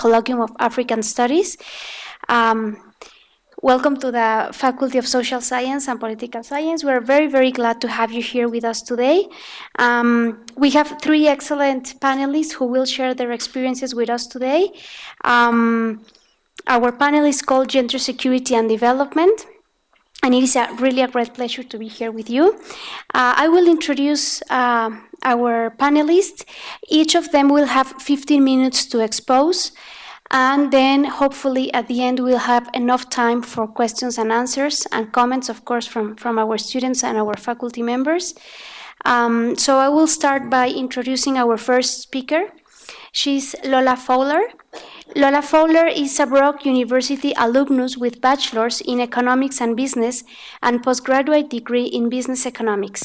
Colloquium of African Studies. Welcome to the Faculty of Social Science and Political Science. We're very, very glad to have you here with us today. We have three excellent panelists who will share their experiences with us today. Our panel is called Gender Security and Development, and it is really a great pleasure to be here with you. I will introduce our panelists. Each of them will have 15 minutes to expose. And then hopefully at the end we'll have enough time for questions and answers and comments, of course, from our students and our faculty members. So I will start by introducing our first speaker. She's Lola Fowler. Lola Fowler is a Brock University alumnus with bachelor's in economics and business and postgraduate degree in business economics.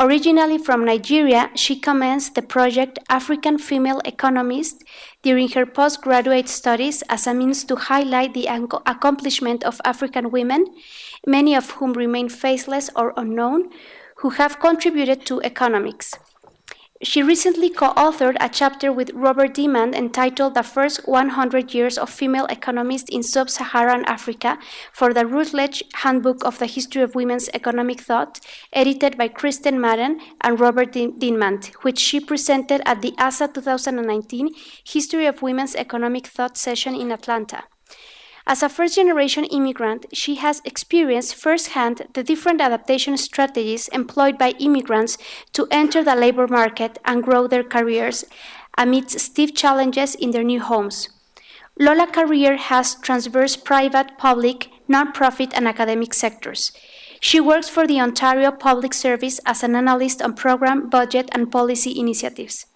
Originally from Nigeria, she commenced the project African Female Economist during her postgraduate studies as a means to highlight the accomplishment of African women, many of whom remain faceless or unknown, who have contributed to economics. She recently co-authored a chapter with Robert Demand entitled The First 100 Years of Female Economists in Sub-Saharan Africa for the Routledge Handbook of the History of Women's Economic Thought, edited by Kristen Madden and Robert Demand, which she presented at the ASA 2019 History of Women's Economic Thought session in Atlanta. As a first-generation immigrant, she has experienced firsthand the different adaptation strategies employed by immigrants to enter the labor market and grow their careers amidst stiff challenges in their new homes. Lola's career has traversed private, public, non-profit, and academic sectors. She works for the Ontario Public Service as an analyst on program, budget, and policy initiatives.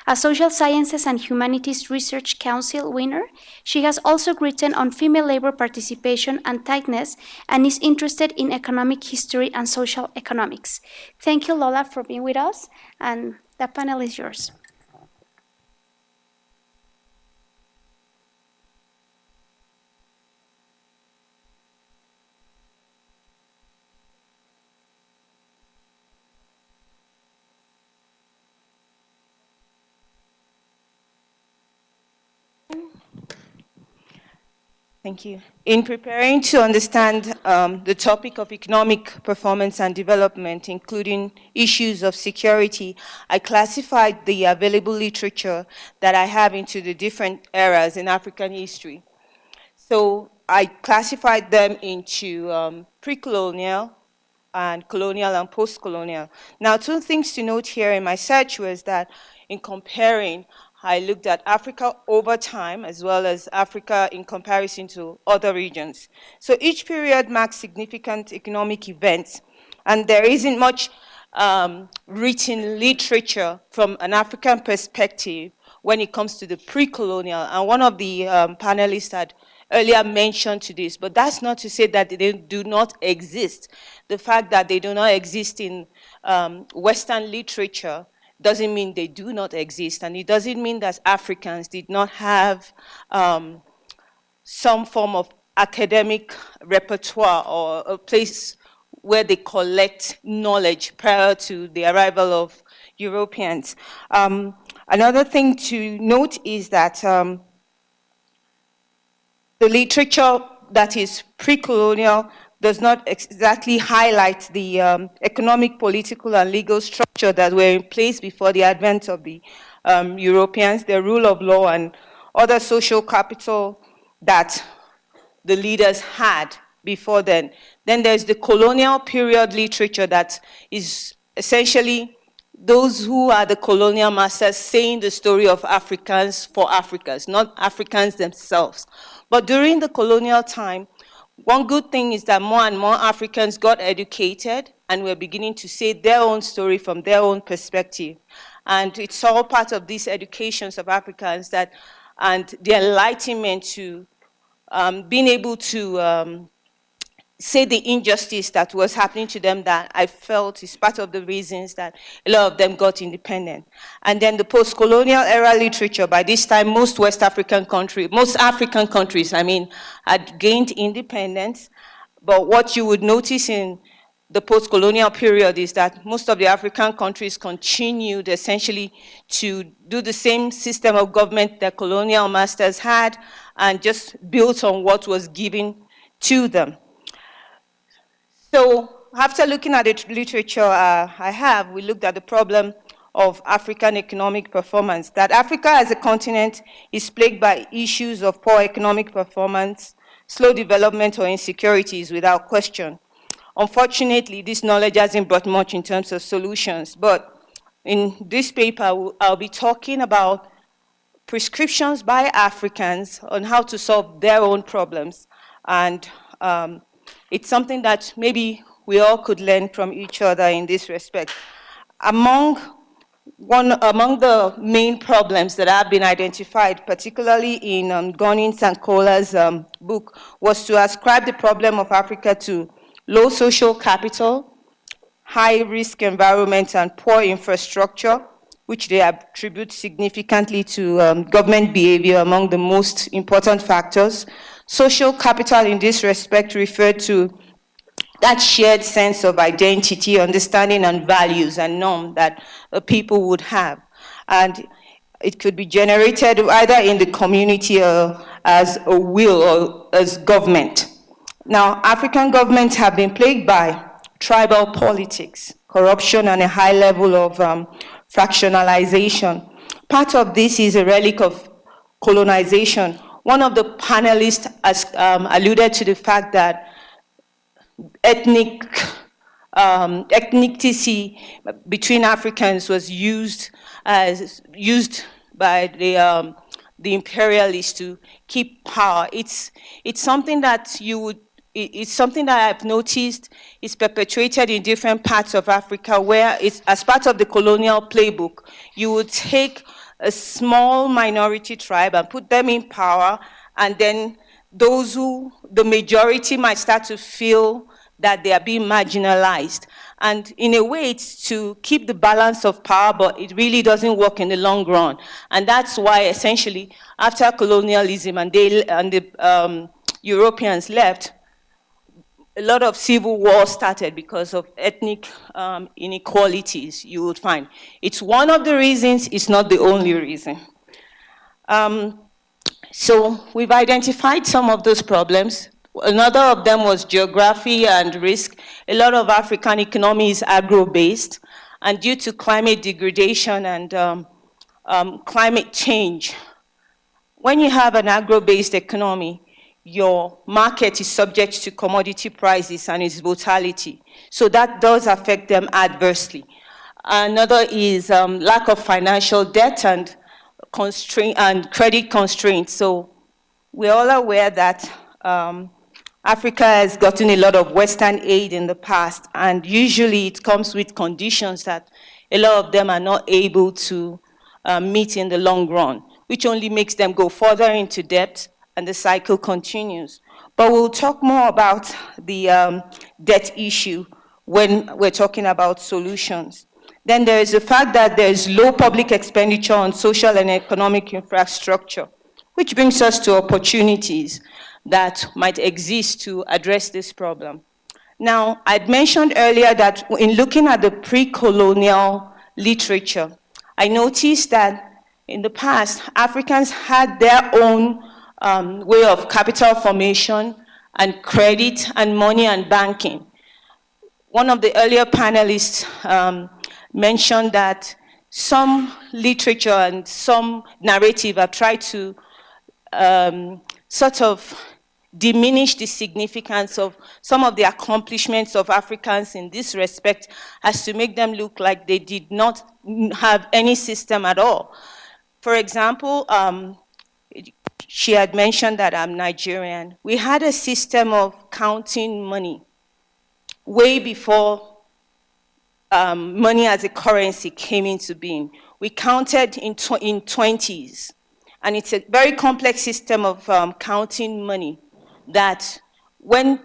A Social Sciences and Humanities Research Council winner, she has also written on female labor participation and tightness and is interested in economic history and social economics. Thank you, Lola, for being with us, and the panel is yours. Thank you. In preparing to understand the topic of economic performance and development, including issues of security, I classified the available literature that I have into the different eras in African history. So I classified them into pre-colonial and colonial and post-colonial. Now, two things to note here in my search was that in comparing, I looked at Africa over time as well as Africa in comparison to other regions. So each period marks significant economic events, and there isn't much written literature from an African perspective when it comes to the pre-colonial. And one of the panelists had earlier mentioned to this, but that's not to say that they do not exist. The fact that they do not exist in Western literature doesn't mean they do not exist, and it doesn't mean that Africans did not have some form of academic repertoire or a place where they collect knowledge prior to the arrival of Europeans. Another thing to note is that the literature that is pre-colonial does not exactly highlight the economic, political, and legal structure that were in place before the advent of the Europeans, the rule of law, and other social capital that the leaders had before then. Then there's the colonial period literature that is essentially those who are the colonial masters saying the story of Africans for Africans, not Africans themselves. But during the colonial time, one good thing is that more and more Africans got educated and were beginning to say their own story from their own perspective. And it's all part of these educations of Africans that, and the enlightenment to being able to say the injustice that was happening to them that I felt is part of the reasons that a lot of them got independent. And then the post-colonial era literature, by this time most African countries, I mean, had gained independence. But what you would notice in the post-colonial period is that most of the African countries continued essentially to do the same system of government that colonial masters had and just built on what was given to them. So after looking at the literature we looked at the problem of African economic performance, that Africa as a continent is plagued by issues of poor economic performance, slow development, or insecurities without question. Unfortunately, this knowledge hasn't brought much in terms of solutions, but in this paper, I'll be talking about prescriptions by Africans on how to solve their own problems. And it's something that maybe we all could learn from each other in this respect. Among the main problems that have been identified, particularly in Gonin Sankola's book, was to ascribe the problem of Africa to low social capital, high-risk environment, and poor infrastructure, which they attribute significantly to government behavior among the most important factors. Social capital in this respect referred to that shared sense of identity, understanding, and values and norm that people would have. And it could be generated either in the community or as a will or as government. Now, African governments have been plagued by tribal politics, corruption, and a high level of fractionalization. Part of this is a relic of colonization. One of the panelists has alluded to the fact that ethnicity between Africans was used by the imperialists to keep power. It's something that it's something that I've noticed is perpetuated in different parts of Africa, where it's, as part of the colonial playbook, you would take a small minority tribe and put them in power, and then the majority might start to feel that they are being marginalized. And in a way, it's to keep the balance of power, but it really doesn't work in the long run. And that's why, essentially, after colonialism and the Europeans left, a lot of civil war started because of ethnic inequalities, you would find. It's one of the reasons, it's not the only reason. So we've identified some of those problems. Another of them was geography and risk. A lot of African economy is agro-based, and due to climate degradation and climate change, when you have an agro-based economy, your market is subject to commodity prices and its volatility. So that does affect them adversely. Another is lack of financial debt and credit constraints. So we're all aware that Africa has gotten a lot of Western aid in the past, and usually it comes with conditions that a lot of them are not able to meet in the long run, which only makes them go further into debt, and the cycle continues. But we'll talk more about the debt issue when we're talking about solutions. Then there is the fact that there is low public expenditure on social and economic infrastructure, which brings us to opportunities that might exist to address this problem. Now, I'd mentioned earlier that in looking at the pre-colonial literature, I noticed that in the past, Africans had their own way of capital formation and credit and money and banking. One of the earlier panelists mentioned that some literature and some narrative have tried to sort of diminish the significance of some of the accomplishments of Africans in this respect, as to make them look like they did not have any system at all. For example, she had mentioned that I'm Nigerian. We had a system of counting money way before money as a currency came into being. We counted in 20s, and it's a very complex system of counting money that when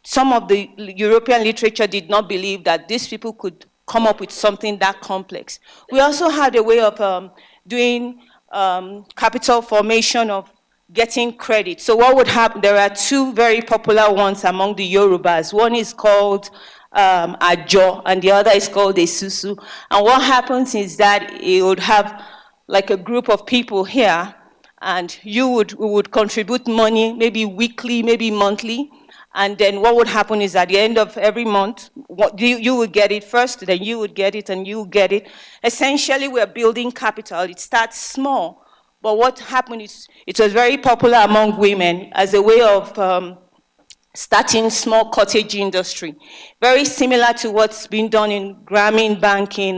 some of the European literature did not believe that these people could come up with something that complex. We also had a way of doing capital formation of getting credit. So what would happen, there are two very popular ones among the Yorubas. One is called Ajo, and the other is called a Susu. And what happens is that it would have like a group of people here, and we would contribute money, maybe weekly, maybe monthly. And then what would happen is at the end of every month, you would get it first, then you would get it, and you would get it. Essentially, we're building capital. It starts small. But what happened is it was very popular among women as a way of starting small cottage industry. Very similar to what's been done in Grameen Bank in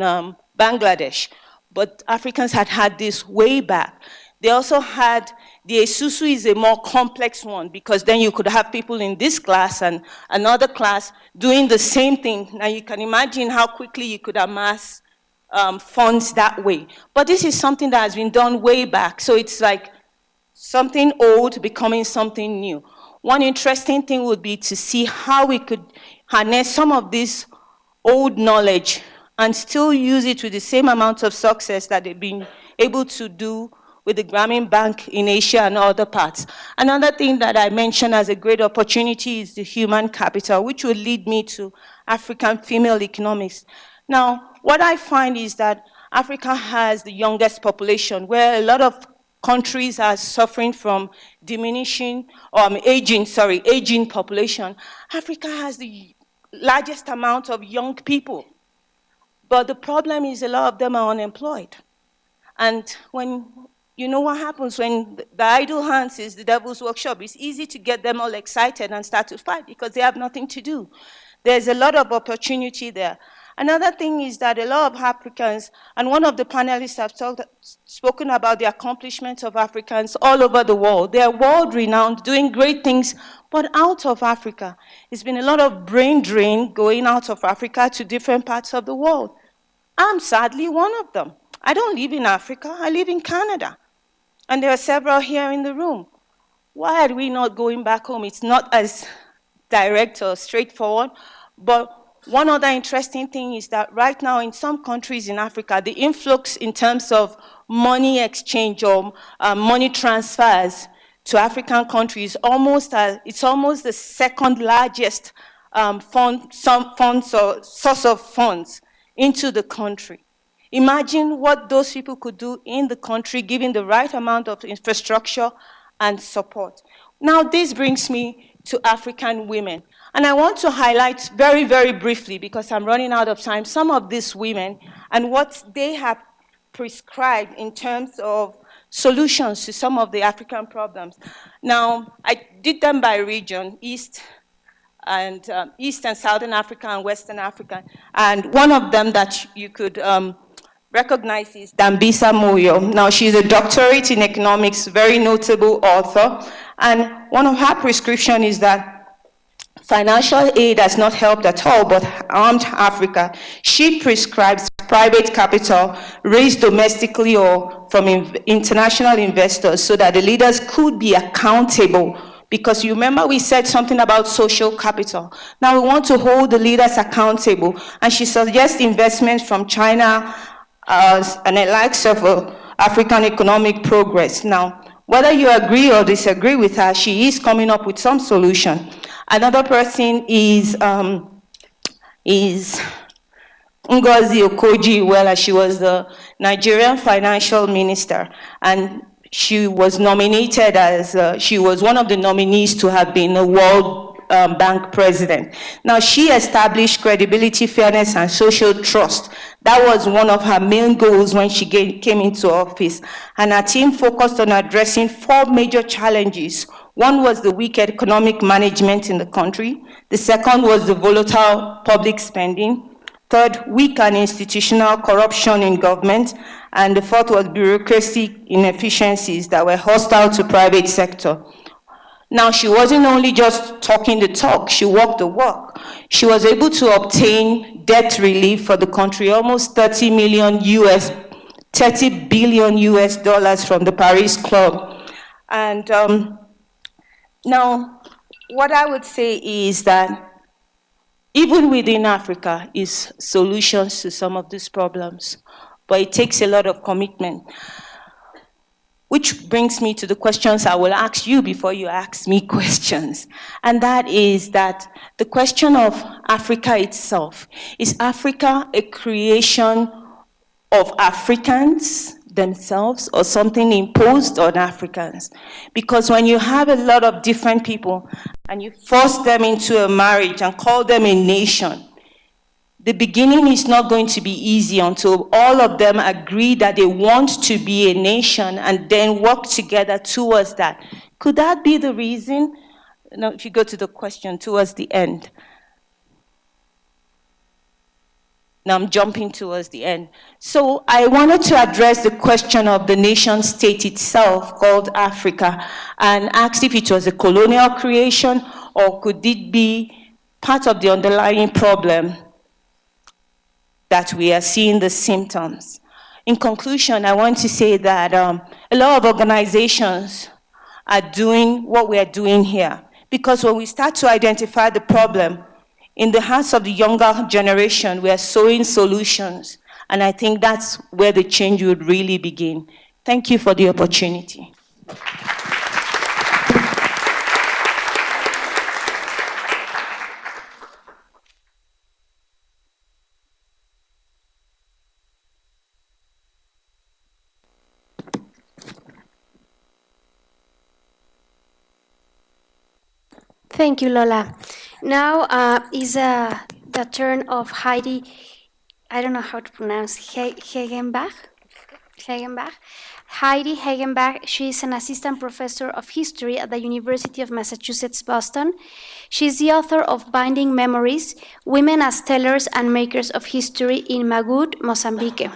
Bangladesh. But Africans had this way back. They also had, the Esusu is a more complex one, because then you could have people in this class and another class doing the same thing. Now you can imagine how quickly you could amass funds that way. But this is something that has been done way back. So it's like something old becoming something new. One interesting thing would be to see how we could harness some of this old knowledge and still use it with the same amount of success that they've been able to do with the Grameen Bank in Asia and other parts. Another thing that I mentioned as a great opportunity is the human capital, which will lead me to African female economics. Now, what I find is that Africa has the youngest population, where a lot of countries are suffering from aging population. Africa has the largest amount of young people. But the problem is a lot of them are unemployed. And when you know what happens when the idle hands is the devil's workshop, it's easy to get them all excited and start to fight because they have nothing to do. There's a lot of opportunity there. Another thing is that a lot of Africans, and one of the panelists have spoken about the accomplishments of Africans all over the world. They're world-renowned, doing great things, but out of Africa. There's been a lot of brain drain going out of Africa to different parts of the world. I'm sadly one of them. I don't live in Africa, I live in Canada. And there are several here in the room. Why are we not going back home? It's not as direct or straightforward, but one other interesting thing is that right now in some countries in Africa, the influx in terms of money exchange or money transfers to African countries, it's almost the second largest source of funds into the country. Imagine what those people could do in the country, given the right amount of infrastructure and support. Now, this brings me to African women. And I want to highlight very, very briefly, because I'm running out of time, some of these women and what they have prescribed in terms of solutions to some of the African problems. Now, I did them by region, East and Southern Africa and Western Africa. And one of them that you could recognize is Dambisa Moyo. Now, she's a doctorate in economics, very notable author. And one of her prescriptions is that financial aid has not helped at all, but harmed Africa. She prescribes private capital raised domestically or from international investors so that the leaders could be accountable. Because you remember we said something about social capital. Now we want to hold the leaders accountable. And she suggests investments from China and the likes of African economic progress. Now, whether you agree or disagree with her, she is coming up with some solution. Another person is Ngozi Okoji-Iweala. She was the Nigerian financial minister, and she was nominated as, she was one of the nominees to have been a World Bank president. Now, she established credibility, fairness, and social trust. That was one of her main goals when she came into office. And her team focused on addressing 4 major challenges. One was the weak economic management in the country. The second was the volatile public spending. Third, weak and institutional corruption in government. And the fourth was bureaucracy inefficiencies that were hostile to private sector. Now, she wasn't only just talking the talk, she walked the walk. She was able to obtain debt relief for the country, almost 30 billion US dollars from the Paris Club. And now, what I would say is that even within Africa is solutions to some of these problems, but it takes a lot of commitment. Which brings me to the questions I will ask you before you ask me questions. And that is that the question of Africa itself. Is Africa a creation of Africans themselves or something imposed on Africans? Because when you have a lot of different people and you force them into a marriage and call them a nation, the beginning is not going to be easy until all of them agree that they want to be a nation and then work together towards that. Could that be the reason? No, if you go to the question towards the end. Now I'm jumping towards the end. So I wanted to address the question of the nation state itself called Africa and asked if it was a colonial creation or could it be part of the underlying problem that we are seeing the symptoms. In conclusion, I want to say that a lot of organizations are doing what we are doing here. Because when we start to identify the problem, in the hearts of the younger generation, we are sowing solutions. And I think that's where the change would really begin. Thank you for the opportunity. Thank you, Lola. Now is the turn of Heidi, I don't know how to pronounce, Hagenbach? Heidi Hagenbach, she is an assistant professor of history at the University of Massachusetts, Boston. She is the author of Binding Memories, Women as Tellers and Makers of History in Magut, Mozambique,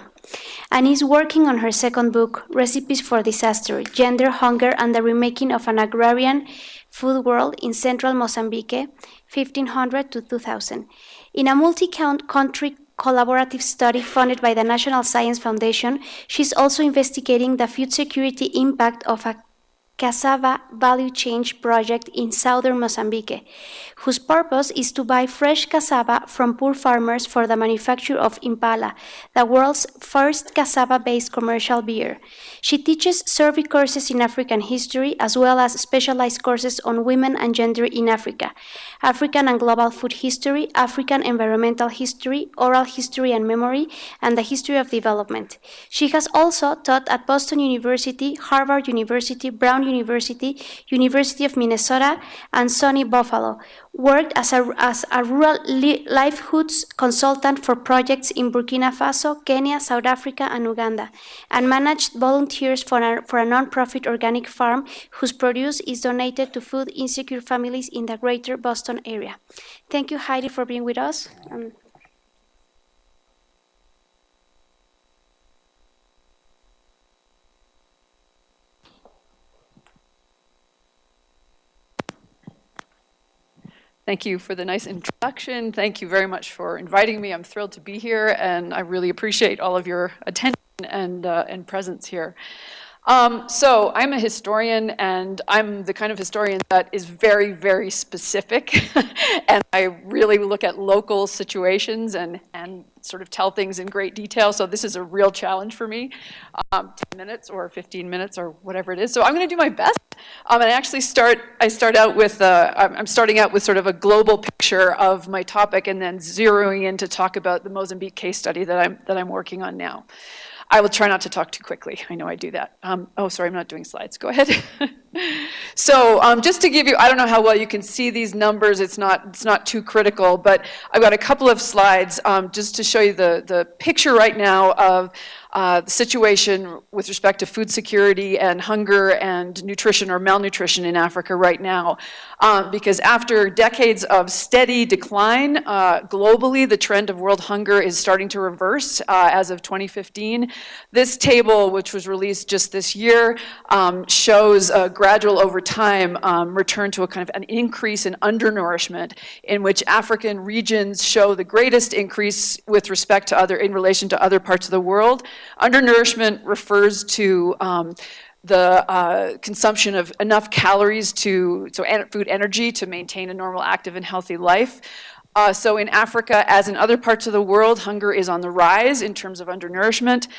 and is working on her second book, Recipes for Disaster, Gender, Hunger, and the Remaking of an Agrarian Food World in Central Mozambique, 1500 to 2000. In a multi-country collaborative study funded by the National Science Foundation, she's also investigating the food security impact of a cassava value chain project in southern Mozambique, whose purpose is to buy fresh cassava from poor farmers for the manufacture of Impala, the world's first cassava-based commercial beer. She teaches survey courses in African history, as well as specialized courses on women and gender in Africa, African and global food history, African environmental history, oral history and memory, and the history of development. She has also taught at Boston University, Harvard University, Brown University, University of Minnesota, and SUNY Buffalo, worked as a rural livelihoods consultant for projects in Burkina Faso, Kenya, South Africa, and Uganda, and managed volunteers for a non-profit organic farm whose produce is donated to food insecure families in the greater Boston area. Thank you, Heidi, for being with us. Thank you for the nice introduction. Thank you very much for inviting me. I'm thrilled to be here, and I really appreciate all of your attention and presence here. So I'm a historian, and I'm the kind of historian that is very, very specific, and I really look at local situations and sort of tell things in great detail. So this is a real challenge for me, 10 minutes or 15 minutes or whatever it is. So I'm going to do my best. And I'm starting out with sort of a global picture of my topic, and then zeroing in to talk about the Mozambique case study that I'm working on now. I will try not to talk too quickly. I know I do that. Oh, sorry, I'm not doing slides. Go ahead. So just to give you, I don't know how well you can see these numbers. It's not too critical, but I've got a couple of slides just to show you the picture right now of the situation with respect to food security and hunger and nutrition or malnutrition in Africa right now. Because after decades of steady decline, globally, the trend of world hunger is starting to reverse as of 2015. This table, which was released just this year, shows a gradual over time return to a kind of an increase in undernourishment, in which African regions show the greatest increase with respect to in relation to other parts of the world. Undernourishment refers to the consumption of enough calories food energy to maintain a normal, active, and healthy life. So in Africa, as in other parts of the world, hunger is on the rise in terms of undernourishment.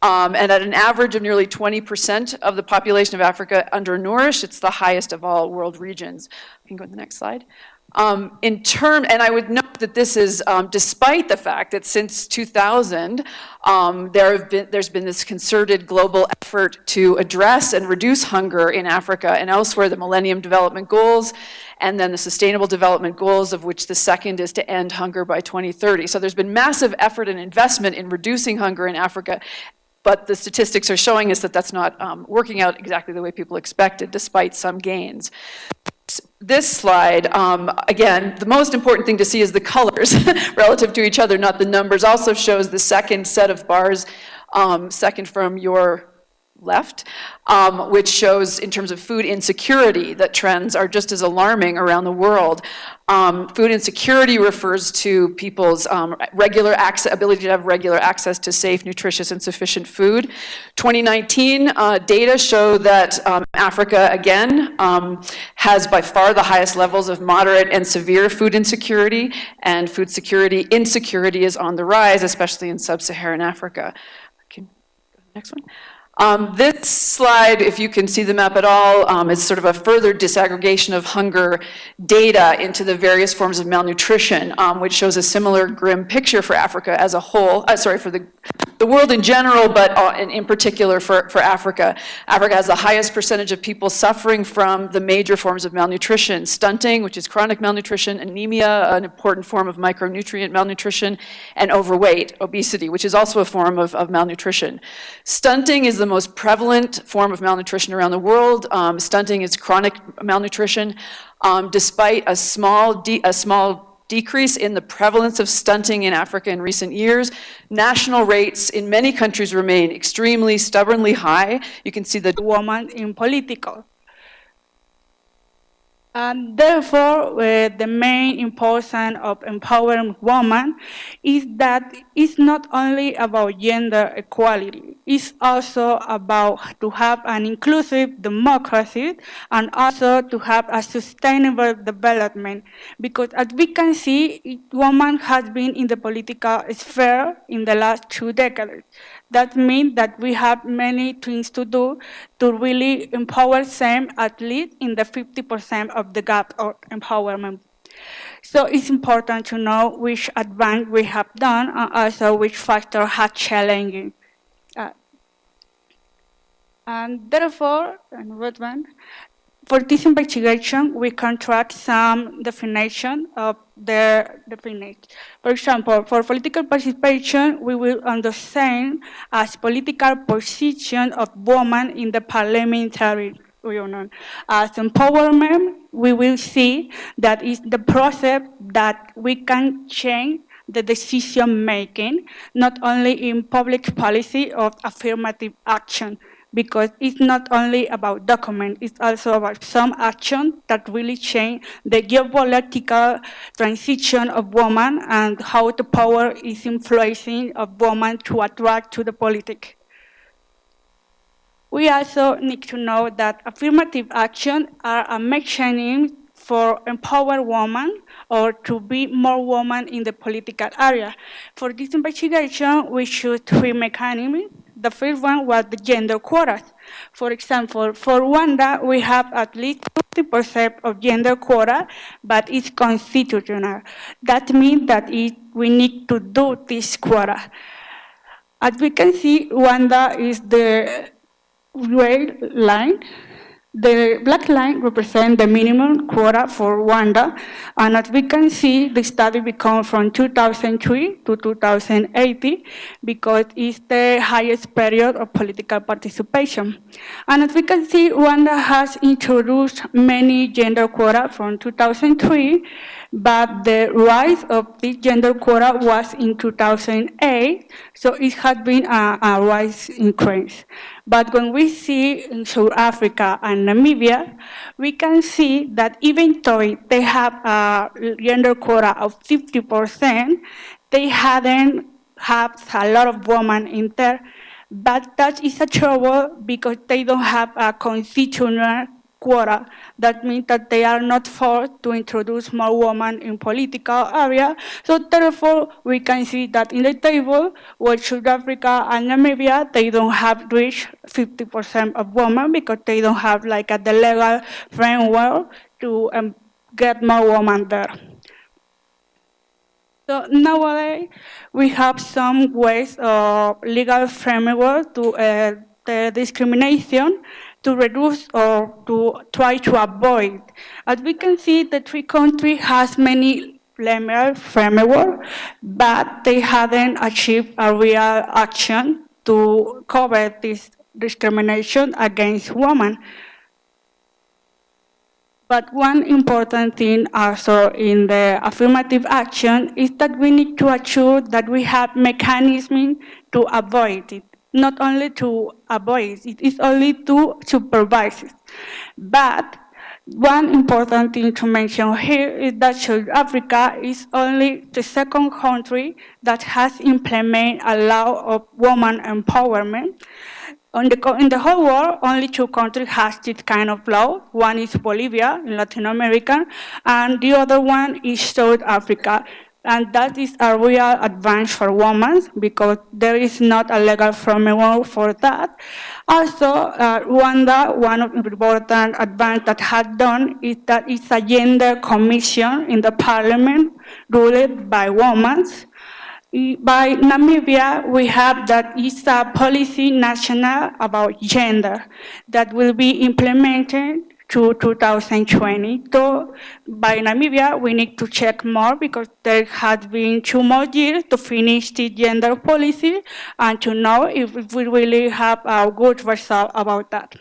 And at an average of nearly 20% of the population of Africa undernourished, it's the highest of all world regions. You can go to the next slide. And I would note that this is despite the fact that since 2000, there's been this concerted global effort to address and reduce hunger in Africa and elsewhere, the Millennium Development Goals, and then the Sustainable Development Goals, of which the second is to end hunger by 2030. So there's been massive effort and investment in reducing hunger in Africa, but the statistics are showing us that that's not working out exactly the way people expected, despite some gains. This slide, again, the most important thing to see is the colors relative to each other, not the numbers. Also shows the second set of bars, second from your left, which shows in terms of food insecurity that trends are just as alarming around the world. Food insecurity refers to people's ability to have regular access to safe, nutritious, and sufficient food. 2019 data show that Africa, again, has by far the highest levels of moderate and severe food insecurity, and food insecurity is on the rise, especially in Sub-Saharan Africa. Can go to the next one. This slide, if you can see the map at all, is sort of a further disaggregation of hunger data into the various forms of malnutrition, which shows a similar grim picture for Africa as a whole, for the world in general, but in particular for Africa. Africa has the highest percentage of people suffering from the major forms of malnutrition: stunting, which is chronic malnutrition; anemia, an important form of micronutrient malnutrition; and overweight, obesity, which is also a form of malnutrition. Stunting is the most prevalent form of malnutrition around the world. Stunting is chronic malnutrition. Despite a small decrease in the prevalence of stunting in Africa in recent years, national rates in many countries remain extremely, stubbornly high. You can see the woman in political. And therefore, the main importance of empowering women is that it's not only about gender equality, it's also about to have an inclusive democracy and also to have a sustainable development. Because as we can see, women has been in the political sphere in the last 2 decades. That means that we have many things to do to really empower them, at least in the 50% of the gap of empowerment. So it's important to know which advance we have done and also which factors have challenging. And therefore, for this investigation, we can track some definition of their definition. For example, for political participation, we will understand as political position of women in the parliamentary union. As empowerment, we will see that it's the process that we can change the decision making, not only in public policy or affirmative action, because it's not only about document, it's also about some action that really change the geopolitical transition of women and how the power is influencing of women to attract to the politics. We also need to know that affirmative action are a mechanism for empower women or to be more women in the political area. For this investigation, we choose 3 mechanisms. The first one was the gender quotas. For example, for Rwanda, we have at least 50% of gender quota, but it's constitutional. That means that we need to do this quota. As we can see, Rwanda is the red line. The black line represents the minimum quota for Rwanda, and as we can see, the study began from 2003 to 2018 because it's the highest period of political participation. And as we can see, Rwanda has introduced many gender quota from 2003, but the rise of this gender quota was in 2008, so it has been a rise increase. But when we see in South Africa and Namibia, we can see that even though they have a gender quota of 50%, they hadn't had a lot of women in there. But that is a trouble because they don't have a constitutional quota. That means that they are not forced to introduce more women in political area. So therefore, we can see that in the table, where South Africa and Namibia, they don't have reached 50% of women because they don't have like the legal framework to get more women there. So nowadays, we have some ways of legal framework to the discrimination to reduce or to try to avoid. As we can see, the three countries has many legal framework, but they haven't achieved a real action to cover this discrimination against women. But one important thing also in the affirmative action is that we need to ensure that we have mechanisms to avoid it. Not only to avoid it, it's only to supervise it. But one important thing to mention here is that South Africa is only the second country that has implemented a law of woman empowerment. In the whole world, only two countries have this kind of law. One is Bolivia in Latin America, and the other one is South Africa. And that is a real advance for women because there is not a legal framework for that. Also, Rwanda, one of the important advance that had done is that it's a gender commission in the parliament ruled by women. By Namibia, we have that it's a policy national about gender that will be implemented to 2020. So by Namibia, we need to check more because there has been 2 more years to finish the gender policy and to know if we really have a good result about that.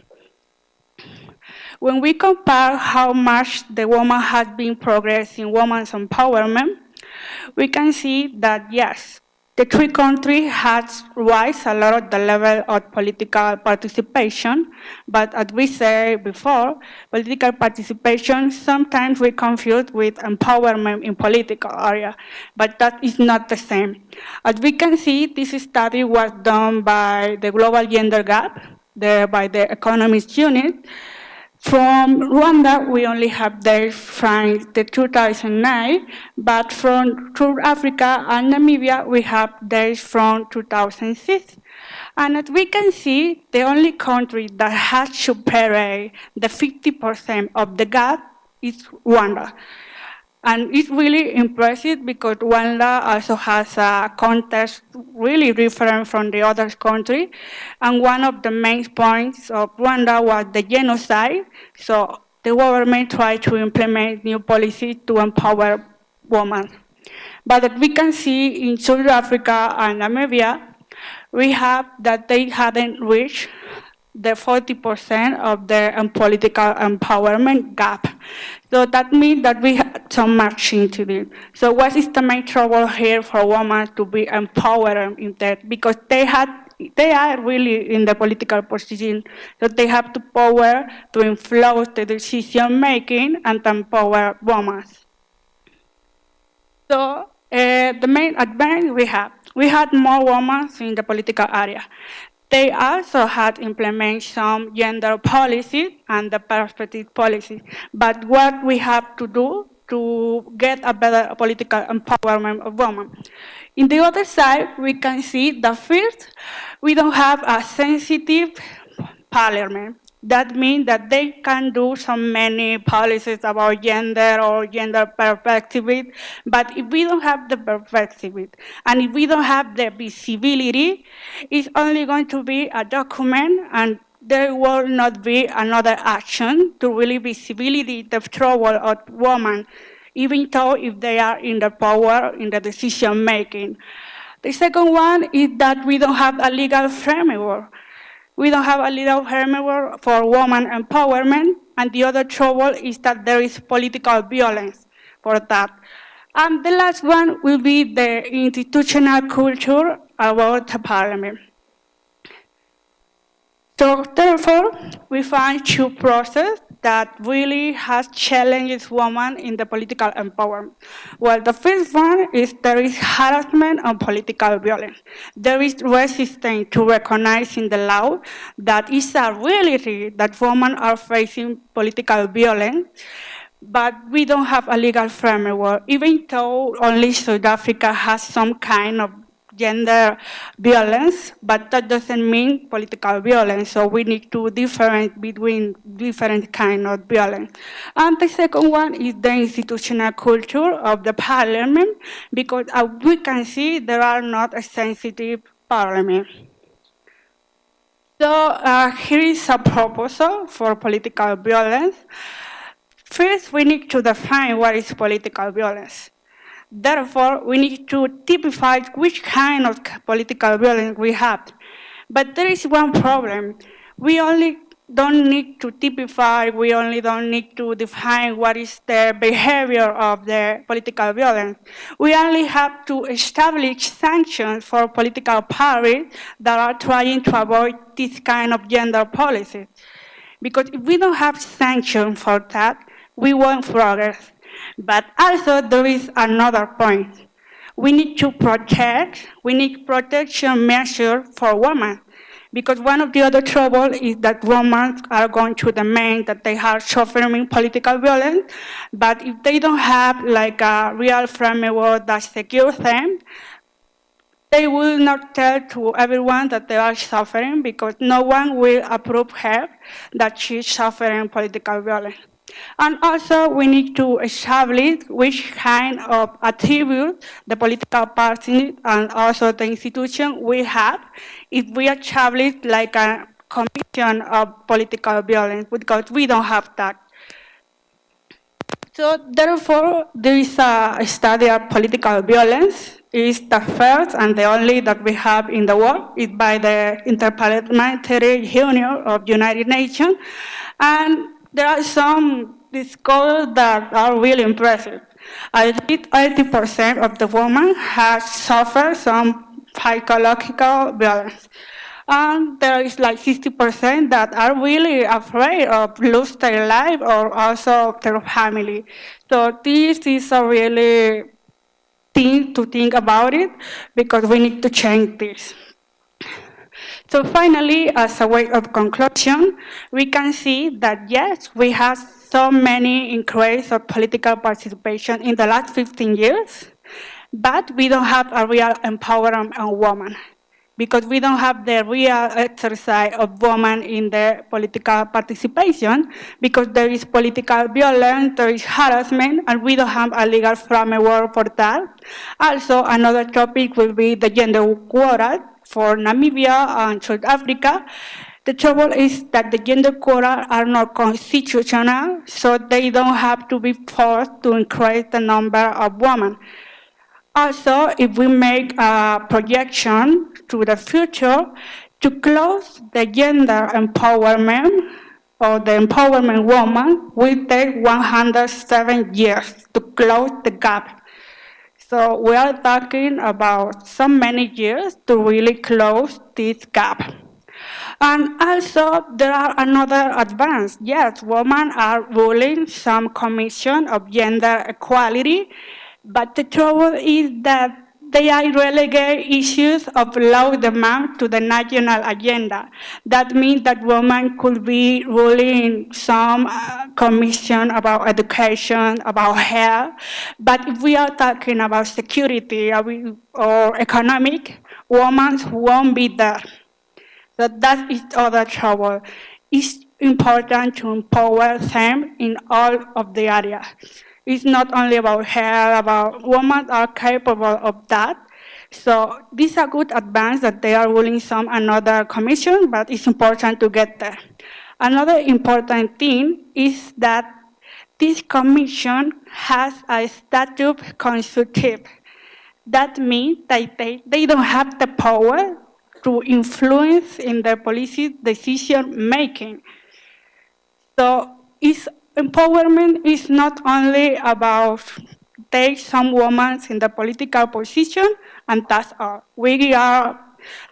When we compare how much the woman has been progressing women's empowerment, we can see that yes, the three countries has raised a lot of the level of political participation, but as we said before, political participation sometimes we confuse with empowerment in political area, but that is not the same. As we can see, this study was done by the Global Gender Gap, by the Economist Unit. From Rwanda, we only have data from the 2009, but from South Africa and Namibia, we have data from 2006. And as we can see, the only country that has superior the 50% of the gap is Rwanda. And it's really impressive because Rwanda also has a context really different from the other country. And one of the main points of Rwanda was the genocide. So the government tried to implement new policies to empower women. But as we can see in South Africa and Namibia, we have that they haven't reached the 40% of the political empowerment gap. So that means that we have some marching to do. So what is the main trouble here for women to be empowered in that? Because they are really in the political position, so they have the power to influence the decision making and empower women. So the main advantage we had more women in the political area. They also had implemented some gender policies and the perspective policies. But what we have to do to get a better political empowerment of women. In the other side, we can see that first, we don't have a sensitive parliament. That means that they can do so many policies about gender or gender perspective, but if we don't have the perspective and if we don't have the visibility, it's only going to be a document and there will not be another action to really visibility the trouble of women, even though if they are in the power, in the decision making. The second one is that we don't have a legal framework. We don't have a legal framework for women empowerment, and the other trouble is that there is political violence for that. And the last one will be the institutional culture about the parliament. So therefore, we find 2 processes that really has challenged women in the political empowerment? Well, the first one is there is harassment and political violence. There is resistance to recognize in the law that it's a reality that women are facing political violence, but we don't have a legal framework, even though only South Africa has some kind of gender violence, but that doesn't mean political violence. So we need to differentiate between different kind of violence. And the second one is the institutional culture of the parliament, because as we can see, there are not a sensitive parliament. So here is a proposal for political violence. First, we need to define what is political violence. Therefore, we need to typify which kind of political violence we have. But there is one problem. We only don't need to typify, we only don't need to define what is the behavior of the political violence. We only have to establish sanctions for political parties that are trying to avoid this kind of gender policies. Because if we don't have sanctions for that, we won't progress. But also there is another point. We need protection measures for women. Because one of the other troubles is that women are going to demand that they are suffering political violence, but if they don't have like a real framework that secures them, they will not tell to everyone that they are suffering because no one will approve her that she's suffering political violence. And also, we need to establish which kind of attributes the political party and also the institution we have if we establish like a commission of political violence, because we don't have that. So therefore, there is a study of political violence. It's the first and the only that we have in the world. It's by the Interparliamentary Union of United Nations. And there are some scholars that are really impressive. I think 80% of the women have suffered some psychological violence. And there is like 60% that are really afraid of lose their life or also their family. So this is a really thing to think about it because we need to change this. So finally, as a way of conclusion, we can see that yes, we have so many increase of political participation in the last 15 years, but we don't have a real empowerment of women because we don't have the real exercise of women in the political participation because there is political violence, there is harassment, and we don't have a legal framework for that. Also, another topic will be the gender quota for Namibia and South Africa. The trouble is that the gender quota are not constitutional, so they don't have to be forced to increase the number of women. Also, if we make a projection to the future, to close the gender empowerment or the empowerment woman will take 107 years to close the gap. So we are talking about so many years to really close this gap. And also, there are another advance. Yes, women are ruling some commission of gender equality, but the trouble is that they are relegate issues of low demand to the national agenda. That means that women could be ruling some commission about education, about health, but if we are talking about security or economic, women won't be there. So that is other trouble. It's important to empower them in all of the areas. It's not only about health, about women are capable of that. So this is a good advance that they are ruling some another commission, but it's important to get there. Another important thing is that this commission has a statute consultative. That means that they don't have the power to influence in the policy decision making. So empowerment is not only about take some women in the political position and that's all. We are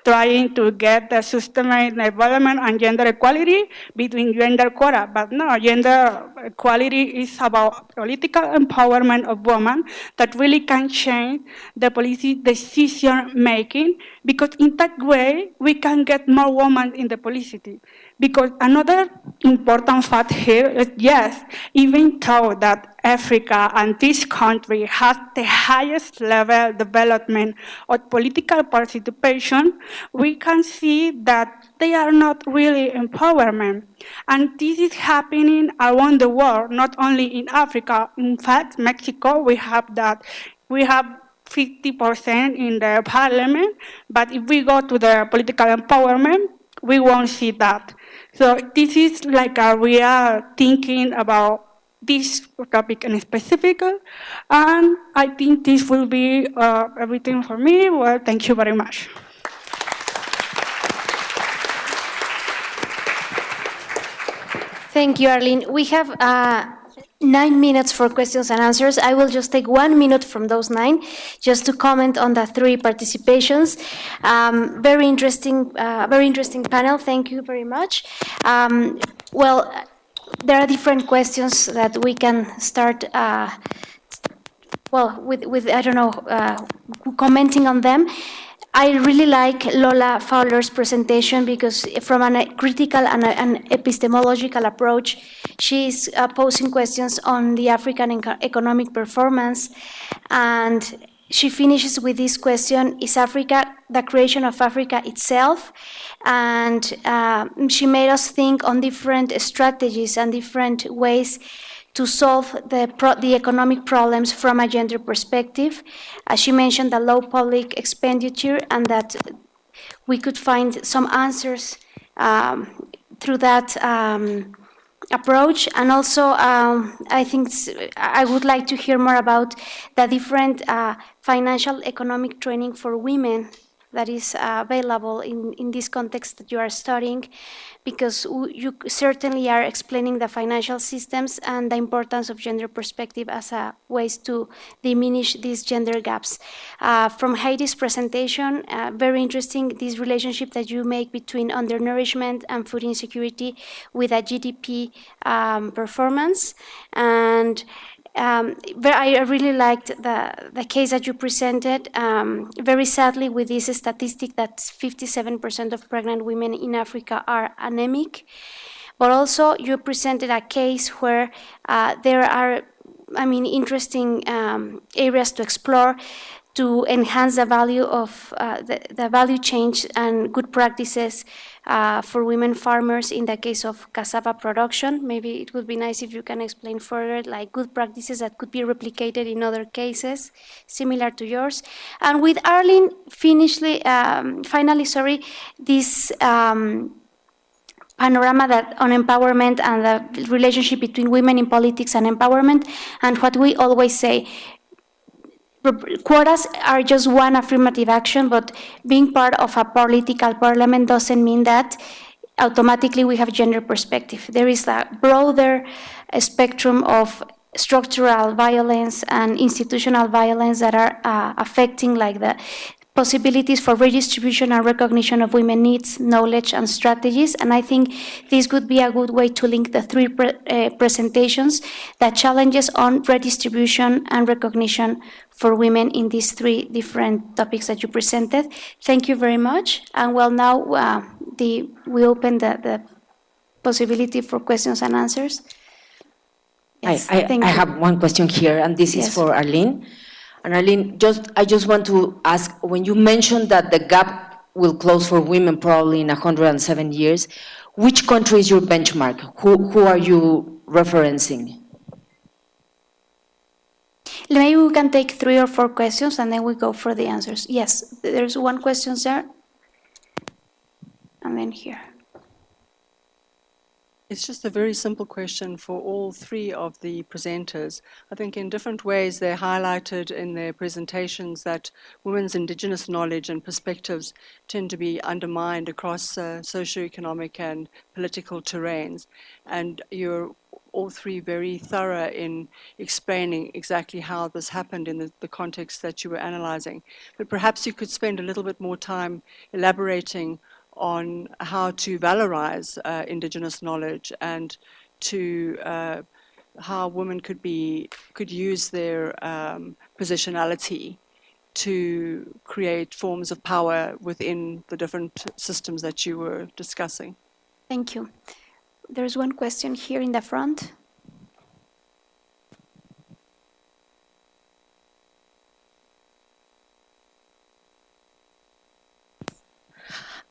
trying to get the sustainable development and gender equality between gender quota. But no, gender equality is about political empowerment of women that really can change the policy decision making, because in that way we can get more women in the policy. Because another important fact here is, yes, even though that Africa and this country has the highest level development of political participation, we can see that they are not really empowerment. And this is happening around the world, not only in Africa. In fact, Mexico, we have 50% in the parliament, but if we go to the political empowerment, we won't see that. So this is like a real thinking about this topic in specific, and I think this will be everything for me. Well, thank you very much. Thank you, Arlene. We have 9 minutes for questions and answers. I will just take 1 minute from those 9 just to comment on the 3 participations. Very interesting panel. Thank you very much. Well, there are different questions that we can start with I don't know, commenting on them. I really like Lola Fowler's presentation because from a critical and an epistemological approach, she's posing questions on the African economic performance. And she finishes with this question: is Africa the creation of Africa itself? And she made us think on different strategies and different ways to solve the economic problems from a gender perspective. She mentioned the low public expenditure and that we could find some answers through that approach. And also, I think I would like to hear more about the different financial economic training for women that is available in this context that you are studying, because you certainly are explaining the financial systems and the importance of gender perspective as a ways to diminish these gender gaps. From Heidi's presentation, very interesting, this relationship that you make between undernourishment and food insecurity with a GDP performance. And I really liked the case that you presented. Very sadly, with this statistic that 57% of pregnant women in Africa are anemic. But also, you presented a case where there are, interesting areas to explore to enhance the value of the value change and good practices for women farmers in the case of cassava production. Maybe it would be nice if you can explain further, like good practices that could be replicated in other cases similar to yours. And with Arlene, finally, this panorama that on empowerment and the relationship between women in politics and empowerment, and what we always say, quotas are just one affirmative action, but being part of a political parliament doesn't mean that automatically we have gender perspective. There is a broader spectrum of structural violence and institutional violence that are affecting like the possibilities for redistribution and recognition of women's needs, knowledge, and strategies. And I think this would be a good way to link the 3 presentations, the challenges on redistribution and recognition for women in these 3 different topics that you presented. Thank you very much. And well, now we open the possibility for questions and answers. Yes, I have one question here, and this is for Arlene. And Arlene, I just want to ask, when you mentioned that the gap will close for women probably in 107 years, which country is your benchmark? Who are you referencing? Maybe we can take 3 or 4 questions and then we go for the answers. Yes, there's one question there. And then here. It's just a very simple question for all three of the presenters. I think in different ways they highlighted in their presentations that women's indigenous knowledge and perspectives tend to be undermined across socioeconomic and political terrains. And you're all three very thorough in explaining exactly how this happened in the context that you were analyzing. But perhaps you could spend a little bit more time elaborating on how to valorize indigenous knowledge and to how women could use their positionality to create forms of power within the different systems that you were discussing. Thank you. There's one question here in the front.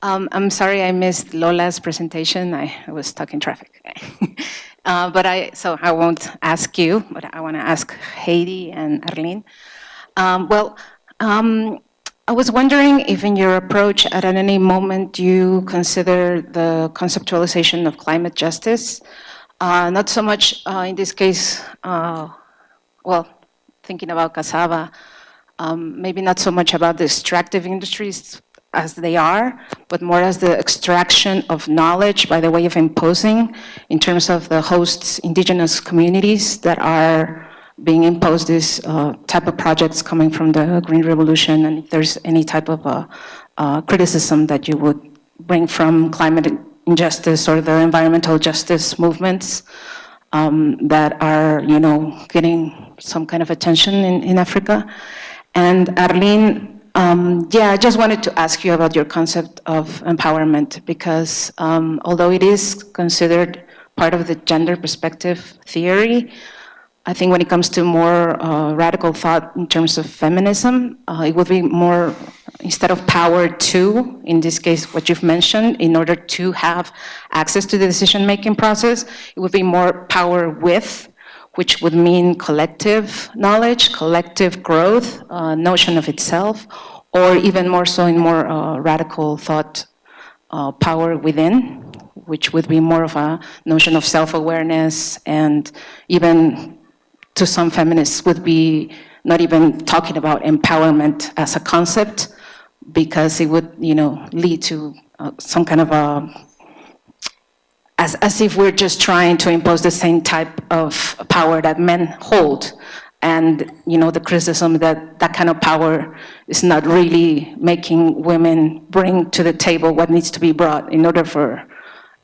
I'm sorry I missed Lola's presentation. I was stuck in traffic. So I won't ask you, but I want to ask Heidi and Arlene. I was wondering if in your approach at any moment you consider the conceptualization of climate justice, not so much in this case, thinking about cassava, maybe not so much about the extractive industries as they are, but more as the extraction of knowledge by the way of imposing in terms of the host's indigenous communities that are being imposed this type of projects coming from the Green Revolution, and if there's any type of criticism that you would bring from climate injustice or the environmental justice movements that are, getting some kind of attention in Africa. And Arlene, I just wanted to ask you about your concept of empowerment, because although it is considered part of the gender perspective theory, I think when it comes to more radical thought in terms of feminism, it would be more, instead of power to, in this case, what you've mentioned, in order to have access to the decision-making process, it would be more power with, which would mean collective knowledge, collective growth, notion of itself, or even more so in more radical thought, power within, which would be more of a notion of self-awareness, and even to some feminists would be not even talking about empowerment as a concept, because it would, lead to some kind of as if we're just trying to impose the same type of power that men hold. And, the criticism that that kind of power is not really making women bring to the table what needs to be brought in order for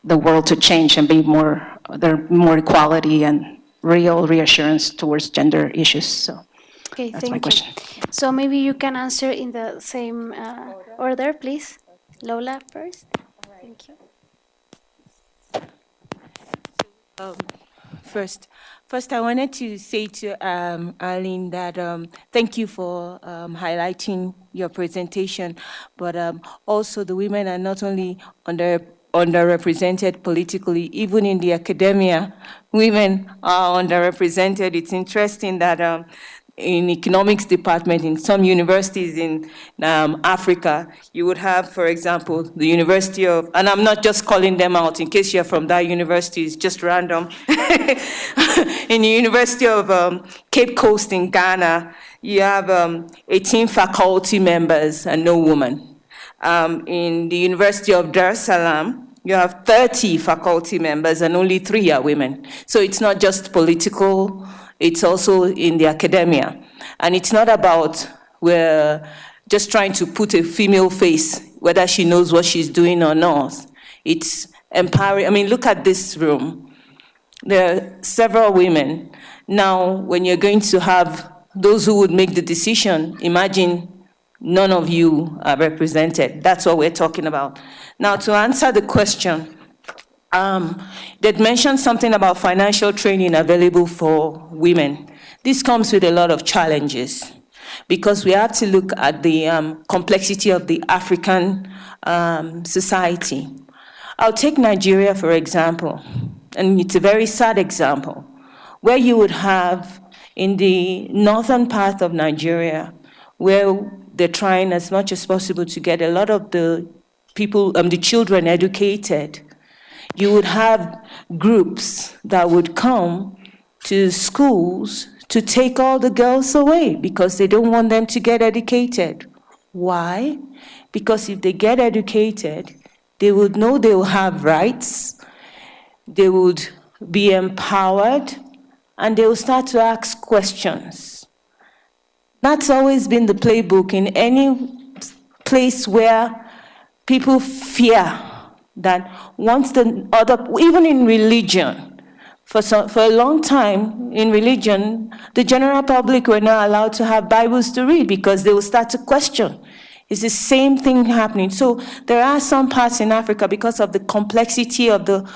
the world to change and be more equality and real reassurance towards gender issues. So Okay, that's my thank question. you. So maybe you can answer in the same order, please. Lola first. Thank you. First, I wanted to say to Arlene that thank you for highlighting your presentation, but also the women are not only underrepresented politically, even in the academia, women are underrepresented. It's interesting that in economics department in some universities in Africa, you would have, for example, the University of, and I'm not just calling them out in case you're from that university, it's just random. In the University of Cape Coast in Ghana, you have 18 faculty members and no woman. In the University of Dar es Salaam, you have 30 faculty members and only 3 are women. So it's not just political, it's also in the academia. And it's not about we're just trying to put a female face, whether she knows what she's doing or not. It's empowering. I mean, look at this room. There are several women. Now, when you're going to have those who would make the decision, imagine none of you are represented. That's what we're talking about. Now, to answer the question, they'd mentioned something about financial training available for women. This comes with a lot of challenges because we have to look at the complexity of the African society. I'll take Nigeria, for example, and it's a very sad example, where you would have in the northern part of Nigeria, where they're trying as much as possible to get a lot of the people, the children educated. you would have groups that would come to schools to take all the girls away because they don't want them to get educated. Why? Because if they get educated, they would know they will have rights, they would be empowered, and they will start to ask questions. That's always been the playbook in any place where people fear that once the other, even in religion, for a long time in religion, the general public were not allowed to have Bibles to read because they will start to question. It's the same thing happening. So there are some parts in Africa, because of the complexity of the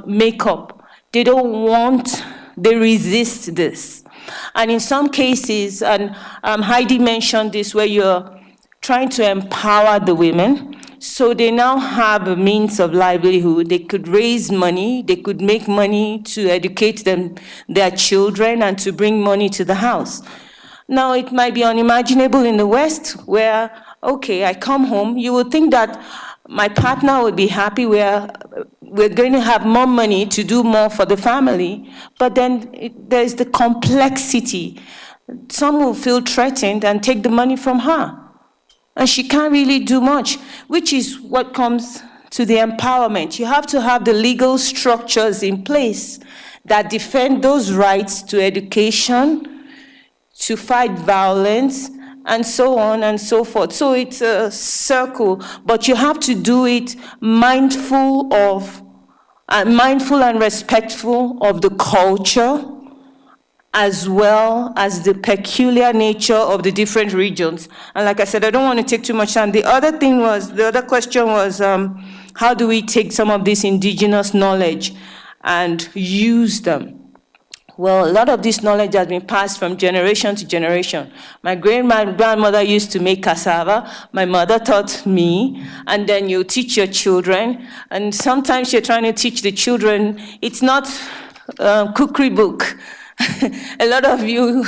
makeup, they don't want, they resist this. And in some cases, and Heidi mentioned this, where you're trying to empower the women, so they now have a means of livelihood. They could raise money, they could make money to educate their children and to bring money to the house. Now, it might be unimaginable in the West where, okay, I come home, you would think that my partner would be happy, we're going to have more money to do more for the family, but then there's the complexity. Some will feel threatened and take the money from her. And she can't really do much, which is what comes to the empowerment. You have to have the legal structures in place that defend those rights to education, to fight violence, and so on and so forth. So it's a circle, but you have to do it mindful and respectful of the culture, as well as the peculiar nature of the different regions. And like I said, I don't want to take too much time. The other question was, how do we take some of this indigenous knowledge and use them? Well, a lot of this knowledge has been passed from generation to generation. My grandmother used to make cassava. My mother taught me, and then you teach your children. And sometimes you're trying to teach the children. It's not a cookery book. A lot of you,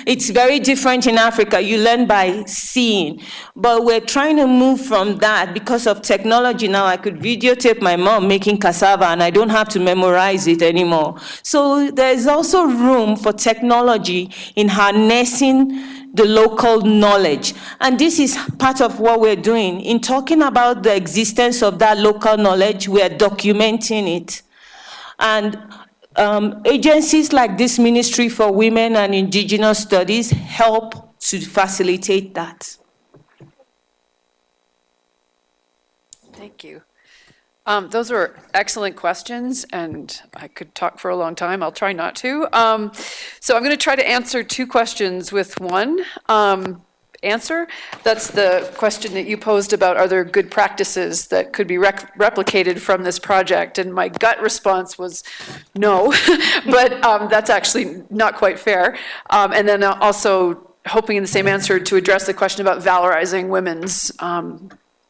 it's very different in Africa. You learn by seeing. But we're trying to move from that because of technology now. I could videotape my mom making cassava and I don't have to memorize it anymore. So there's also room for technology in harnessing the local knowledge. And this is part of what we're doing. In talking about the existence of that local knowledge, we're documenting it. And agencies like this Ministry for Women and Indigenous Studies help to facilitate that. Thank you. Those were excellent questions, and I could talk for a long time. I'll try not to. So I'm going to try to answer two questions with one answer. That's the question that you posed about, are there good practices that could be replicated from this project? And my gut response was no, but that's actually not quite fair. And then also hoping in the same answer to address the question about valorizing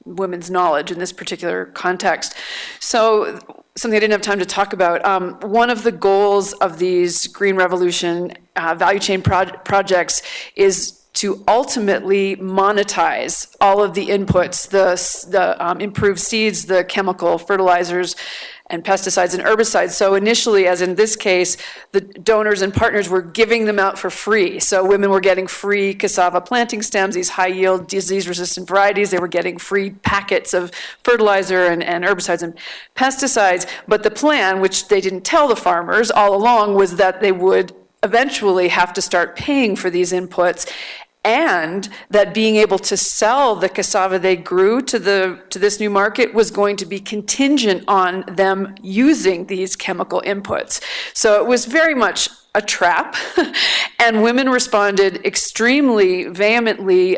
women's knowledge in this particular context. So something I didn't have time to talk about. One of the goals of these Green Revolution value chain projects is to ultimately monetize all of the inputs, the improved seeds, the chemical fertilizers, and pesticides and herbicides. So initially, as in this case, the donors and partners were giving them out for free. So women were getting free cassava planting stems, these high-yield, disease-resistant varieties. They were getting free packets of fertilizer and herbicides and pesticides. But the plan, which they didn't tell the farmers all along, was that they would eventually have to start paying for these inputs, and that being able to sell the cassava they grew to this new market was going to be contingent on them using these chemical inputs. So it was very much a trap, and women responded extremely vehemently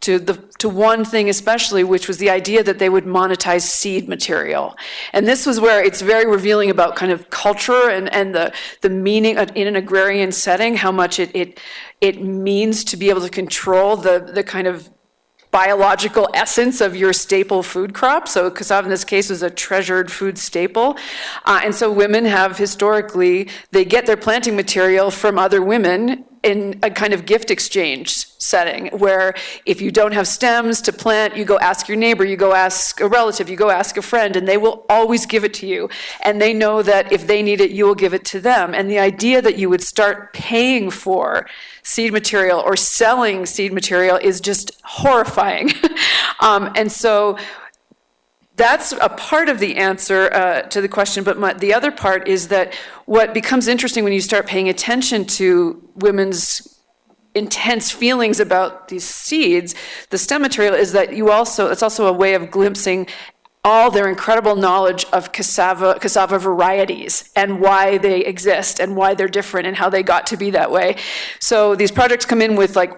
to one thing especially, which was the idea that they would monetize seed material. And this was where it's very revealing about kind of culture and the meaning in an agrarian setting, how much it means to be able to control the kind of biological essence of your staple food crop. So cassava in this case was a treasured food staple. And so women have historically, they get their planting material from other women in a kind of gift exchange setting, where if you don't have stems to plant, you go ask your neighbor, you go ask a relative, you go ask a friend, and they will always give it to you. And they know that if they need it, you will give it to them. And the idea that you would start paying for seed material or selling seed material is just horrifying. And so that's a part of the answer to the question, but the other part is that what becomes interesting when you start paying attention to women's intense feelings about these seeds, the stem material, is that it's also a way of glimpsing all their incredible knowledge of cassava varieties and why they exist and why they're different and how they got to be that way. So these projects come in with like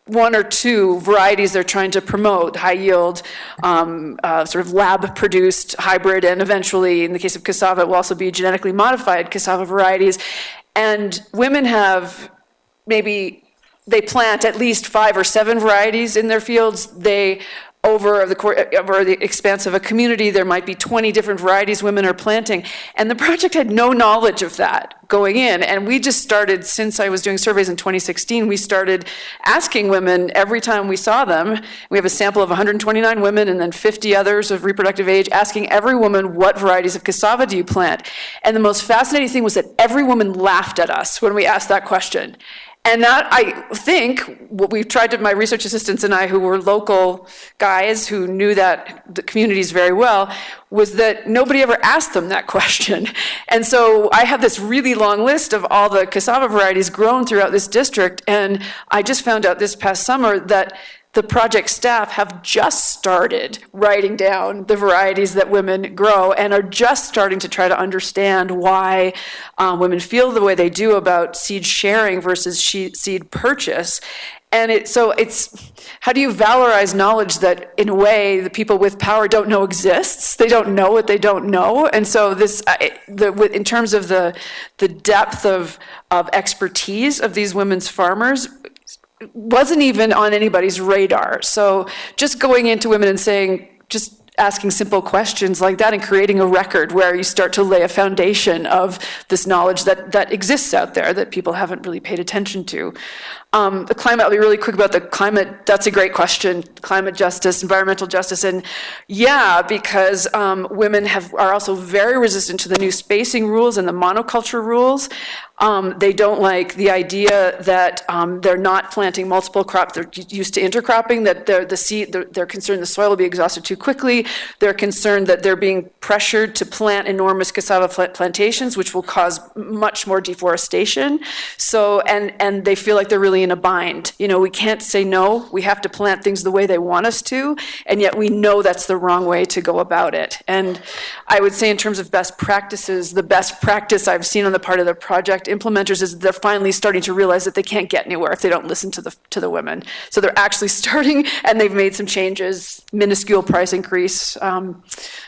one or two varieties they're trying to promote, high yield, sort of lab produced hybrid, and eventually in the case of cassava it will also be genetically modified cassava varieties. And women have they plant at least 5 or 7 varieties in their fields. Over the expanse of a community, there might be 20 different varieties women are planting. And the project had no knowledge of that going in. And we just started, since I was doing surveys in 2016, we started asking women every time we saw them. We have a sample of 129 women and then 50 others of reproductive age, asking every woman, what varieties of cassava do you plant? And the most fascinating thing was that every woman laughed at us when we asked that question. And that, I think, what we've tried to, my research assistants and I, who were local guys who knew the communities very well, was that nobody ever asked them that question. And so I have this really long list of all the cassava varieties grown throughout this district, and I just found out this past summer that the project staff have just started writing down the varieties that women grow and are just starting to try to understand why women feel the way they do about seed sharing versus seed purchase. And so it's how do you valorize knowledge that, in a way, the people with power don't know exists? They don't know what they don't know. And so this, in terms of the depth of expertise of these women's farmers, wasn't even on anybody's radar. So just going into women and saying, just asking simple questions like that and creating a record where you start to lay a foundation of this knowledge that exists out there that people haven't really paid attention to. The climate, I'll be really quick about the climate. That's a great question. Climate justice, environmental justice, and yeah, because women are also very resistant to the new spacing rules and the monoculture rules. They don't like the idea that they're not planting multiple crops. They're used to intercropping, that they're concerned the soil will be exhausted too quickly. They're concerned that they're being pressured to plant enormous cassava plantations, which will cause much more deforestation. So, and they feel like they're really in a bind. You know, we can't say no. We have to plant things the way they want us to, and yet we know that's the wrong way to go about it. And I would say in terms of best practices, the best practice I've seen on the part of the project implementers is they're finally starting to realize that they can't get anywhere if they don't listen to the women. So they're actually starting, and they've made some changes, minuscule price increase. I didn't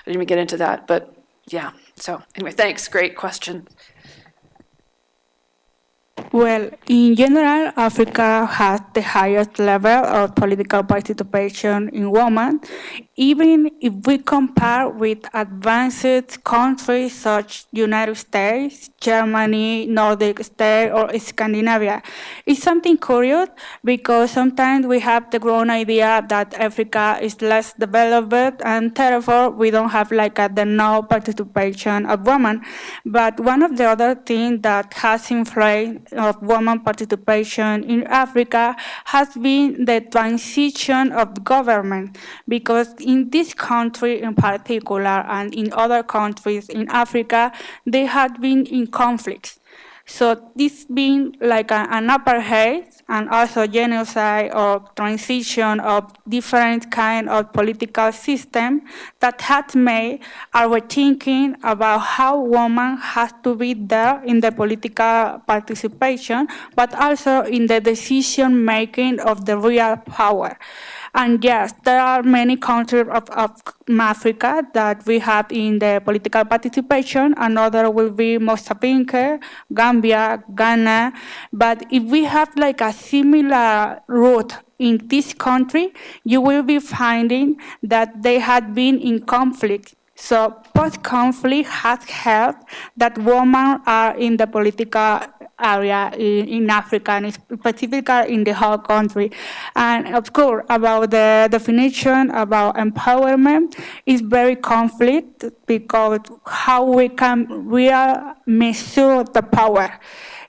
even get into that, but yeah. So anyway, thanks. Great question. Well, in general, Africa has the highest level of political participation in women, even if we compare with advanced countries such as United States, Germany, Nordic states, or Scandinavia. It's something curious because sometimes we have the grown idea that Africa is less developed and therefore we don't have the no participation of women. But one of the other things that has influenced of women participation in Africa has been the transition of government, because in this country in particular and in other countries in Africa, they had been in conflicts. So this being like an apartheid and also genocide or transition of different kind of political system that had made our thinking about how women has to be there in the political participation, but also in the decision making of the real power. And yes, there are many countries of Africa that we have in the political participation. Another will be Mozambique, Gambia, Ghana. But if we have a similar route in this country, you will be finding that they had been in conflict. So post-conflict has helped that women are in the political area in Africa, and specifically in the whole country. And of course, about the definition about empowerment is very conflict, because how we can measure the power.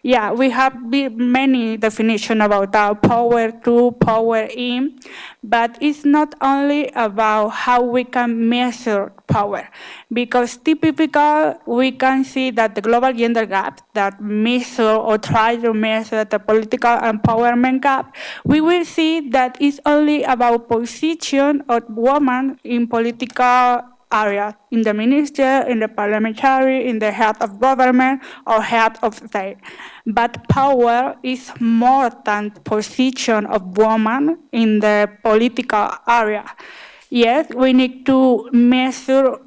Yeah, we have many definitions about our power to, power in, but it's not only about how we can measure power, because typically we can see that the global gender gap that measure or try to measure the political empowerment gap, we will see that it's only about position of women in political area, in the minister, in the parliamentary, in the head of government or head of state. But power is more than position of women in the political area. Yes, we need to measure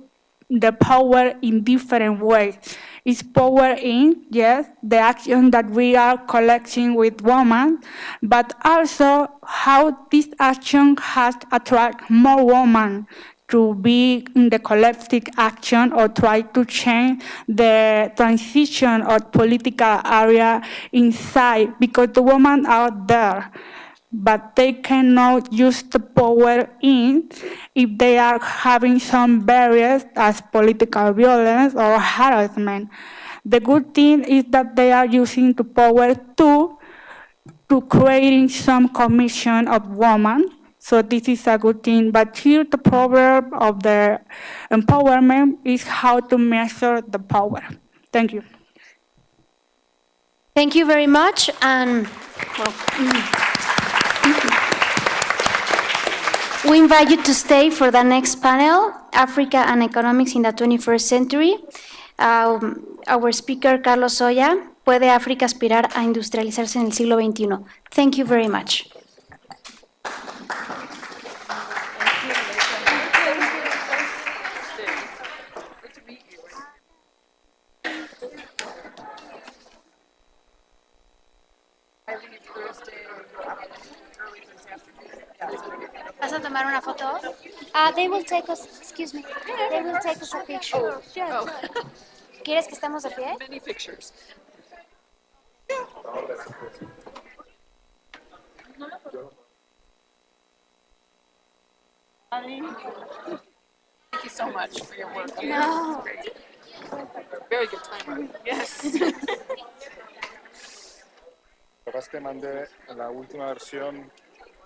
the power in different ways. Is power in, yes, the action that we are collecting with women, but also how this action has attract more women to be in the collective action or try to change the transition or political area inside, because the women are there, but they cannot use the power in if they are having some barriers as political violence or harassment. The good thing is that they are using the power to creating some commission of women. So this is a good thing. But here the problem of the empowerment is how to measure the power. Thank you. Thank you very much. And we invite you to stay for the next panel, Africa and Economics in the 21st Century. Our speaker, Carlos Soya, ¿Puede África aspirar a industrializarse en el siglo XXI? Thank you very much. ¿Vas a tomar una foto? They will take us, excuse me, they will take us a picture. Oh. ¿Quieres que estemos de pie? Many pictures. Thank you so much for your work. No. Great. Very good timer. Yes. Lo que es que mandé en la última versión.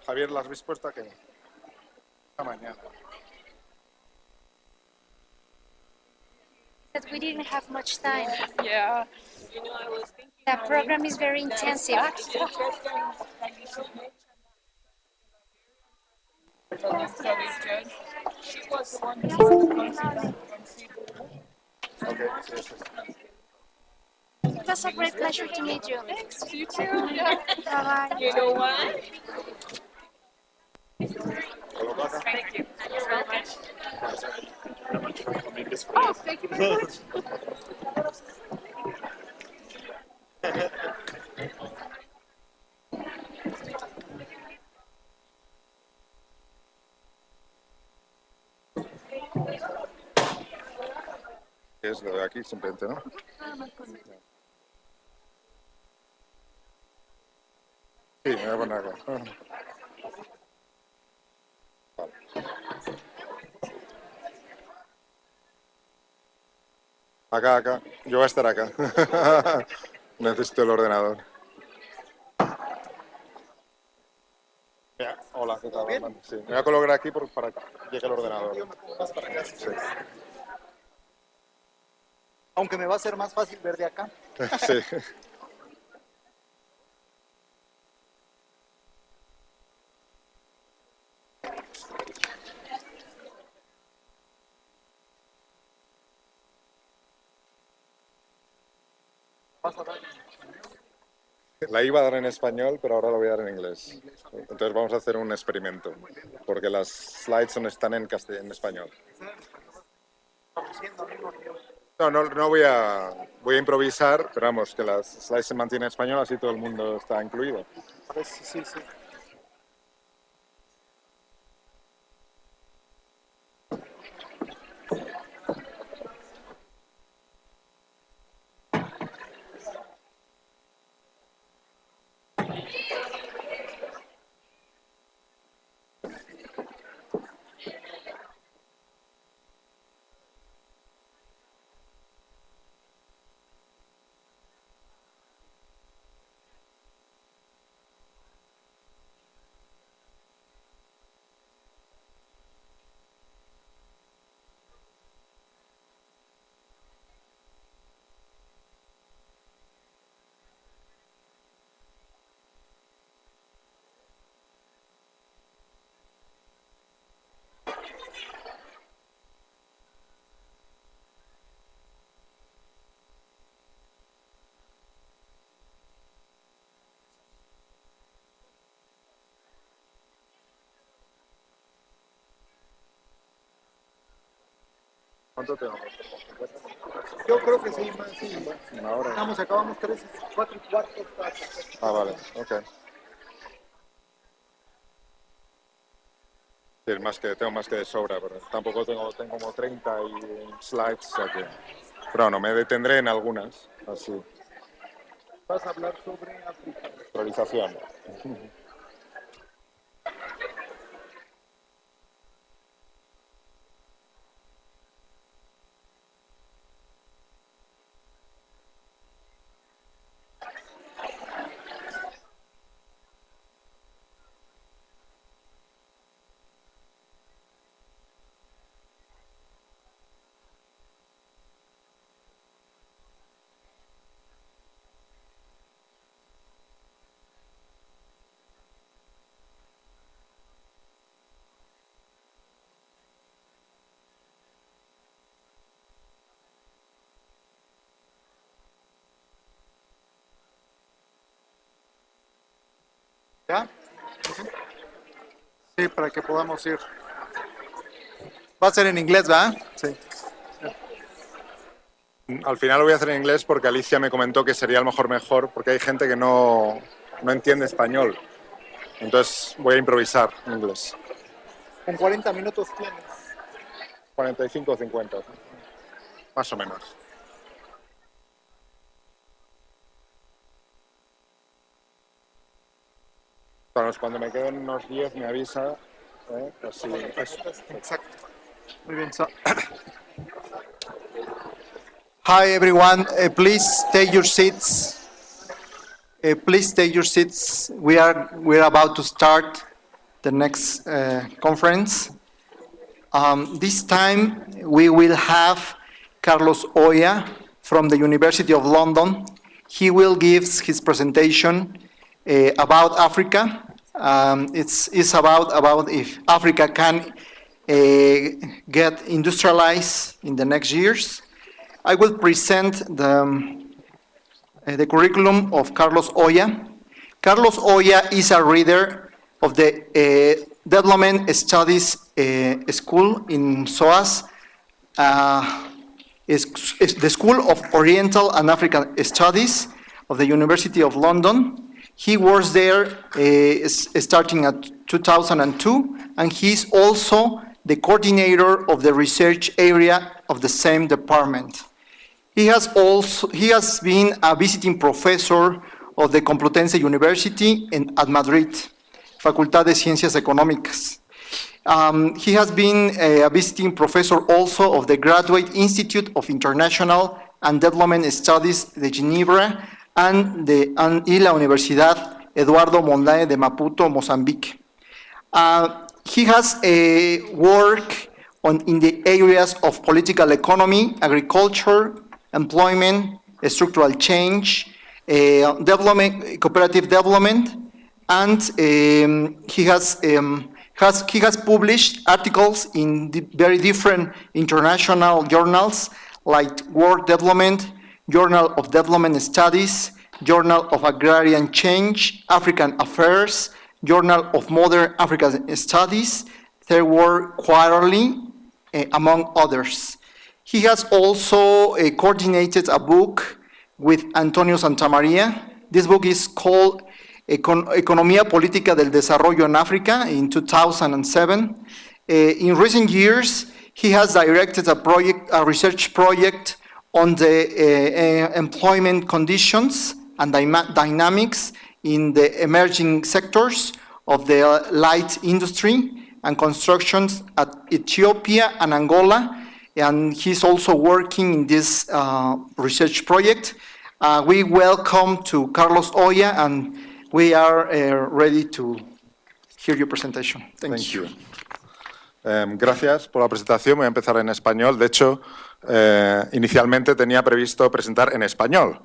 Javier, ¿la has respuesta qué? Esta mañana. That we didn't have much time. Yeah. The program is very intensive. Okay, yes, yes. It was a great pleasure to meet you. Thanks. You too. Yeah. Bye-bye. You know what? Thank you. Thanks very much. you. Oh, thank you very much. Es lo de aquí, simplemente, ¿no? Sí, me voy a poner acá. Vale. Acá. Yo voy a estar acá. Necesito el ordenador. Hola, ¿qué tal? Sí, me voy a colocar aquí para que llegue el ordenador. Sí. Aunque me va a ser más fácil ver de acá. Sí. La iba a dar en español, pero ahora la voy a dar en inglés. Entonces vamos a hacer un experimento, porque las slides están en español. No voy a improvisar, pero vamos, que las slides se mantienen en español, así todo el mundo está incluido. Sí. ¿Cuánto tengo? Yo creo que sí, más sí. Una hora. Vamos, acabamos 3, 4 y cuarto. Ah, vale, ok. Sí, tengo más que de sobra, pero tampoco tengo como 30 slides, o sea que... Pero no, me detendré en algunas, así. Vas a hablar sobre África. Actualización. ¿Ya? Sí, para que podamos ir. Va a ser en inglés, ¿verdad? Sí. Al final lo voy a hacer en inglés porque Alicia me comentó que sería a lo mejor porque hay gente que no entiende español. Entonces voy a improvisar en inglés. Con 40 minutos tienes. 45 o 50, más o menos. Cuando me queden unos 10 me avisa. Así, Exacto. Muy bien. Hi everyone, please take your seats. Please take your seats. We're about to start the next conference. This time we will have Carlos Oya from the University of London. He will give his presentation about Africa. It's about if Africa can get industrialized in the next years. I will present the curriculum of Carlos Oya. Carlos Oya is a reader of the Developmental Studies School in SOAS, is the School of Oriental and African Studies of the University of London. He works there starting at 2002, and he's also the coordinator of the research area of the same department. He has been a visiting professor of the Complutense University at Madrid, Facultad de Ciencias Económicas. He has been a visiting professor also of the Graduate Institute of International and Development Studies de Ginebra and la Universidad Eduardo Mondlane de Maputo, Mozambique. He has work in the areas of political economy, agriculture, employment, structural change, development, cooperative development, and he has published articles in very different international journals like World Development, Journal of Development Studies, Journal of Agrarian Change, African Affairs, Journal of Modern African Studies, Third World Quarrel, among others. He has also coordinated a book with Antonio Santamaria. This book is called Economía Política del Desarrollo en Africa in 2007. In recent years, he has directed a research project on the employment conditions and dynamics in the emerging sectors of the light industry and constructions at Ethiopia and Angola. And he's also working in this research project. We welcome to Carlos Oya, and we are ready to hear your presentation. Thank you. Gracias por la presentación. Voy a empezar en español. De hecho, inicialmente tenía previsto presentar en español,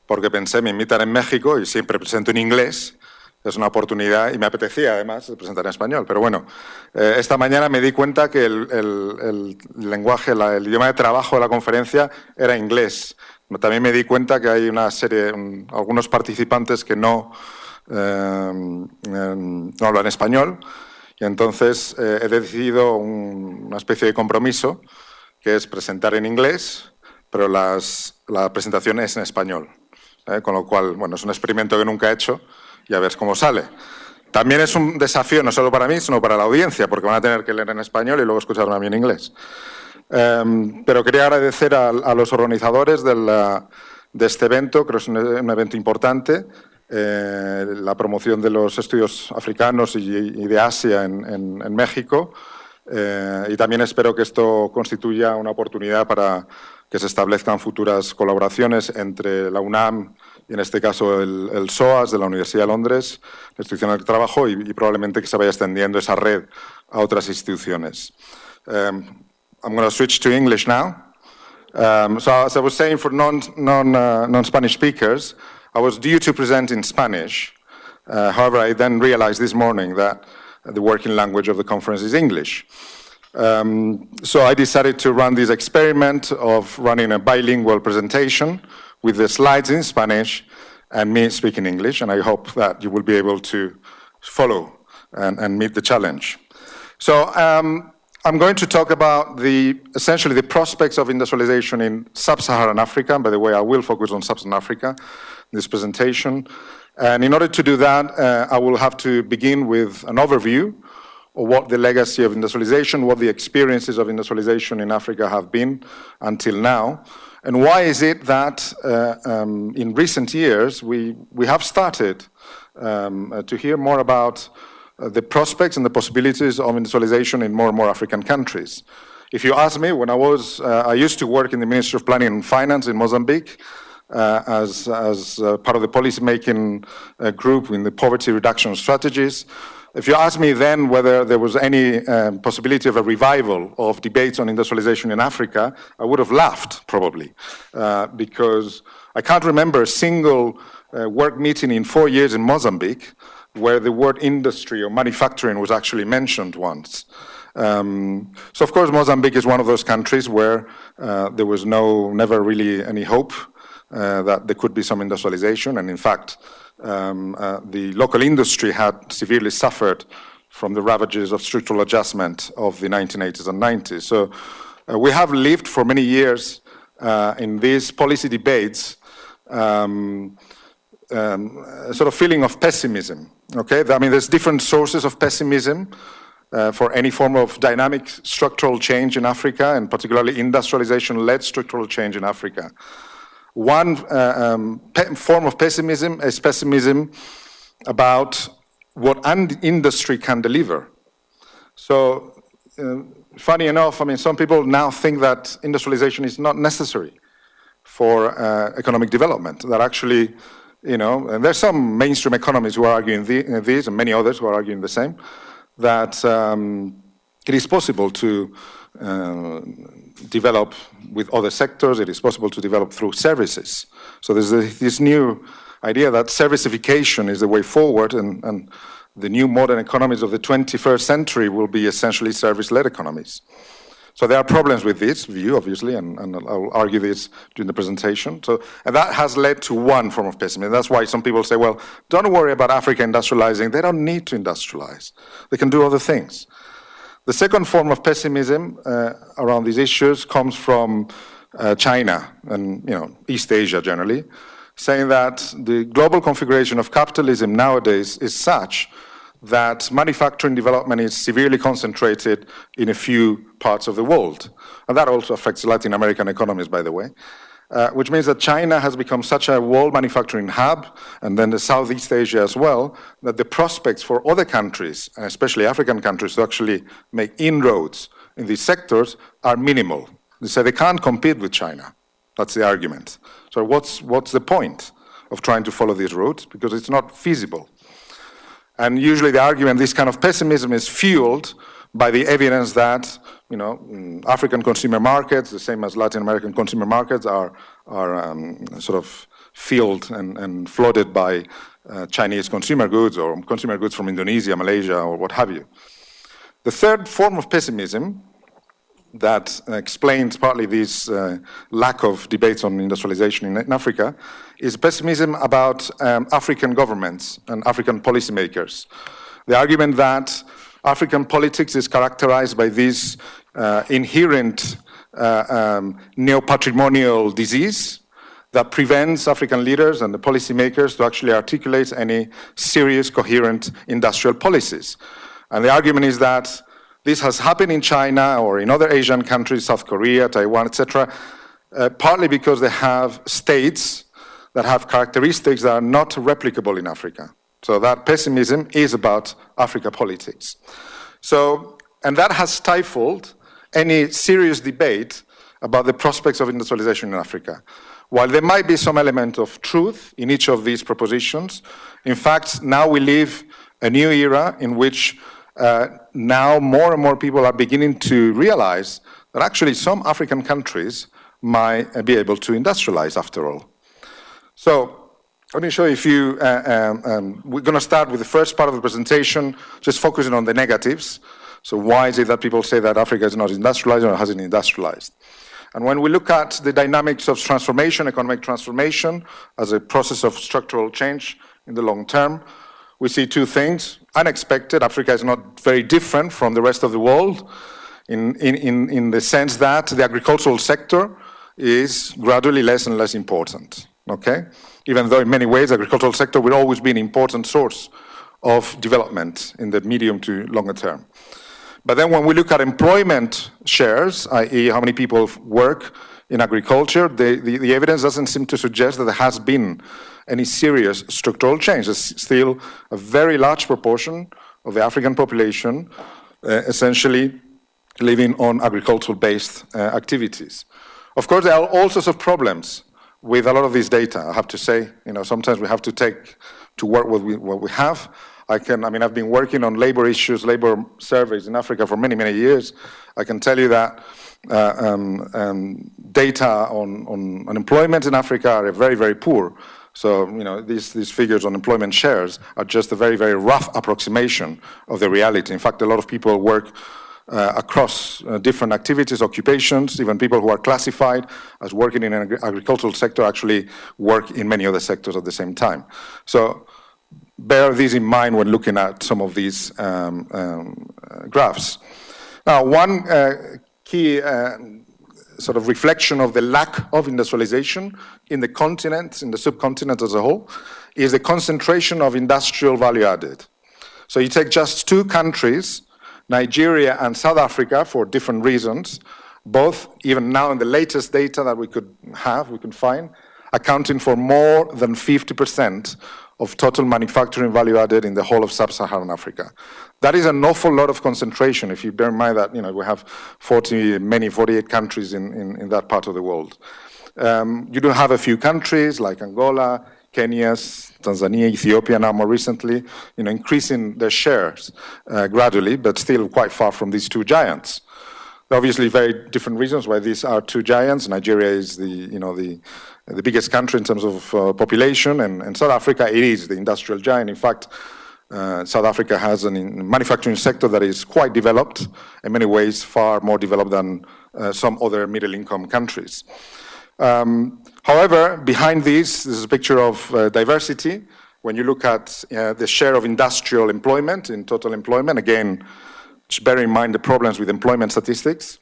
porque pensé, me invitan en México y siempre presento en inglés. Es una oportunidad y me apetecía, además, presentar en español. Pero bueno, esta mañana me di cuenta que el lenguaje, el idioma de trabajo de la conferencia era inglés. También me di cuenta que hay una serie, algunos participantes que no hablan español. Y entonces he decidido una especie de compromiso, que es presentar en inglés, pero la presentación es en español. Con lo cual, bueno, es un experimento que nunca he hecho y a ver cómo sale. También es un desafío no solo para mí, sino para la audiencia, porque van a tener que leer en español y luego escucharme a mí en inglés. Pero quería agradecer a los organizadores de este evento, creo que es un evento importante, la promoción de los estudios africanos y de Asia en México, y también espero que esto constituya una oportunidad para que se establezcan futuras colaboraciones entre la UNAM y en este caso el SOAS de la Universidad de Londres, la institución en la que trabajo, y probablemente que se vaya extendiendo esa red a otras instituciones. I'm going to switch to English now. So as I was saying, for non-Spanish speakers, I was due to present in Spanish. However, I then realized this morning that the working language of the conference is English. So I decided to run this experiment of running a bilingual presentation with the slides in Spanish and me speaking English, and I hope that you will be able to follow and meet the challenge. So I'm going to talk about essentially the prospects of industrialization in Sub-Saharan Africa. By the way, I will focus on Sub-Saharan Africa in this presentation. And in order to do that, I will have to begin with an overview of what the legacy of industrialization, what the experiences of industrialization in Africa have been until now, and why is it that in recent years we have started to hear more about the prospects and the possibilities of industrialization in more and more African countries. If you ask me, when I used to work in the Ministry of Planning and Finance in Mozambique as part of the policy-making group in the poverty reduction strategies. If you ask me then whether there was any possibility of a revival of debates on industrialization in Africa, I would have laughed, probably, because I can't remember a single work meeting in 4 years in Mozambique where the word industry or manufacturing was actually mentioned once. So of course Mozambique is one of those countries where there was never really any hope that there could be some industrialization, and in fact the local industry had severely suffered from the ravages of structural adjustment of the 1980s and 90s. So we have lived for many years in these policy debates a sort of feeling of pessimism. Okay, I mean, there's different sources of pessimism for any form of dynamic structural change in Africa, and particularly industrialization-led structural change in Africa. One form of pessimism is pessimism about what industry can deliver. So, funny enough, I mean, some people now think that industrialization is not necessary for economic development, that actually, and there's some mainstream economists who are arguing this, and many others who are arguing the same, that it is possible to develop with other sectors, it is possible to develop through services. So there's this new idea that servicification is the way forward, and the new modern economies of the 21st century will be essentially service-led economies. So there are problems with this view, obviously, and I'll argue this during the presentation. And that has led to one form of pessimism. That's why some people say, well, don't worry about Africa industrializing. They don't need to industrialize. They can do other things. The second form of pessimism around these issues comes from China and East Asia generally, saying that the global configuration of capitalism nowadays is such that manufacturing development is severely concentrated in a few parts of the world. And that also affects Latin American economies, by the way, which means that China has become such a world manufacturing hub, and then the Southeast Asia as well, that the prospects for other countries, and especially African countries, to actually make inroads in these sectors are minimal. They say they can't compete with China. That's the argument. So what's the point of trying to follow these routes? Because it's not feasible. And usually the argument, this kind of pessimism is fueled by the evidence that, African consumer markets, the same as Latin American consumer markets, are sort of filled and flooded by Chinese consumer goods or consumer goods from Indonesia, Malaysia, or what have you. The third form of pessimism that explains partly this lack of debates on industrialization in Africa is pessimism about African governments and African policymakers. The argument that African politics is characterized by these inherent neo-patrimonial disease that prevents African leaders and the policymakers to actually articulate any serious, coherent industrial policies. And the argument is that this has happened in China or in other Asian countries, South Korea, Taiwan, etc., partly because they have states that have characteristics that are not replicable in Africa. So that pessimism is about Africa politics. So, and that has stifled any serious debate about the prospects of industrialization in Africa. While there might be some element of truth in each of these propositions, in fact, now we live a new era in which now more and more people are beginning to realize that actually some African countries might be able to industrialize after all. So let me show you a few, we're going to start with the first part of the presentation, just focusing on the negatives. So why is it that people say that Africa is not industrialized or hasn't industrialized? And when we look at the dynamics of transformation, economic transformation, as a process of structural change in the long term, we see two things. Unexpected, Africa is not very different from the rest of the world in the sense that the agricultural sector is gradually less and less important, okay? Even though in many ways the agricultural sector will always be an important source of development in the medium to longer term. But then when we look at employment shares, i.e. how many people work in agriculture, the evidence doesn't seem to suggest that there has been any serious structural change. There's still a very large proportion of the African population essentially living on agricultural-based activities. Of course, there are all sorts of problems with a lot of this data, I have to say. You know, sometimes we have to work with what we have. I've been working on labor issues, labor surveys in Africa for many, many years. I can tell you that data on unemployment in Africa are very, very poor. So, you know, these figures on employment shares are just a very, very rough approximation of the reality. In fact, a lot of people work across different activities, occupations, even people who are classified as working in an agricultural sector actually work in many other sectors at the same time. So bear this in mind when looking at some of these graphs. Now, one key sort of reflection of the lack of industrialization in the continent, in the subcontinent as a whole, is the concentration of industrial value added. So you take just two countries, Nigeria and South Africa, for different reasons, both, even now in the latest data that we can find, accounting for more than 50% of total manufacturing value added in the whole of Sub-Saharan Africa. That is an awful lot of concentration if you bear in mind that, you know, we have 48 countries in that part of the world. You do have a few countries like Angola, Kenya, Tanzania, Ethiopia now more recently, you know, increasing their shares gradually, but still quite far from these two giants. Obviously, very different reasons why these are two giants. Nigeria is the biggest country in terms of population, and South Africa, it is the industrial giant. In fact, South Africa has a manufacturing sector that is quite developed, in many ways far more developed than some other middle-income countries. However, behind this is a picture of diversity. When you look at the share of industrial employment in total employment, again, just bear in mind the problems with employment statistics.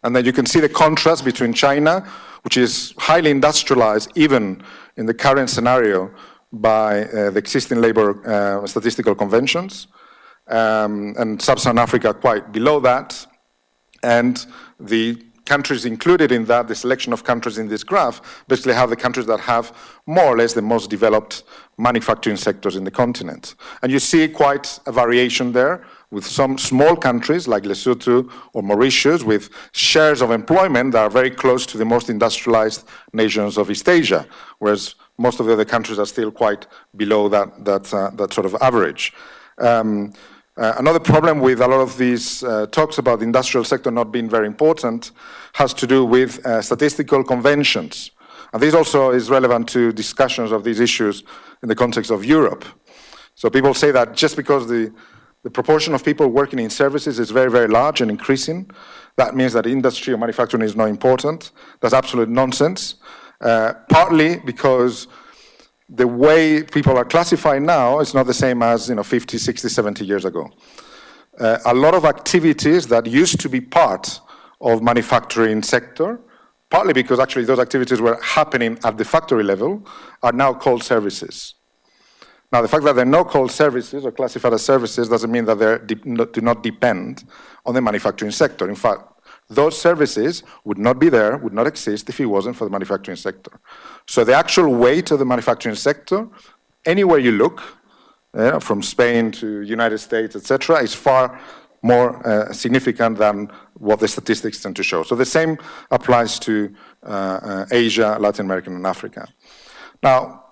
And then you can see the contrast between China, which is highly industrialized even in the current scenario by the existing labor statistical conventions, and Sub-Saharan Africa quite below that. And the countries included in that, the selection of countries in this graph, basically have the countries that have more or less the most developed manufacturing sectors in the continent. And you see quite a variation there, with some small countries like Lesotho or Mauritius with shares of employment that are very close to the most industrialized nations of East Asia, whereas most of the other countries are still quite below that sort of average. Another problem with a lot of these talks about the industrial sector not being very important has to do with statistical conventions. And this also is relevant to discussions of these issues in the context of Europe. So people say that just because the proportion of people working in services is very, very large and increasing, that means that industry or manufacturing is not important. That's absolute nonsense, partly because the way people are classified now is not the same as 50, 60, 70 years ago. A lot of activities that used to be part of manufacturing sector, partly because actually those activities were happening at the factory level, are now called services. Now, the fact that they're not called services or classified as services doesn't mean that they do not depend on the manufacturing sector. In fact, those services would not be there, would not exist if it wasn't for the manufacturing sector. So the actual weight of the manufacturing sector, anywhere you look, from Spain to United States, etc., is far more significant than what the statistics tend to show. So the same applies to Asia, Latin America, and Africa. Now,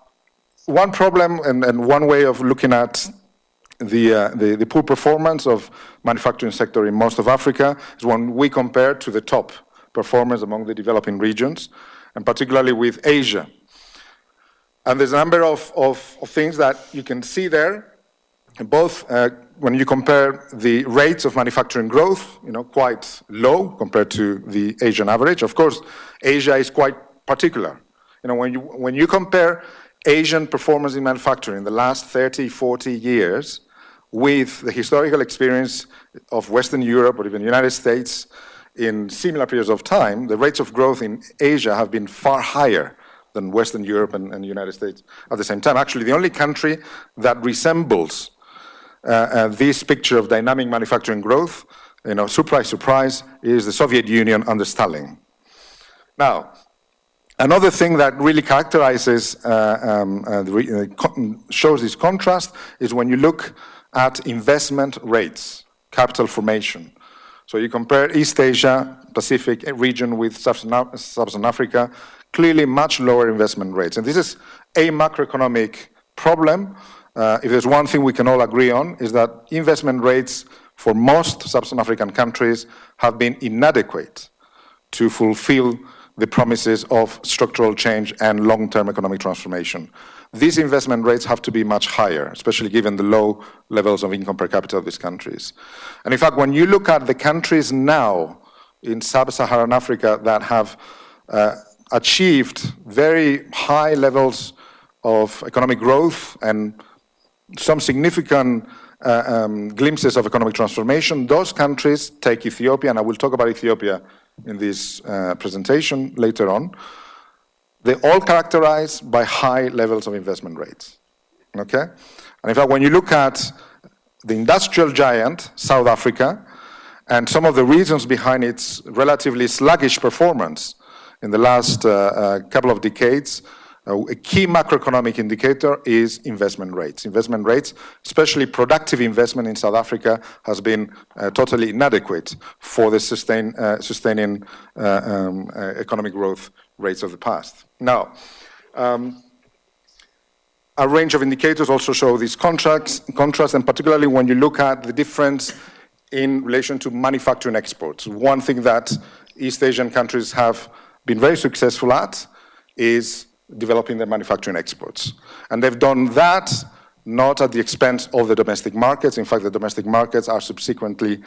one problem and one way of looking at the poor performance of manufacturing sector in most of Africa is when we compare to the top performers among the developing regions, and particularly with Asia. And there's a number of things that you can see there, both when you compare the rates of manufacturing growth, quite low compared to the Asian average. Of course, Asia is quite particular. When you compare Asian performance in manufacturing in the last 30, 40 years with the historical experience of Western Europe or even the United States in similar periods of time, the rates of growth in Asia have been far higher than Western Europe and the United States at the same time. Actually, the only country that resembles this picture of dynamic manufacturing growth, surprise, surprise, is the Soviet Union under Stalin. Now, another thing that really characterizes, shows this contrast is when you look at investment rates, capital formation. So you compare East Asia, Pacific region with Sub-Saharan Africa, clearly much lower investment rates. And this is a macroeconomic problem. If there's one thing we can all agree on, is that investment rates for most Sub-Saharan African countries have been inadequate to fulfill the promises of structural change and long-term economic transformation. These investment rates have to be much higher, especially given the low levels of income per capita of these countries. And in fact, when you look at the countries now in Sub-Saharan Africa that have achieved very high levels of economic growth and some significant glimpses of economic transformation, those countries, take Ethiopia, and I will talk about Ethiopia in this presentation later on, they're all characterized by high levels of investment rates, okay? And in fact, when you look at the industrial giant, South Africa, and some of the reasons behind its relatively sluggish performance in the last couple of decades, a key macroeconomic indicator is investment rates. Investment rates, especially productive investment in South Africa, has been totally inadequate for the sustaining economic growth rates of the past. Now, a range of indicators also show these contrast, and particularly when you look at the difference in relation to manufacturing exports. One thing that East Asian countries have been very successful at is developing their manufacturing exports. And they've done that not at the expense of the domestic markets. In fact, the domestic markets are subsequently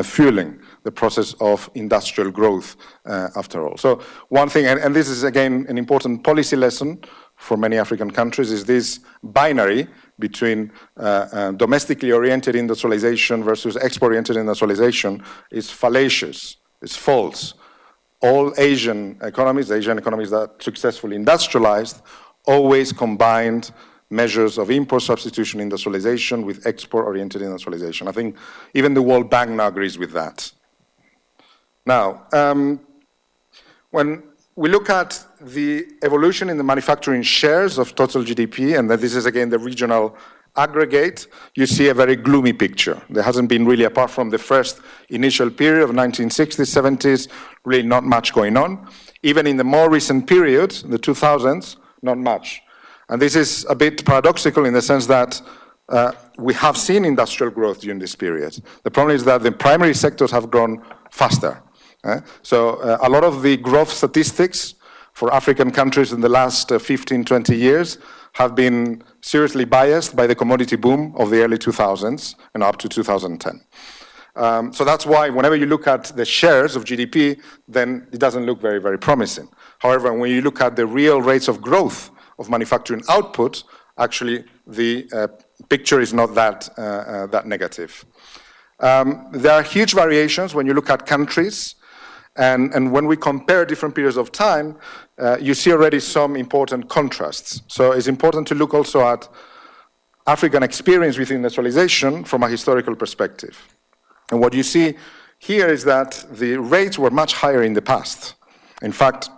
fueling the process of industrial growth after all. So one thing, and this is again an important policy lesson for many African countries, is this binary between domestically oriented industrialization versus export-oriented industrialization is fallacious, it's false. All Asian economies that successfully industrialized, always combined measures of import substitution industrialization with export-oriented industrialization. I think even the World Bank now agrees with that. Now, when we look at the evolution in the manufacturing shares of total GDP, and that this is again the regional aggregate, you see a very gloomy picture. There hasn't been really, apart from the first initial period of 1960s, 70s, really not much going on. Even in the more recent period, the 2000s, not much. And this is a bit paradoxical in the sense that we have seen industrial growth during this period. The problem is that the primary sectors have grown faster. So a lot of the growth statistics for African countries in the last 15, 20 years have been seriously biased by the commodity boom of the early 2000s and up to 2010. So that's why whenever you look at the shares of GDP, then it doesn't look very, very promising. However, when you look at the real rates of growth of manufacturing output, actually the picture is not that negative. There are huge variations when you look at countries. And when we compare different periods of time, you see already some important contrasts. So it's important to look also at African experience with industrialization from a historical perspective. And what you see here is that the rates were much higher in the past. In fact,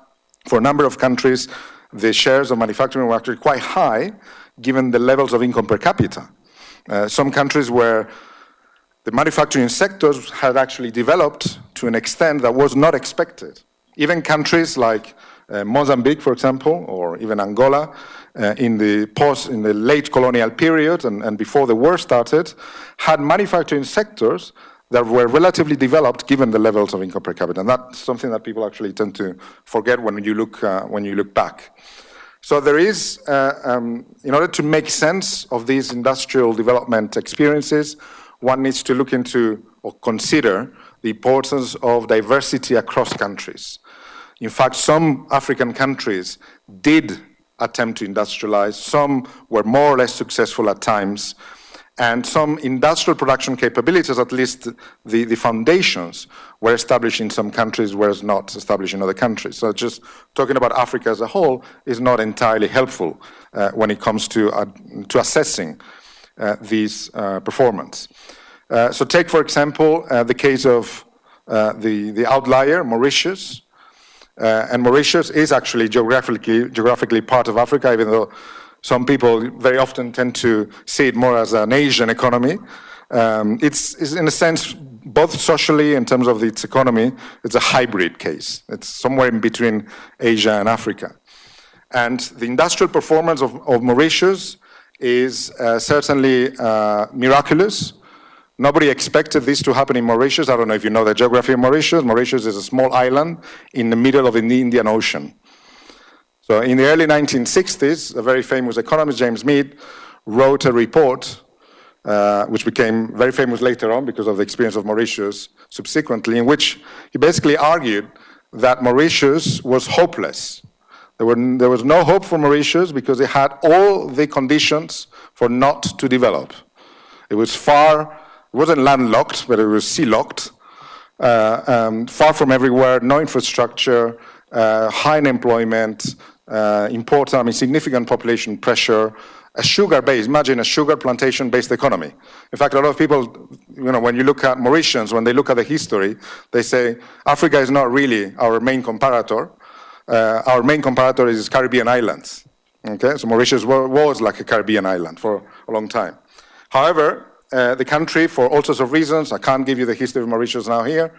for a number of countries, the shares of manufacturing were actually quite high, given the levels of income per capita. Some countries where the manufacturing sectors had actually developed to an extent that was not expected. Even countries like Mozambique, for example, or even Angola, in the late colonial period and before the war started, had manufacturing sectors that were relatively developed given the levels of income per capita. And that's something that people actually tend to forget when you look back. So there is, in order to make sense of these industrial development experiences, one needs to look into or consider the importance of diversity across countries. In fact, some African countries did attempt to industrialize, some were more or less successful at times, and some industrial production capabilities, at least the foundations, were established in some countries, whereas not established in other countries. So just talking about Africa as a whole is not entirely helpful when it comes to assessing these performance. So take, for example, the case of the outlier, Mauritius. And Mauritius is actually geographically part of Africa, even though some people very often tend to see it more as an Asian economy. It's in a sense, both socially in terms of its economy, it's a hybrid case. It's somewhere in between Asia and Africa. And the industrial performance of Mauritius is certainly miraculous. Nobody expected this to happen in Mauritius. I don't know if you know the geography of Mauritius. Mauritius is a small island in the middle of the Indian Ocean. So in the early 1960s, a very famous economist, James Mead, wrote a report, which became very famous later on because of the experience of Mauritius subsequently, in which he basically argued that Mauritius was hopeless. There was no hope for Mauritius because it had all the conditions for not to develop. It wasn't landlocked, but it was sea-locked, far from everywhere, no infrastructure, high unemployment, significant population pressure, a sugar-based, imagine a sugar plantation-based economy. In fact, a lot of people, when you look at Mauritians, when they look at the history, they say, Africa is not really our main comparator. Our main comparator is Caribbean islands. Okay, so Mauritius was like a Caribbean island for a long time. However, the country, for all sorts of reasons, I can't give you the history of Mauritius now here,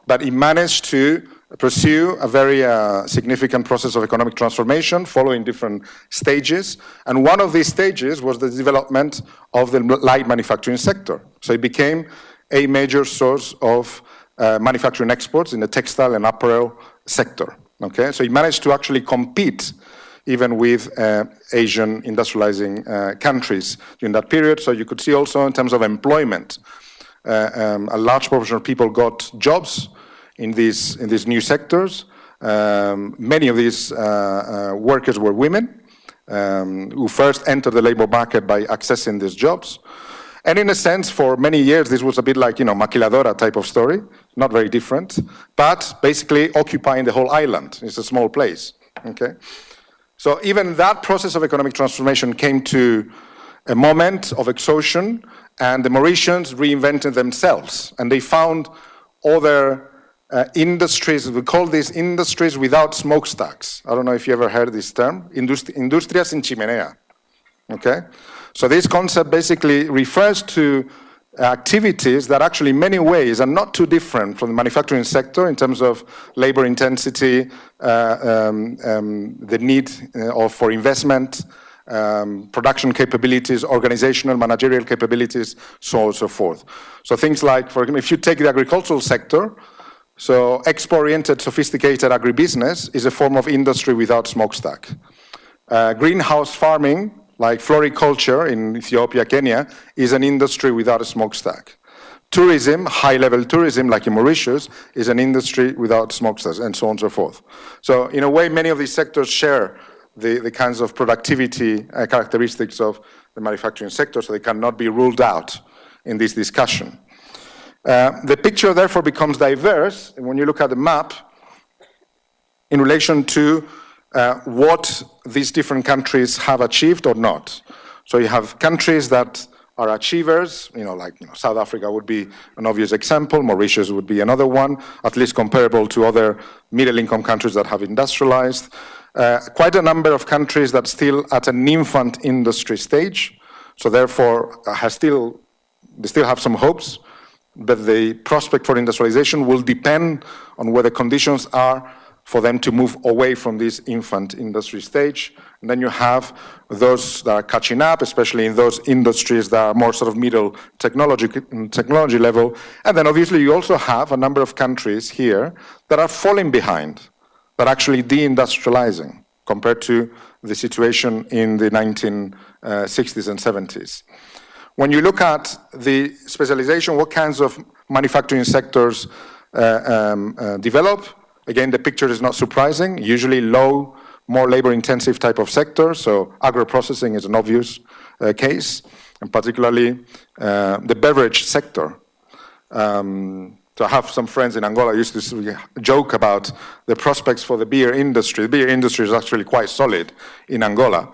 but it managed to pursue a very significant process of economic transformation following different stages. And one of these stages was the development of the light manufacturing sector. So it became a major source of manufacturing exports in the textile and apparel sector. Okay, so it managed to actually compete even with Asian industrializing countries during that period. So you could see also in terms of employment, a large proportion of people got jobs in these new sectors. Many of these workers were women who first entered the labor market by accessing these jobs. And in a sense, for many years, this was a bit like, maquiladora type of story, not very different, but basically occupying the whole island. It's a small place, okay? So even that process of economic transformation came to a moment of exhaustion, and the Mauritians reinvented themselves, and they found other industries. We call these industries without smokestacks. I don't know if you ever heard this term, industrias sin chimenea, okay? So this concept basically refers to activities that actually in many ways are not too different from the manufacturing sector in terms of labor intensity, the need for investment, production capabilities, organizational, managerial capabilities, so on and so forth. So things like, for example, if you take the agricultural sector, so export-oriented, sophisticated agribusiness is a form of industry without smokestack. Greenhouse farming, like floriculture in Ethiopia, Kenya, is an industry without a smokestack. Tourism, high-level tourism, like in Mauritius, is an industry without smokestacks, and so on and so forth. So in a way, many of these sectors share the kinds of productivity characteristics of the manufacturing sector, so they cannot be ruled out in this discussion. The picture therefore becomes diverse when you look at the map in relation to what these different countries have achieved or not. So you have countries that are achievers, South Africa would be an obvious example, Mauritius would be another one, at least comparable to other middle-income countries that have industrialized. Quite a number of countries that still at an infant industry stage, so therefore they still have some hopes, but the prospect for industrialization will depend on where the conditions are for them to move away from this infant industry stage. And then you have those that are catching up, especially in those industries that are more sort of middle technology level. And then obviously you also have a number of countries here that are falling behind, that are actually deindustrializing compared to the situation in the 1960s and 70s. When you look at the specialization, what kinds of manufacturing sectors develop, again, the picture is not surprising, usually low, more labor-intensive type of sector, so agro-processing is an obvious case, and particularly the beverage sector. So I have some friends in Angola used to joke about the prospects for the beer industry. The beer industry is actually quite solid in Angola.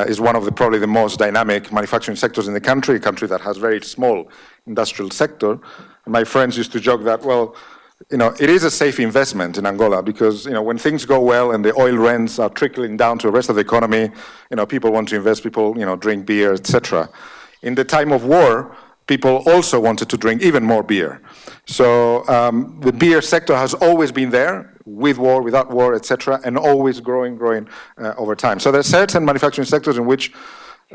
Is one of probably the most dynamic manufacturing sectors in the country, a country that has very small industrial sector. And my friends used to joke that, well, it is a safe investment in Angola because, when things go well and the oil rents are trickling down to the rest of the economy, people want to invest, people, drink beer, etc. In the time of war, people also wanted to drink even more beer. So the beer sector has always been there, with war, without war, etc., and always growing over time. So there are certain manufacturing sectors in which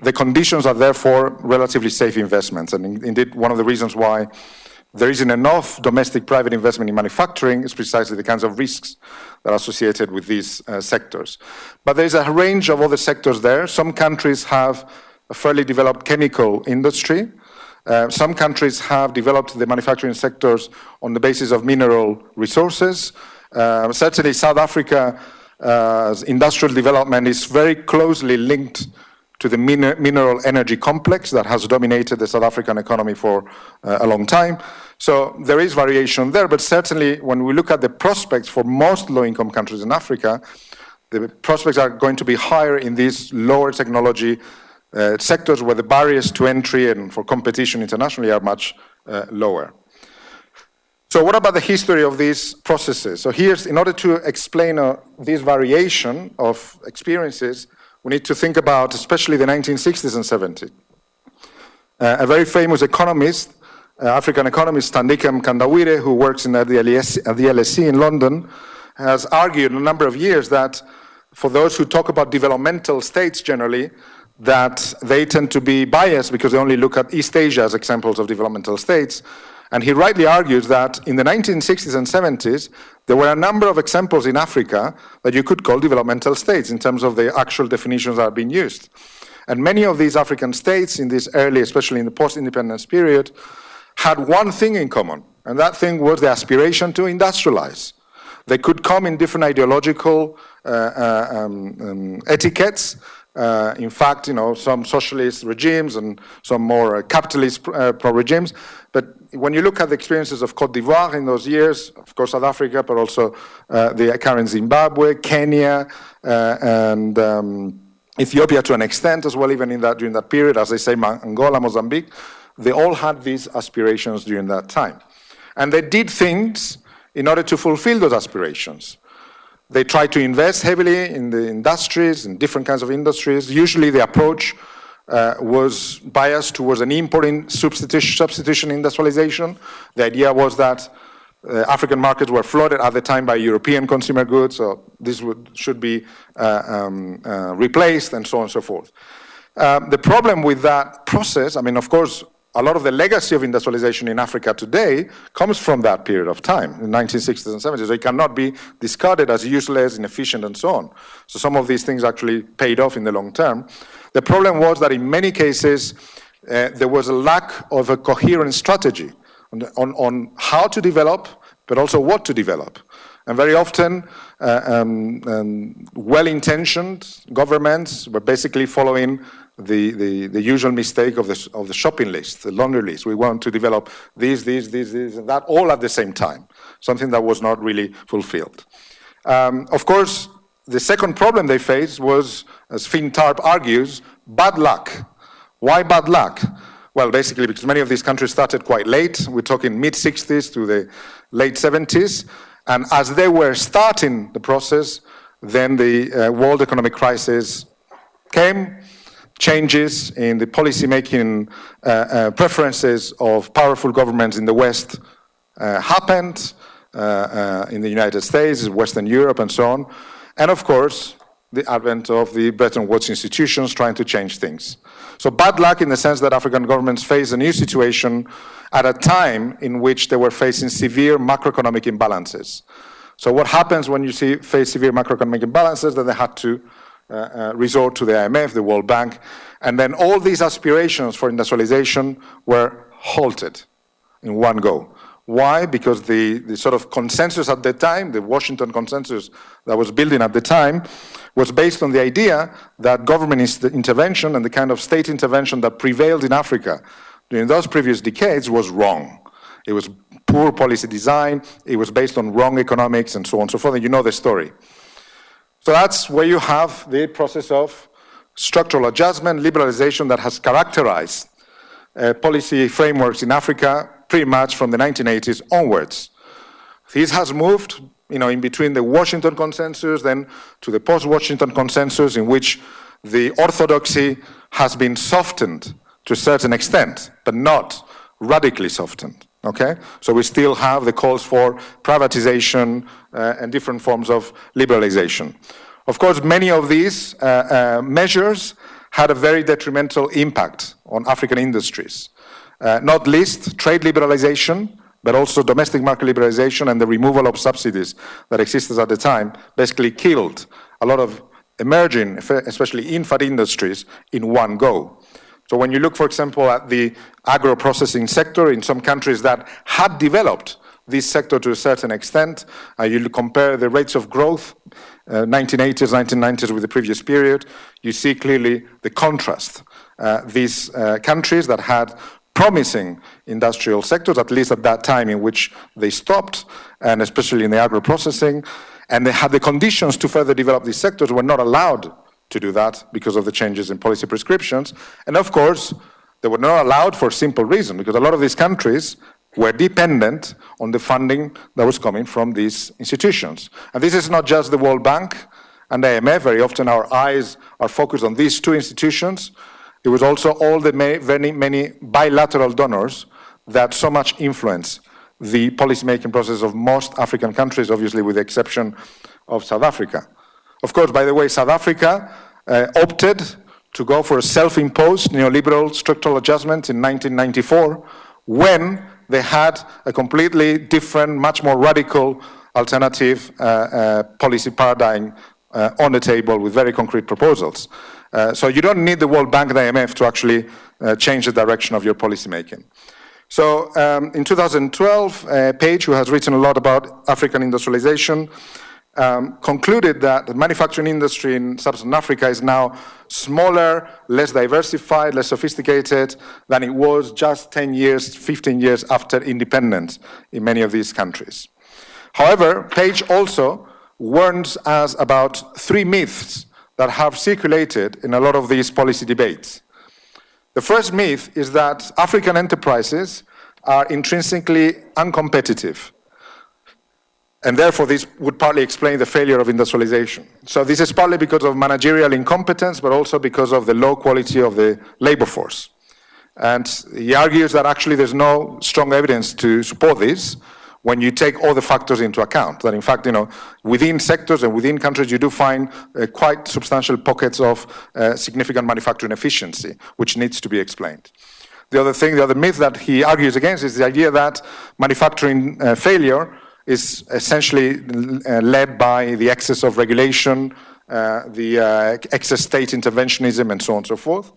the conditions are therefore relatively safe investments. And indeed, one of the reasons why there isn't enough domestic private investment in manufacturing is precisely the kinds of risks that are associated with these sectors. But there's a range of other sectors there. Some countries have a fairly developed chemical industry. Some countries have developed the manufacturing sectors on the basis of mineral resources. Certainly South Africa's industrial development is very closely linked to the mineral energy complex that has dominated the South African economy for a long time. So there is variation there, but certainly when we look at the prospects for most low-income countries in Africa, the prospects are going to be higher in these lower technology sectors where the barriers to entry and for competition internationally are much lower. So what about the history of these processes? So here's, in order to explain this variation of experiences, we need to think about especially the 1960s and 70s. A very famous economist, African economist, Thandika Mkandawire, who works at the LSE in London, has argued in a number of years that for those who talk about developmental states generally, that they tend to be biased because they only look at East Asia as examples of developmental states. And he rightly argues that in the 1960s and 70s, there were a number of examples in Africa that you could call developmental states in terms of the actual definitions that are being used. And many of these African states in this early, especially in the post-independence period, had one thing in common, and that thing was the aspiration to industrialize. They could come in different ideological etiquettes. In fact, some socialist regimes and some more capitalist regimes. But when you look at the experiences of Côte d'Ivoire in those years, of course South Africa, but also the current Zimbabwe, Kenya, and Ethiopia to an extent as well, even during that period, as they say, Angola, Mozambique, they all had these aspirations during that time. And they did things in order to fulfill those aspirations. They tried to invest heavily in the industries, in different kinds of industries. Usually the approach was biased towards an importing substitution industrialization. The idea was that African markets were flooded at the time by European consumer goods, so this should be replaced and so on and so forth. The problem with that process, of course, a lot of the legacy of industrialization in Africa today comes from that period of time, in the 1960s and 70s. So it cannot be discarded as useless, inefficient, and so on. So some of these things actually paid off in the long term. The problem was that in many cases, there was a lack of a coherent strategy on how to develop, but also what to develop. And very often, well-intentioned governments were basically following the usual mistake of the shopping list, the laundry list. We want to develop this, and that, all at the same time, something that was not really fulfilled. Of course, the second problem they faced was, as Finn Tarp argues, bad luck. Why bad luck? Well, basically because many of these countries started quite late. We're talking mid-60s to the late 70s. And as they were starting the process, then the world economic crisis came. Changes in the policy-making preferences of powerful governments in the West happened, in the United States, Western Europe, and so on. And of course, the advent of the Bretton Woods institutions trying to change things. So bad luck in the sense that African governments face a new situation at a time in which they were facing severe macroeconomic imbalances. So what happens when you face severe macroeconomic imbalances? That they had to resort to the IMF, the World Bank, and then all these aspirations for industrialization were halted in one go. Why? Because the sort of consensus at the time, the Washington consensus that was building at the time, was based on the idea that government intervention and the kind of state intervention that prevailed in Africa during those previous decades was wrong. It was poor policy design, it was based on wrong economics, and so on and so forth, and you know the story. So that's where you have the process of structural adjustment, liberalization that has characterized policy frameworks in Africa pretty much from the 1980s onwards. This has moved, in between the Washington consensus, then to the post-Washington consensus, in which the orthodoxy has been softened to a certain extent, but not radically softened. Okay? So we still have the calls for privatization and different forms of liberalization. Of course, many of these measures had a very detrimental impact on African industries. Not least trade liberalization, but also domestic market liberalization and the removal of subsidies that existed at the time basically killed a lot of emerging, especially infant industries, in one go. So when you look, for example, at the agro-processing sector in some countries that had developed this sector to a certain extent, you compare the rates of growth, 1980s, 1990s with the previous period, you see clearly the contrast. These countries that had promising industrial sectors, at least at that time in which they stopped, and especially in the agro-processing, and they had the conditions to further develop these sectors, were not allowed to do that because of the changes in policy prescriptions. And of course, they were not allowed for a simple reason, because a lot of these countries were dependent on the funding that was coming from these institutions. And this is not just the World Bank and the IMF. Very often our eyes are focused on these two institutions. It was also all the many bilateral donors that so much influence the policy-making process of most African countries, obviously with the exception of South Africa. Of course, by the way, South Africa opted to go for a self-imposed neoliberal structural adjustment in 1994 when they had a completely different, much more radical alternative policy paradigm on the table with very concrete proposals. So you don't need the World Bank and the IMF to actually change the direction of your policy making. So in 2012, Page, who has written a lot about African industrialization, concluded that the manufacturing industry in Sub-Saharan Africa is now smaller, less diversified, less sophisticated than it was just 10 years, 15 years after independence in many of these countries. However, Page also warns us about three myths that have circulated in a lot of these policy debates. The first myth is that African enterprises are intrinsically uncompetitive, and therefore this would partly explain the failure of industrialization. So this is partly because of managerial incompetence, but also because of the low quality of the labor force. And he argues that actually there's no strong evidence to support this when you take all the factors into account. That in fact, within sectors and within countries, you do find quite substantial pockets of significant manufacturing efficiency, which needs to be explained. The other myth that he argues against is the idea that manufacturing failure is essentially led by the excess of regulation, the excess state interventionism, and so on and so forth.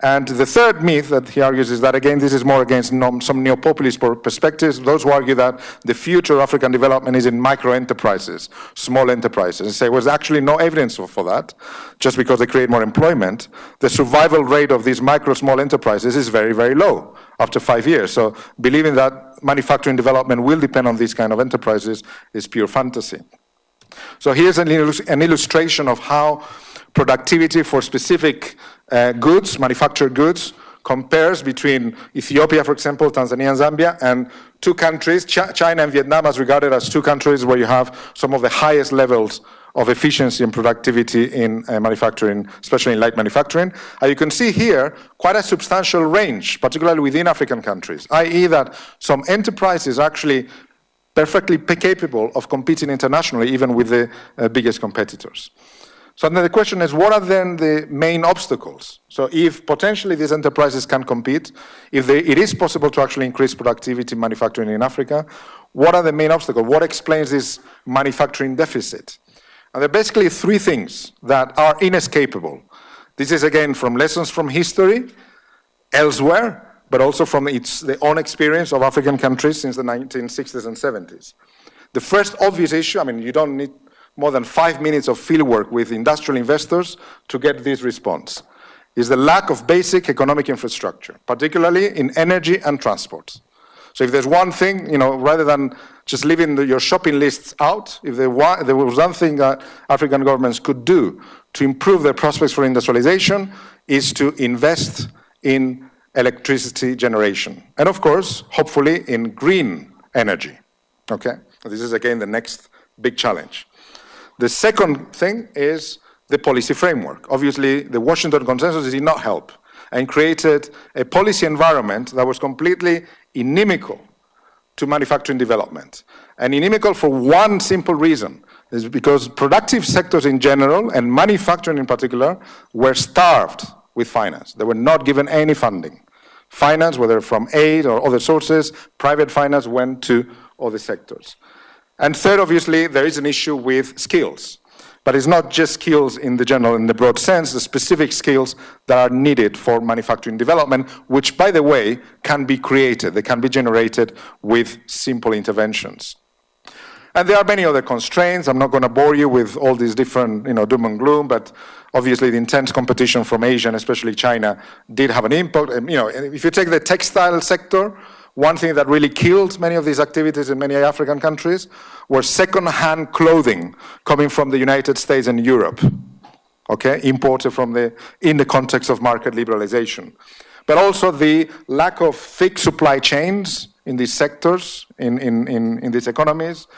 And the third myth that he argues is that, again, this is more against some neo-populist perspectives, those who argue that the future of African development is in micro-enterprises, small enterprises, and say, well, there's actually no evidence for that, just because they create more employment. The survival rate of these small enterprises is very, very low after 5 years. So believing that manufacturing development will depend on these kind of enterprises is pure fantasy. So here's an illustration of how productivity for specific goods, manufactured goods, compares between Ethiopia, for example, Tanzania and Zambia, and two countries, China and Vietnam, as regarded as two countries where you have some of the highest levels of efficiency and productivity in manufacturing, especially in light manufacturing. And you can see here quite a substantial range, particularly within African countries, i.e. that some enterprises are actually perfectly capable of competing internationally, even with the biggest competitors. So then the question is, what are then the main obstacles? So if potentially these enterprises can compete, if it is possible to actually increase productivity in manufacturing in Africa, what are the main obstacles? What explains this manufacturing deficit? And there are basically three things that are inescapable. This is, again, from lessons from history, elsewhere, but also from the own experience of African countries since the 1960s and 70s. The first obvious issue, I mean, you don't need more than 5 minutes of fieldwork with industrial investors to get this response, is the lack of basic economic infrastructure, particularly in energy and transport. So if there's one thing, rather than just leaving your shopping lists out, if there was one thing that African governments could do to improve their prospects for industrialization, is to invest in electricity generation. And of course, hopefully in green energy, okay? This is again the next big challenge. The second thing is the policy framework. Obviously, the Washington Consensus did not help and created a policy environment that was completely inimical to manufacturing development. And inimical for one simple reason, is because productive sectors in general, and manufacturing in particular, were starved with finance. They were not given any funding. Finance, whether from aid or other sources, private finance went to other sectors. And third, obviously, there is an issue with skills. But it's not just skills in the general, in the broad sense, the specific skills that are needed for manufacturing development, which, by the way, can be created. They can be generated with simple interventions. And there are many other constraints. I'm not going to bore you with all these different, doom and gloom, but obviously the intense competition from Asia, and especially China, did have an impact. And, if you take the textile sector, one thing that really killed many of these activities in many African countries were second-hand clothing coming from the United States and Europe, okay, imported in the context of market liberalization. But also the lack of thick supply chains in these sectors, in these economies,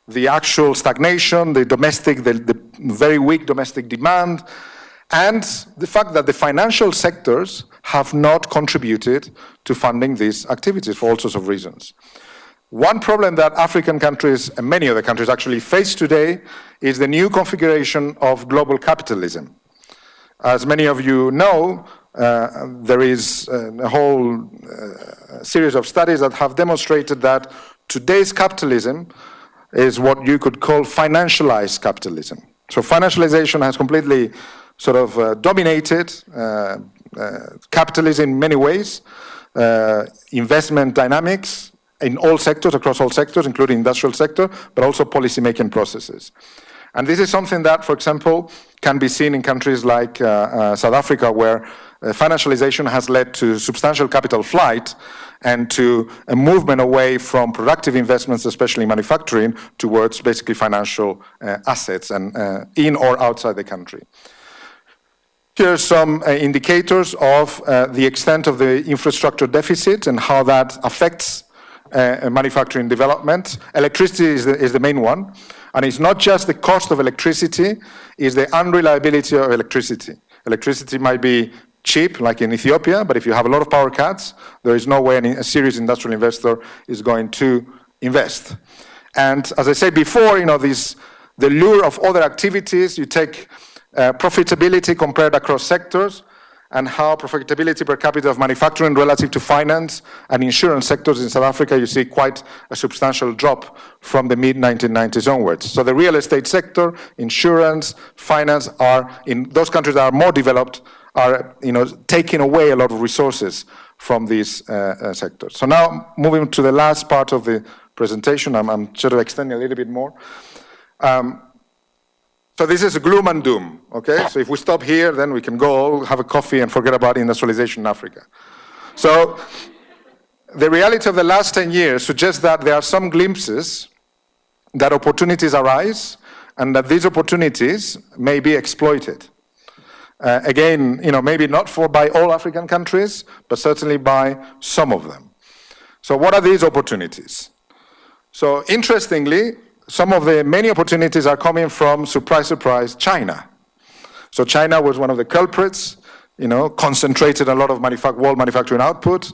the actual stagnation, the very weak domestic demand, and the fact that the financial sectors have not contributed to funding these activities for all sorts of reasons. One problem that African countries and many other countries actually face today is the new configuration of global capitalism. As many of you know, there is a whole series of studies that have demonstrated that today's capitalism is what you could call financialized capitalism. So financialization has completely sort of dominated capitalism in many ways, investment dynamics in all sectors, across all sectors, including industrial sector, but also policy-making processes. And this is something that, for example, can be seen in countries like South Africa, where financialization has led to substantial capital flight and to a movement away from productive investments, especially manufacturing, towards basically financial assets and in or outside the country. Here are some indicators of the extent of the infrastructure deficit and how that affects manufacturing development. Electricity is the main one. And it's not just the cost of electricity, it's the unreliability of electricity. Electricity might be cheap, like in Ethiopia, but if you have a lot of power cuts, there is no way a serious industrial investor is going to invest. And as I said before, the lure of other activities, you take profitability compared across sectors, and how profitability per capita of manufacturing relative to finance and insurance sectors in South Africa, you see quite a substantial drop from the mid-1990s onwards. So the real estate sector, insurance, finance are, in those countries that are more developed, are taking away a lot of resources from these sectors. So now moving to the last part of the presentation, I'm sort of extending a little bit more. So this is gloom and doom, okay? So if we stop here, then we can go have a coffee and forget about industrialization in Africa. So the reality of the last 10 years suggests that there are some glimpses that opportunities arise and that these opportunities may be exploited. Again, maybe not by all African countries, but certainly by some of them. So what are these opportunities? So interestingly, some of the many opportunities are coming from, surprise, surprise, China. So China was one of the culprits, concentrated a lot of world manufacturing output,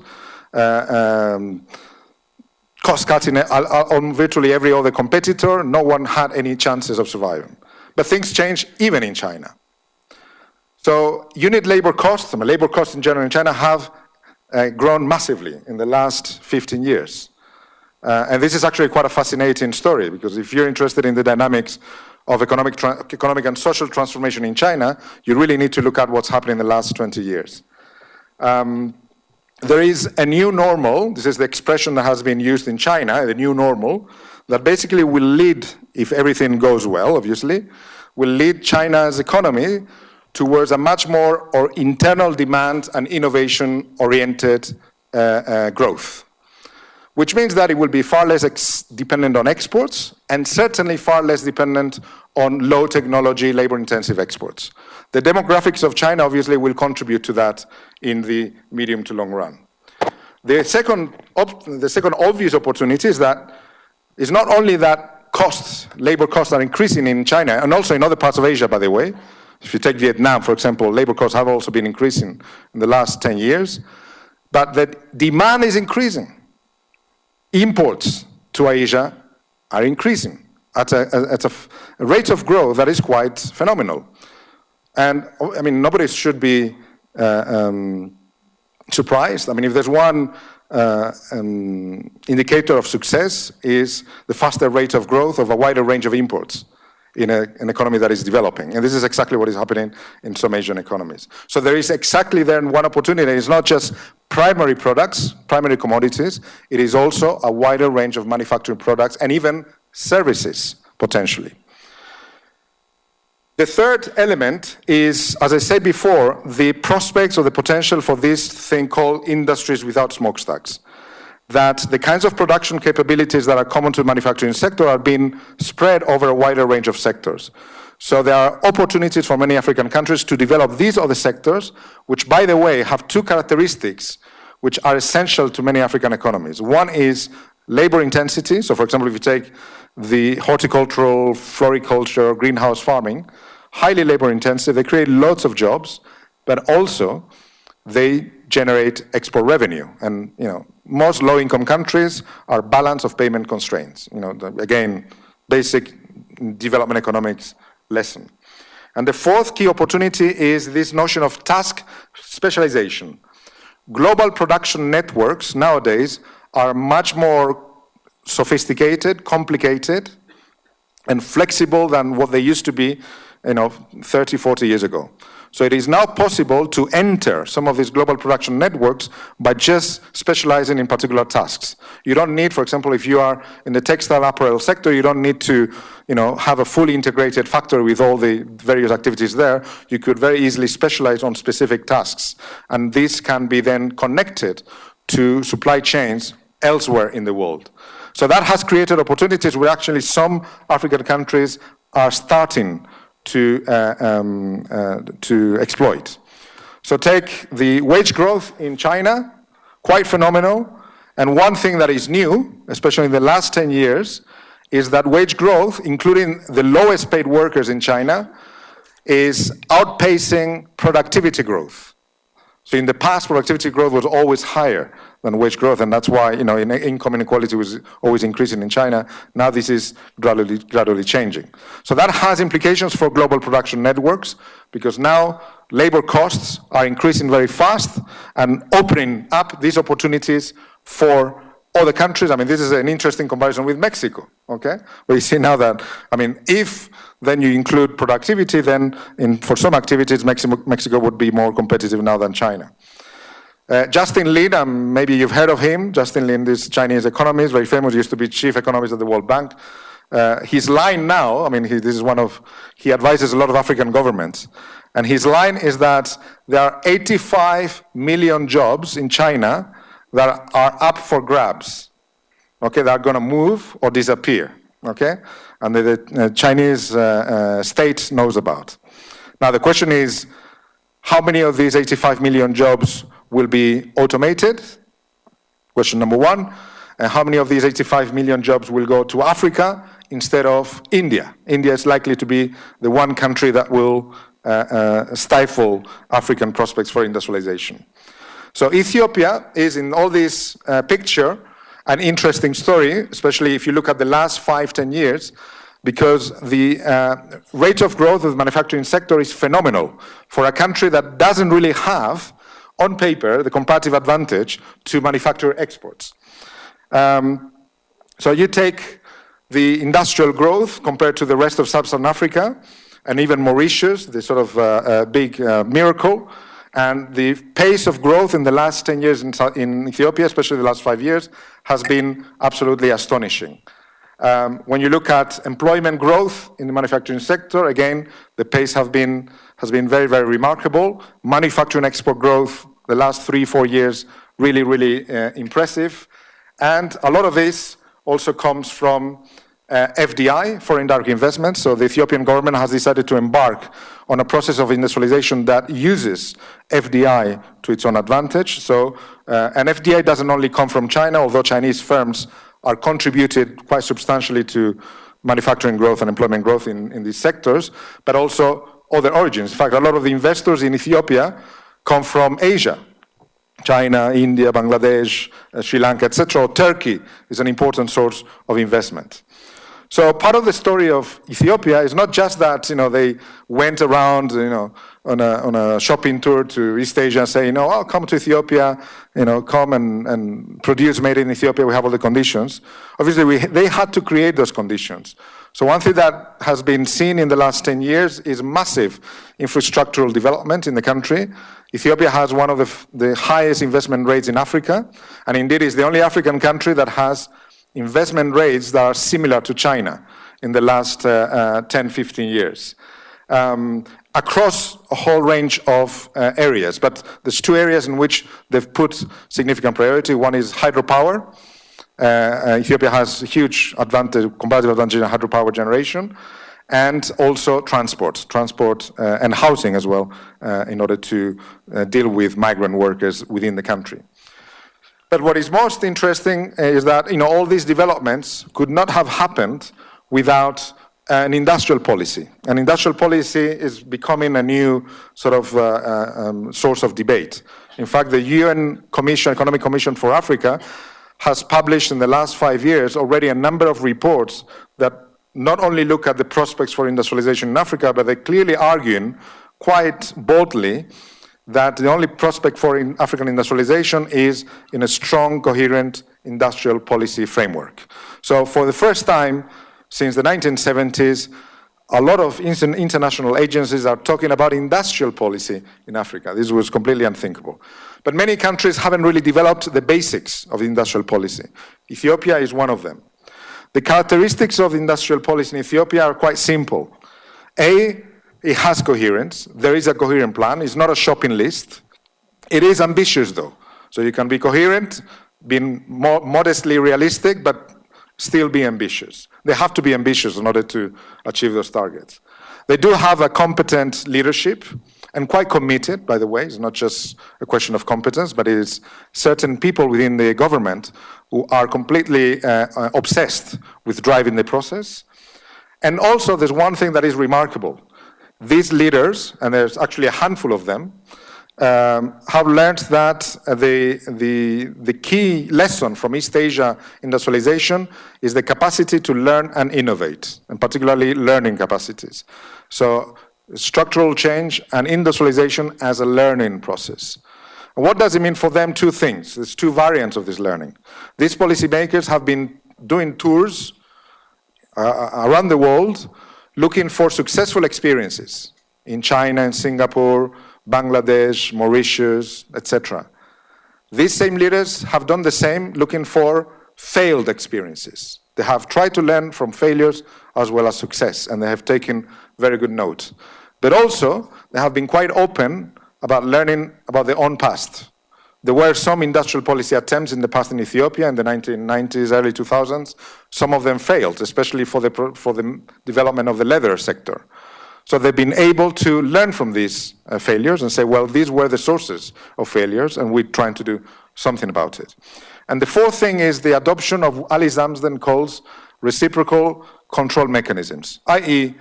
cost cutting on virtually every other competitor. No one had any chances of surviving. But things changed even in China. So unit labor costs, labor costs in general in China have grown massively in the last 15 years. And this is actually quite a fascinating story, because if you're interested in the dynamics of economic and social transformation in China, you really need to look at what's happened in the last 20 years. There is a new normal, this is the expression that has been used in China, the new normal, that basically will lead, if everything goes well, obviously, will lead China's economy towards a much more internal demand and innovation-oriented growth. Which means that it will be far less dependent on exports, and certainly far less dependent on low technology, labor-intensive exports. The demographics of China obviously will contribute to that in the medium to long run. The second obvious opportunity is that it's not only that labor costs are increasing in China, and also in other parts of Asia, by the way. If you take Vietnam, for example, labor costs have also been increasing in the last 10 years, but the demand is increasing. Imports to Asia are increasing at a rate of growth that is quite phenomenal. And nobody should be surprised. If there's one indicator of success, is the faster rate of growth of a wider range of imports in an economy that is developing. And this is exactly what is happening in some Asian economies. So there is exactly then one opportunity. It's not just primary products, primary commodities. It is also a wider range of manufacturing products and even services, potentially. The third element is, as I said before, the prospects or the potential for this thing called industries without smokestacks. That the kinds of production capabilities that are common to the manufacturing sector are being spread over a wider range of sectors. So there are opportunities for many African countries to develop these other sectors, which, by the way, have two characteristics which are essential to many African economies. One is labor intensity. So, for example, if you take the horticultural, floriculture, greenhouse farming, highly labor intensive, they create lots of jobs, but also they generate export revenue. And, most low-income countries are balance of payment constraints. Again, basic development economics lesson. And the fourth key opportunity is this notion of task specialization. Global production networks nowadays are much more sophisticated, complicated, and flexible than what they used to be 30, 40 years ago. So it is now possible to enter some of these global production networks by just specializing in particular tasks. You don't need, for example, if you are in the textile apparel sector, you don't need to have a fully integrated factory with all the various activities there. You could very easily specialize on specific tasks. And this can be then connected to supply chains elsewhere in the world. So that has created opportunities where actually some African countries are starting to exploit. So take the wage growth in China, quite phenomenal. And one thing that is new, especially in the last 10 years, is that wage growth, including the lowest paid workers in China, is outpacing productivity growth. So in the past, productivity growth was always higher than wage growth, and that's why income inequality was always increasing in China. Now this is gradually changing. So that has implications for global production networks, because now labor costs are increasing very fast and opening up these opportunities for other countries. I mean, this is an interesting comparison with Mexico, okay? Where you see now that, I mean, if then you include productivity, then for some activities, Mexico would be more competitive now than China. Justin Lin, maybe you've heard of him. Justin Lin, this Chinese economist, very famous, used to be chief economist at the World Bank. His line now, I mean, he advises a lot of African governments. And his line is that there are 85 million jobs in China that are up for grabs, okay, that are going to move or disappear, okay, and the Chinese state knows about. Now the question is, how many of these 85 million jobs will be automated? Question number one. And how many of these 85 million jobs will go to Africa instead of India? India is likely to be the one country that will stifle African prospects for industrialization. So Ethiopia is, in all this picture, an interesting story, especially if you look at the last 5-10 years, because the rate of growth of the manufacturing sector is phenomenal for a country that doesn't really have, on paper, the comparative advantage to manufacture exports. So you take the industrial growth compared to the rest of Sub-Saharan Africa, and even Mauritius, the sort of big miracle, and the pace of growth in the last 10 years in Ethiopia, especially the last 5 years, has been absolutely astonishing. When you look at employment growth in the manufacturing sector, again, the pace has been very, very remarkable. Manufacturing export growth, the last 3-4 years, really, really impressive. And a lot of this also comes from FDI, foreign direct investment. So the Ethiopian government has decided to embark on a process of industrialization that uses FDI to its own advantage. So, and FDI doesn't only come from China, although Chinese firms are contributed quite substantially to manufacturing growth and employment growth in these sectors, but also other origins. In fact, a lot of the investors in Ethiopia come from Asia. China, India, Bangladesh, Sri Lanka, etc. Turkey is an important source of investment. So part of the story of Ethiopia is not just that, they went around, on a shopping tour to East Asia and say, oh, come to Ethiopia, come and produce made in Ethiopia, we have all the conditions. Obviously, they had to create those conditions. So one thing that has been seen in the last 10 years is massive infrastructural development in the country. Ethiopia has one of the highest investment rates in Africa, and indeed is the only African country that has investment rates that are similar to China in the last 10-15 years. Across a whole range of areas, but there's two areas in which they've put significant priority. One is hydropower. Ethiopia has a huge comparative advantage in hydropower generation, and also transport and housing as well, in order to deal with migrant workers within the country. But what is most interesting is that all these developments could not have happened without an industrial policy. An industrial policy is becoming a new sort of source of debate. In fact, the UN Economic Commission for Africa has published in the last 5 years already a number of reports that not only look at the prospects for industrialization in Africa, but they're clearly arguing quite boldly that the only prospect for African industrialization is in a strong, coherent industrial policy framework. So for the first time since the 1970s, a lot of international agencies are talking about industrial policy in Africa. This was completely unthinkable. But many countries haven't really developed the basics of industrial policy. Ethiopia is one of them. The characteristics of industrial policy in Ethiopia are quite simple. It has coherence. There is a coherent plan. It's not a shopping list. It is ambitious, though. So you can be coherent, being more modestly realistic, but still be ambitious. They have to be ambitious in order to achieve those targets. They do have a competent leadership, and quite committed, by the way. It's not just a question of competence, but it is certain people within the government who are completely obsessed with driving the process. And also, there's one thing that is remarkable. These leaders, and there's actually a handful of them, have learned that the key lesson from East Asia industrialization is the capacity to learn and innovate, and particularly learning capacities. So structural change and industrialization as a learning process. And what does it mean for them? Two things. There's two variants of this learning. These policymakers have been doing tours around the world looking for successful experiences in China, in Singapore, Bangladesh, Mauritius, etc. These same leaders have done the same, looking for failed experiences. They have tried to learn from failures as well as success, and they have taken very good note. But also, they have been quite open about learning about their own past. There were some industrial policy attempts in the past in Ethiopia in the 1990s, early 2000s. Some of them failed, especially for the development of the leather sector. So they've been able to learn from these failures and say, well, these were the sources of failures, and we're trying to do something about it. And the fourth thing is the adoption of what Ali Zamsden calls reciprocal control mechanisms, i.e.,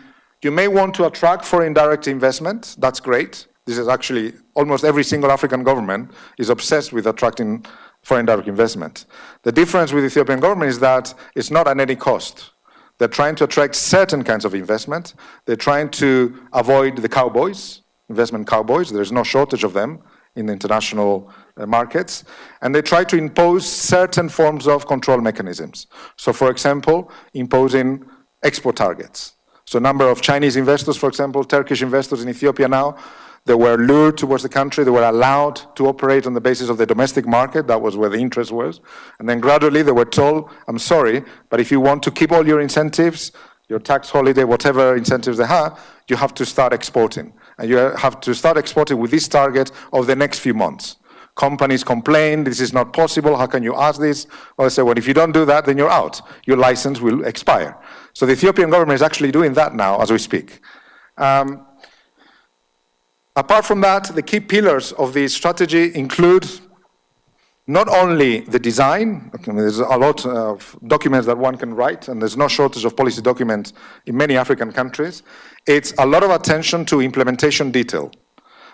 you may want to attract foreign direct investment. That's great. This is actually almost every single African government is obsessed with attracting foreign direct investment. The difference with the Ethiopian government is that it's not at any cost. They're trying to attract certain kinds of investment. They're trying to avoid the cowboys, investment cowboys. There's no shortage of them in the international markets. And they try to impose certain forms of control mechanisms. So, for example, imposing export targets. So a number of Chinese investors, for example, Turkish investors in Ethiopia now, they were lured towards the country. They were allowed to operate on the basis of the domestic market. That was where the interest was. And then gradually they were told, I'm sorry, but if you want to keep all your incentives, your tax holiday, whatever incentives they have, you have to start exporting. And you have to start exporting with this target of the next few months. Companies complain, this is not possible, how can you ask this? Or they say, well, if you don't do that, then you're out. Your license will expire. So the Ethiopian government is actually doing that now as we speak. Apart from that, the key pillars of the strategy include not only the design, there's a lot of documents that one can write, and there's no shortage of policy documents in many African countries. It's a lot of attention to implementation detail,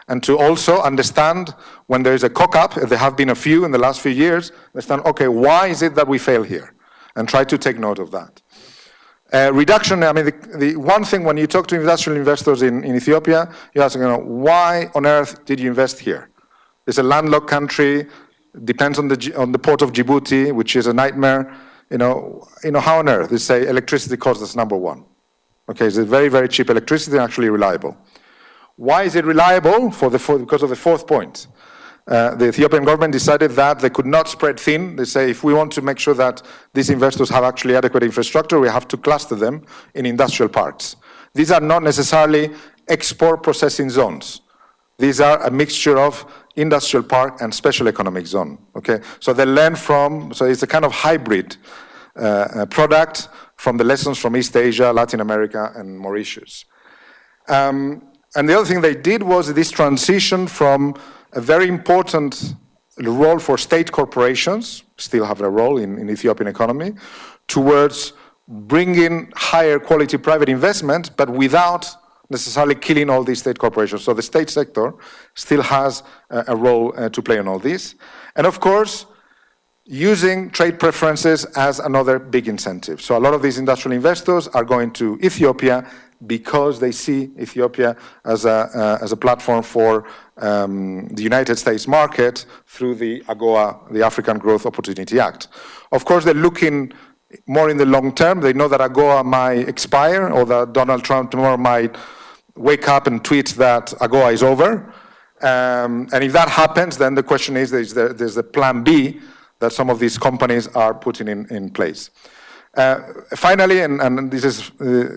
and to also understand when there is a cock-up, there have been a few in the last few years, understand, okay, why is it that we fail here? And try to take note of that. Reduction, I mean, the one thing when you talk to industrial investors in Ethiopia, you ask, why on earth did you invest here? It's a landlocked country, depends on the port of Djibouti, which is a nightmare. How on earth? They say electricity cost us number one. Okay, it's very, very cheap electricity and actually reliable. Why is it reliable? Because of the fourth point. The Ethiopian government decided that they could not spread thin. They say if we want to make sure that these investors have actually adequate infrastructure, we have to cluster them in industrial parks. These are not necessarily export processing zones. These are a mixture of industrial park and special economic zone. Okay, so they learn so it's a kind of hybrid product from the lessons from East Asia, Latin America, and Mauritius. And the other thing they did was this transition from a very important role for state corporations, still have a role in Ethiopian economy, towards bringing higher quality private investment, but without necessarily killing all these state corporations. So the state sector still has a role to play in all this. And of course, using trade preferences as another big incentive. So a lot of these industrial investors are going to Ethiopia because they see Ethiopia as a platform for the United States market through the AGOA, the African Growth Opportunity Act. Of course, they're looking more in the long term. They know that AGOA might expire, or that Donald Trump tomorrow might wake up and tweet that AGOA is over. And if that happens, then the question is, there's a plan B that some of these companies are putting in place. Finally, and this is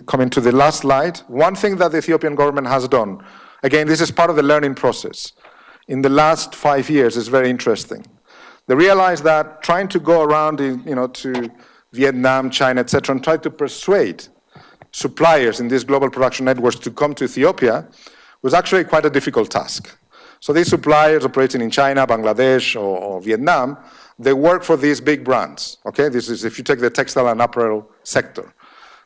coming to the last slide, one thing that the Ethiopian government has done, again, this is part of the learning process, in the last 5 years is very interesting. They realized that trying to go around to Vietnam, China, etc., and try to persuade suppliers in these global production networks to come to Ethiopia was actually quite a difficult task. So these suppliers operating in China, Bangladesh, or Vietnam, they work for these big brands, okay? This is if you take the textile and apparel sector.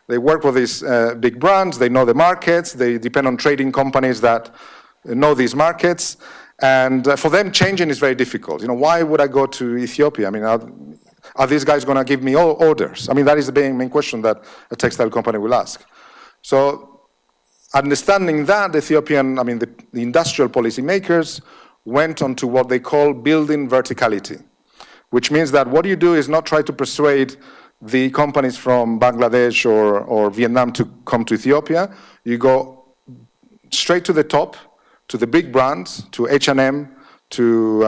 They work for these big brands, they know the markets, they depend on trading companies that know these markets, and for them changing is very difficult. Why would I go to Ethiopia? I mean, are these guys gonna give me orders? I mean, that is the main question that a textile company will ask. So understanding that, the industrial policymakers went on to what they call building verticality, which means that what you do is not try to persuade the companies from Bangladesh or Vietnam to come to Ethiopia. You go straight to the top, to the big brands, to H&M, to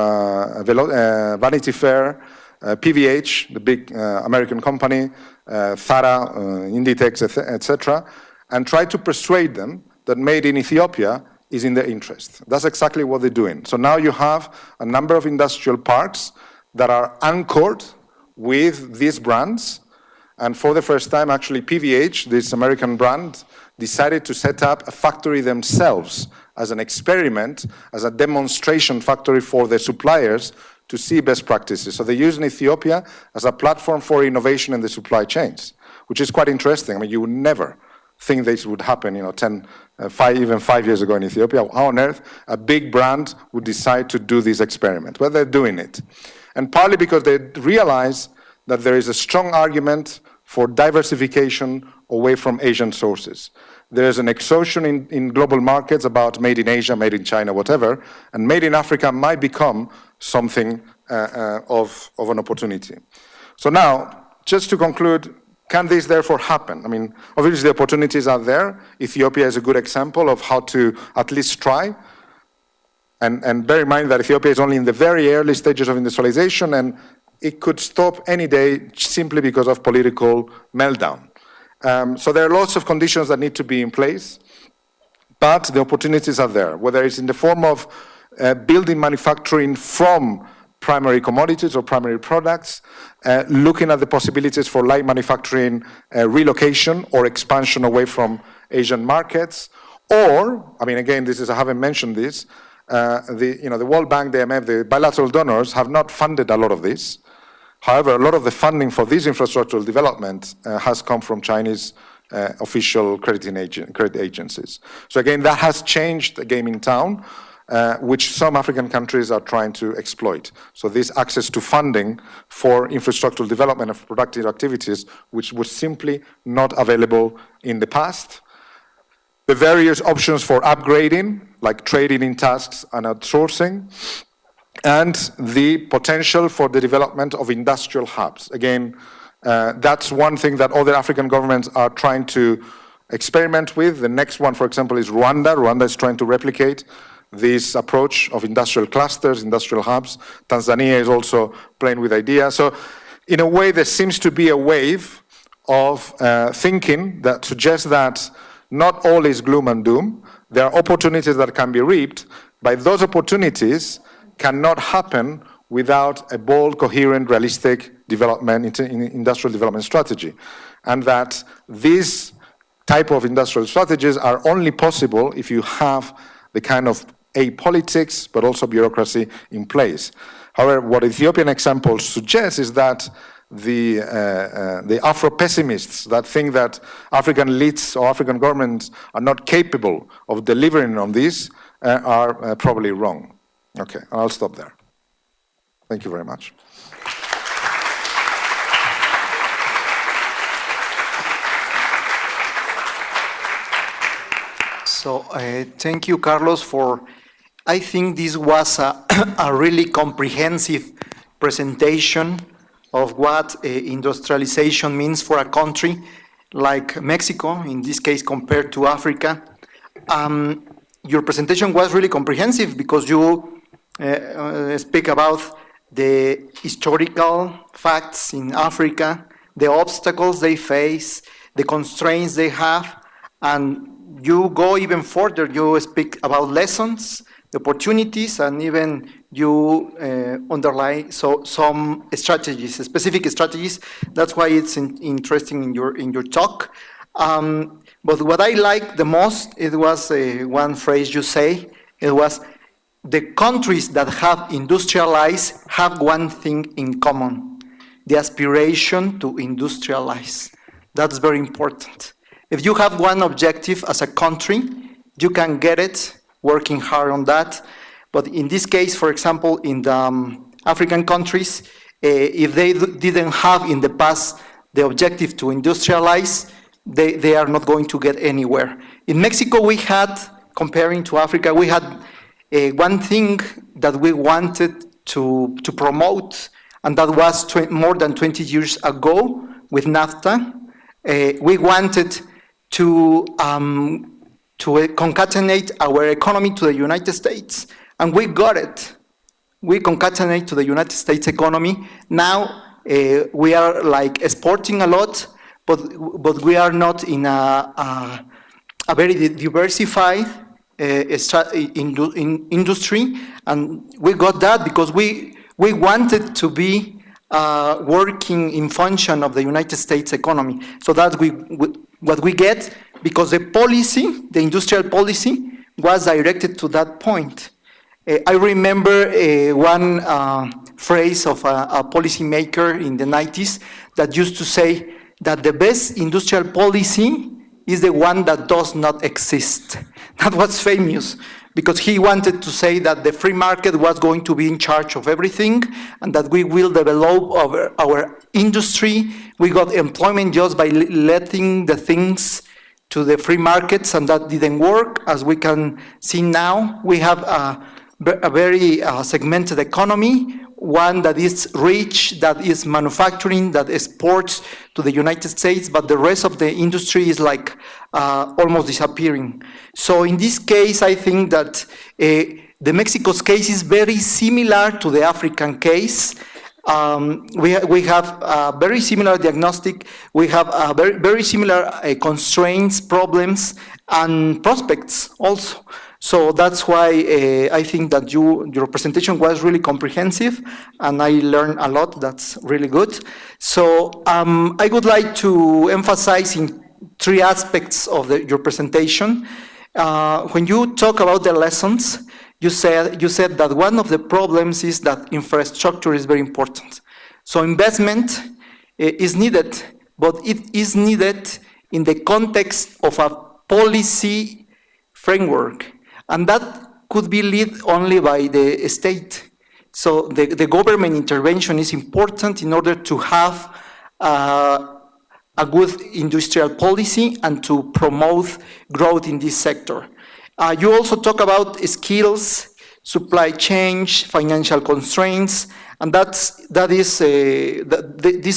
Vanity Fair, PVH, the big American company, Zara, Inditex, etc., and try to persuade them that made in Ethiopia is in their interest. That's exactly what they're doing. So now you have a number of industrial parks that are anchored with these brands, and for the first time, actually, PVH, this American brand, decided to set up a factory themselves as an experiment, as a demonstration factory for their suppliers to see best practices. So they use Ethiopia as a platform for innovation in the supply chains, which is quite interesting. I mean, you would never think this would happen, even 5 years ago in Ethiopia. How on earth a big brand would decide to do this experiment? Well, they're doing it. And partly because they realize that there is a strong argument for diversification away from Asian sources. There is an exhaustion in global markets about made in Asia, made in China, whatever, and made in Africa might become something of an opportunity. So now, just to conclude, can this therefore happen? I mean, obviously the opportunities are there. Ethiopia is a good example of how to at least try. And bear in mind that Ethiopia is only in the very early stages of industrialization, and it could stop any day simply because of political meltdown. So there are lots of conditions that need to be in place, but the opportunities are there, whether it's in the form of building manufacturing from primary commodities or primary products, looking at the possibilities for light manufacturing relocation or expansion away from Asian markets, or, I mean, again, I haven't mentioned this, the World Bank, the IMF, the bilateral donors have not funded a lot of this. However, a lot of the funding for this infrastructural development has come from Chinese official credit agencies. So again, that has changed the game in town, which some African countries are trying to exploit. So this access to funding for infrastructural development of productive activities, which was simply not available in the past. The various options for upgrading, like trading in tasks and outsourcing, and the potential for the development of industrial hubs. Again, that's one thing that other African governments are trying to experiment with. The next one, for example, is Rwanda. Rwanda is trying to replicate this approach of industrial clusters, industrial hubs. Tanzania is also playing with ideas. So in a way, there seems to be a wave of thinking that suggests that not all is gloom and doom. There are opportunities that can be reaped, but those opportunities cannot happen without a bold, coherent, realistic development, industrial development strategy. And that these type of industrial strategies are only possible if you have the kind of politics, but also bureaucracy in place. However, what Ethiopian example suggests is that the Afro-pessimists that think that African elites or African governments are not capable of delivering on this are probably wrong. Okay, I'll stop there. Thank you very much. So thank you, Carlos, I think this was a really comprehensive presentation of what industrialization means for a country like Mexico, in this case compared to Africa. Your presentation was really comprehensive because you speak about the historical facts in Africa, the obstacles they face, the constraints they have, and you go even further. You speak about lessons, the opportunities, and even you underline some strategies, specific strategies. That's why it's interesting in your talk. But what I liked the most, it was one phrase you say. It was, the countries that have industrialized have one thing in common: the aspiration to industrialize. That's very important. If you have one objective as a country, you can get it working hard on that. But in this case, for example, in the African countries, if they didn't have in the past the objective to industrialize, they are not going to get anywhere. In Mexico, we had, comparing to Africa, we had one thing that we wanted to promote, and that was more than 20 years ago with NAFTA, we wanted to concatenate our economy to the United States, and we got it. We concatenate to the United States economy. Now we are like exporting a lot, but we are not in a very diversified industry, and we got that because we wanted to be working in function of the United States economy. So that's what we get, because the policy, the industrial policy, was directed to that point. I remember one phrase of a policymaker in the 90s that used to say that the best industrial policy is the one that does not exist. That was famous, because he wanted to say that the free market was going to be in charge of everything, and that we will develop our industry. We got employment just by letting the things to the free markets, and that didn't work. As we can see now, we have a very segmented economy, one that is rich, that is manufacturing, that exports to the United States, but the rest of the industry is like almost disappearing. So in this case, I think that the Mexico's case is very similar to the African case. We have a very similar diagnostic. We have a very similar constraints, problems, and prospects also. So that's why I think that your presentation was really comprehensive, and I learned a lot. That's really good. So I would like to emphasize in three aspects of your presentation. When you talk about the lessons, you said that one of the problems is that infrastructure is very important. So investment is needed, but it is needed in the context of a policy framework. And that could be led only by the state. So the government intervention is important in order to have a good industrial policy and to promote growth in this sector. You also talk about skills, supply chain, financial constraints, and these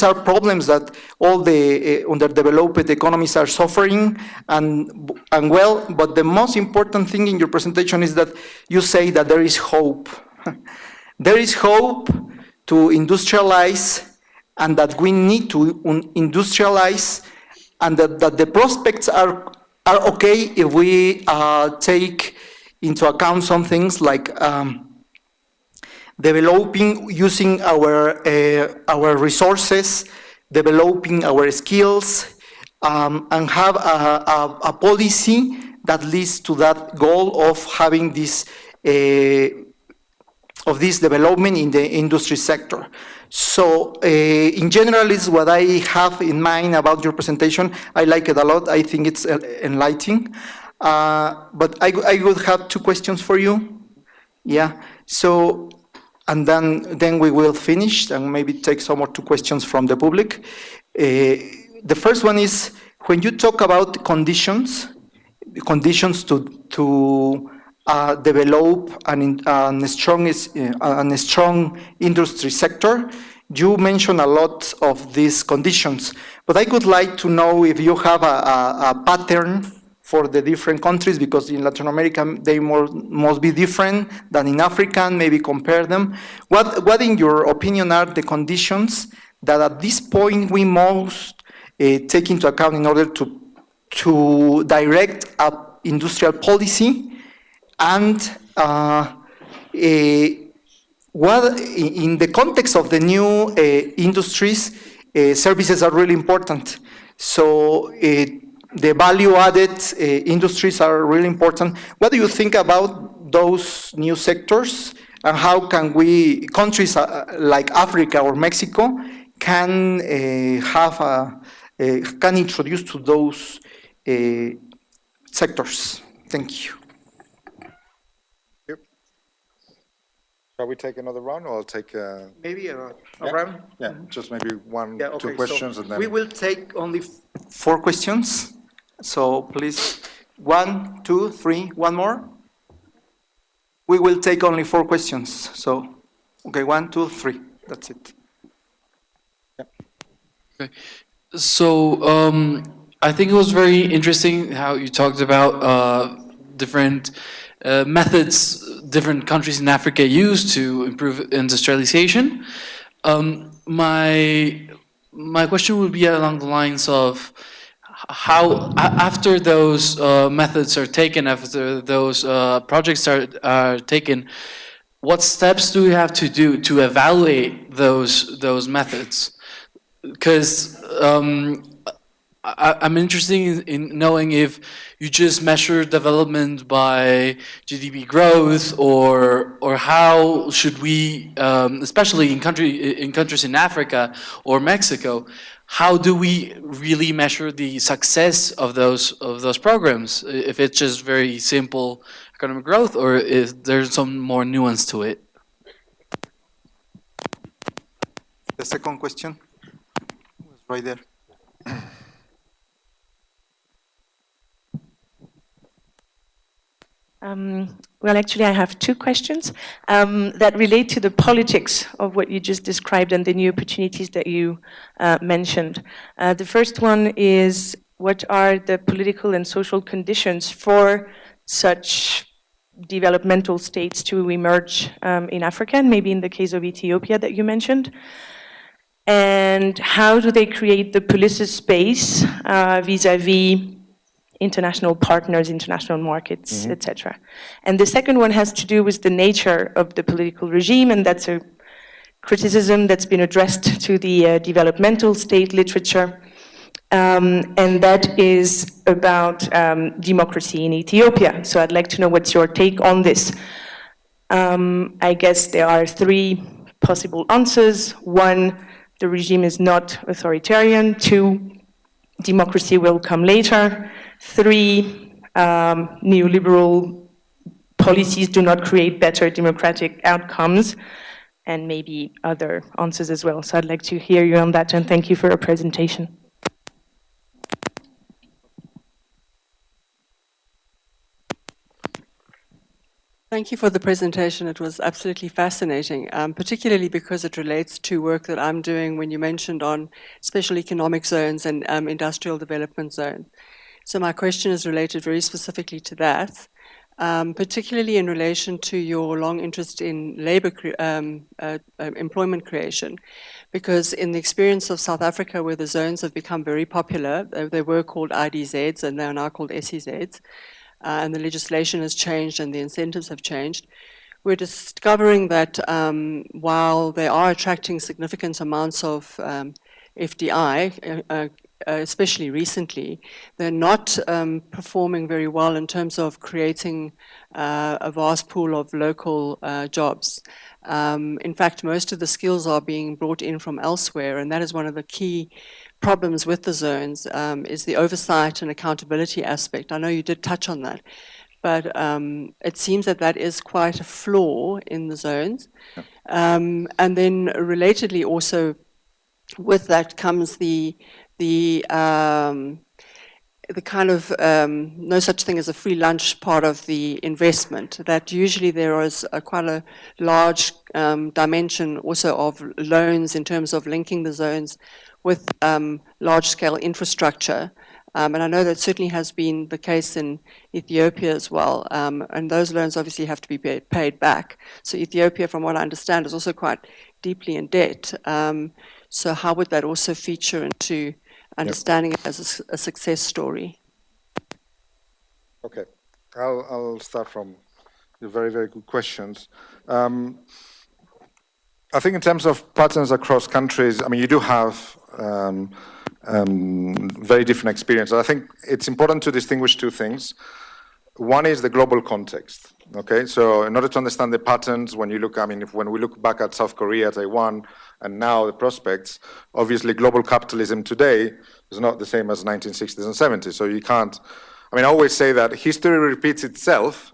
are problems that all the underdeveloped economies are suffering, but the most important thing in your presentation is that you say that there is hope. There is hope to industrialize, and that we need to industrialize, and that the prospects are okay if we take into account some things like developing, using our resources, developing our skills, and have a policy that leads to that goal of having this development in the industry sector. So in general, is what I have in mind about your presentation. I like it a lot. I think it's enlightening. But I would have two questions for you. Yeah. So, and then we will finish and maybe take some or two questions from the public. The first one is, when you talk about conditions to develop a strong industry sector, you mentioned a lot of these conditions. But I would like to know if you have a pattern for the different countries, because in Latin America they must be different than in Africa, and maybe compare them. What in your opinion are the conditions that at this point we must take into account in order to direct a industrial policy? And what, in the context of the new industries, services are really important. So the value-added industries are really important. What do you think about those new sectors, and how can countries like Africa or Mexico can introduce to those sectors? Thank you. Shall we take another round, or I'll take maybe a round? Yeah, just maybe one, okay, two questions, so and then... we will take only 4 questions. So please, 1, 2, 3, one more. we will take only 4 questions. So, okay, 1, 2, 3. That's it. Yeah. Okay. So I think it was very interesting how you talked about different methods different countries in Africa use to improve industrialization. My question would be along the lines of how, after those methods are taken, after those projects are taken, what steps do we have to do to evaluate those methods? Because I'm interested in knowing if you just measure development by GDP growth, or how should we, especially in countries in Africa or Mexico, how do we really measure the success of those programs? If it's just very simple economic growth, or is there some more nuance to it? The second question was right there. Well, actually, I have 2 questions that relate to the politics of what you just described and the new opportunities that you mentioned. The first one is, what are the political and social conditions for such developmental states to emerge in Africa, and maybe in the case of Ethiopia that you mentioned? And how do they create the policy space vis-a-vis international partners, international markets, etc. And the second one has to do with the nature of the political regime, and that's a criticism that's been addressed to the developmental state literature, and that is about democracy in Ethiopia. So I'd like to know what's your take on this. I guess there are 3 possible answers. 1, the regime is not authoritarian. 2, democracy will come later. 3, neoliberal policies do not create better democratic outcomes, and maybe other answers as well. So I'd like to hear you on that, and thank you for your presentation. Thank you for the presentation. It was absolutely fascinating, particularly because it relates to work that I'm doing when you mentioned on special economic zones and industrial development zones. So my question is related very specifically to that, particularly in relation to your long interest in labor employment creation, because in the experience of South Africa, where the zones have become very popular, they were called IDZs and they are now called SEZs, and the legislation has changed and the incentives have changed. We're discovering that while they are attracting significant amounts of FDI, especially recently, they're not performing very well in terms of creating a vast pool of local jobs. In fact, most of the skills are being brought in from elsewhere, and that is one of the key problems with the zones, is the oversight and accountability aspect. I know you did touch on that, but it seems that that is quite a flaw in the zones. And then relatedly also with that comes the kind of no such thing as a free lunch part of the investment, that usually there is quite a large dimension also of loans in terms of linking the zones with large-scale infrastructure. And I know that certainly has been the case in Ethiopia as well. And those loans obviously have to be paid back. So Ethiopia, from what I understand, is also quite deeply in debt. So how would that also feature into understanding it as a success story? Okay, I'll start from the very, very good questions. I think in terms of patterns across countries, I mean, you do have very different experiences. I think it's important to distinguish 2 things. One is the global context. Okay, so in order to understand the patterns, when you look, I mean, when we look back at South Korea, Taiwan, and now the prospects, obviously global capitalism today is not the same as 1960s and 70s. So you can't, I mean, I always say that history repeats itself,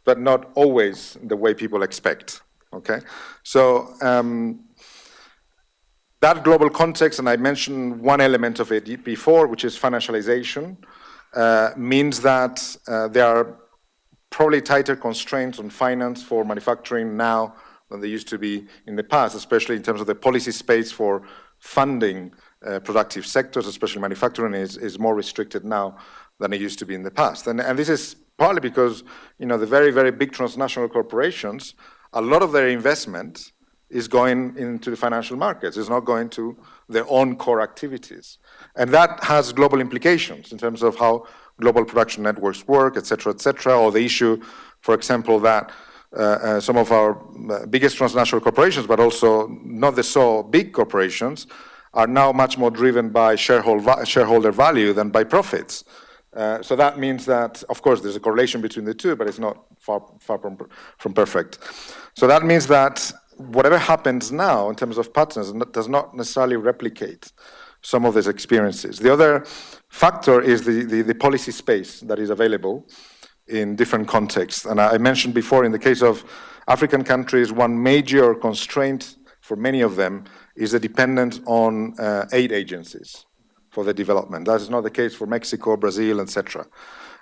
but not always the way people expect. Okay, so that global context, and I mentioned one element of it before, which is financialization, means that there are probably tighter constraints on finance for manufacturing now than they used to be in the past, especially in terms of the policy space for funding productive sectors, especially manufacturing, is more restricted now than it used to be in the past. And this is partly because, the very, very big transnational corporations, a lot of their investment is going into the financial markets. It's not going to their own core activities. And that has global implications in terms of how global production networks work, et cetera, or the issue, for example, that some of our biggest transnational corporations, but also not the so big corporations, are now much more driven by shareholder value than by profits. So that means that, of course, there's a correlation between the two, but it's not far from perfect. So that means that whatever happens now in terms of patterns does not necessarily replicate some of these experiences. The other factor is the policy space that is available in different contexts. And I mentioned before, in the case of African countries, one major constraint for many of them is the dependence on aid agencies for the development. That is not the case for Mexico, Brazil, etc.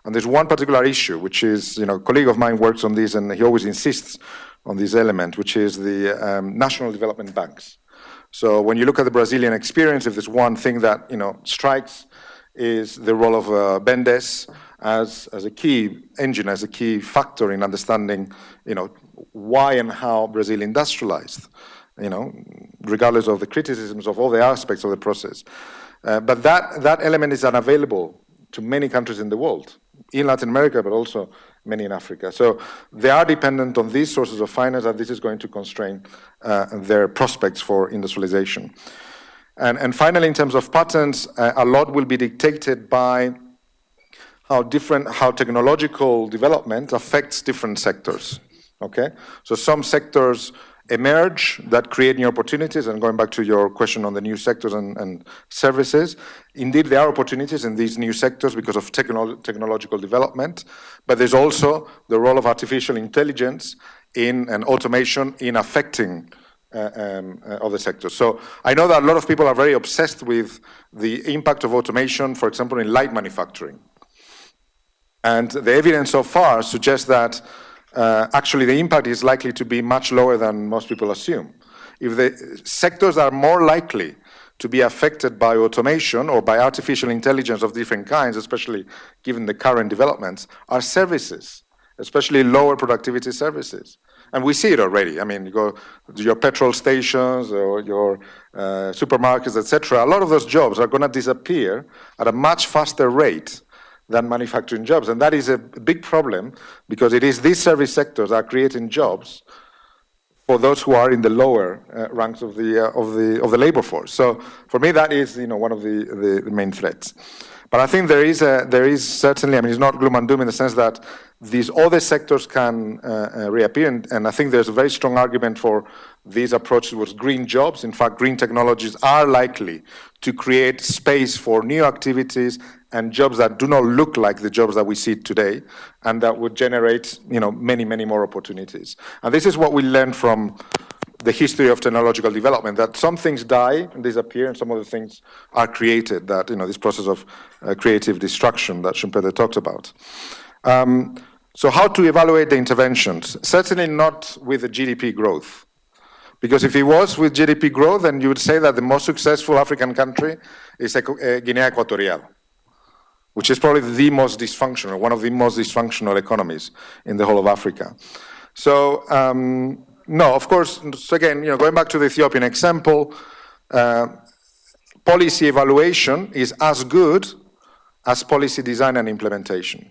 And there's one particular issue, which is, a colleague of mine works on this, and he always insists on this element, which is the national development banks. So when you look at the Brazilian experience, if there's one thing that, strikes, is the role of BNDES as a key engine, as a key factor in understanding, why and how Brazil industrialized, regardless of the criticisms of all the aspects of the process. But that element is unavailable to many countries in the world, in Latin America, but also many in Africa. So they are dependent on these sources of finance, and this is going to constrain their prospects for industrialization. And finally, in terms of patterns, a lot will be dictated by how technological development affects different sectors. Okay, so some sectors emerge that create new opportunities, and going back to your question on the new sectors and services, indeed there are opportunities in these new sectors because of technological development, but there's also the role of artificial intelligence and automation in affecting other sectors. So I know that a lot of people are very obsessed with the impact of automation, for example, in light manufacturing. And the evidence so far suggests that actually the impact is likely to be much lower than most people assume. If the sectors are more likely to be affected by automation or by artificial intelligence of different kinds, especially given the current developments, are services, especially lower productivity services. And we see it already. I mean, you go to your petrol stations or your supermarkets, etc. A lot of those jobs are going to disappear at a much faster rate than manufacturing jobs, and that is a big problem because it is these service sectors are creating jobs for those who are in the lower ranks of the labor force. So for me, that is one of the main threats. But I think there is certainly, I mean, it's not gloom and doom in the sense that these other sectors can reappear, and I think there's a very strong argument for these approaches towards green jobs. In fact, green technologies are likely to create space for new activities and jobs that do not look like the jobs that we see today, and that would generate, many, many more opportunities. And this is what we learned from the history of technological development, that some things die and disappear, and some other things are created, that, this process of creative destruction that Schumpeter talked about. So how to evaluate the interventions? Certainly not with the GDP growth. Because if it was with GDP growth, then you would say that the most successful African country is Guinea Equatorial, which is probably the most dysfunctional, one of the most dysfunctional economies in the whole of Africa. So, no, of course, so again, going back to the Ethiopian example, policy evaluation is as good as policy design and implementation.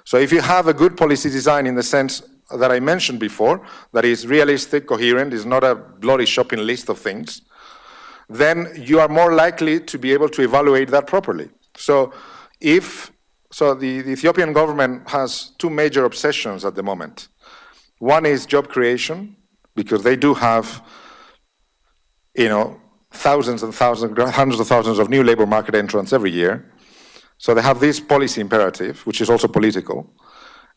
So if you have a good policy design in the sense that I mentioned before, that is realistic, coherent, is not a bloody shopping list of things, then you are more likely to be able to evaluate that properly. So the Ethiopian government has two major obsessions at the moment. One is job creation, because they do have, thousands and thousands, hundreds of thousands of new labor market entrants every year. So they have this policy imperative, which is also political,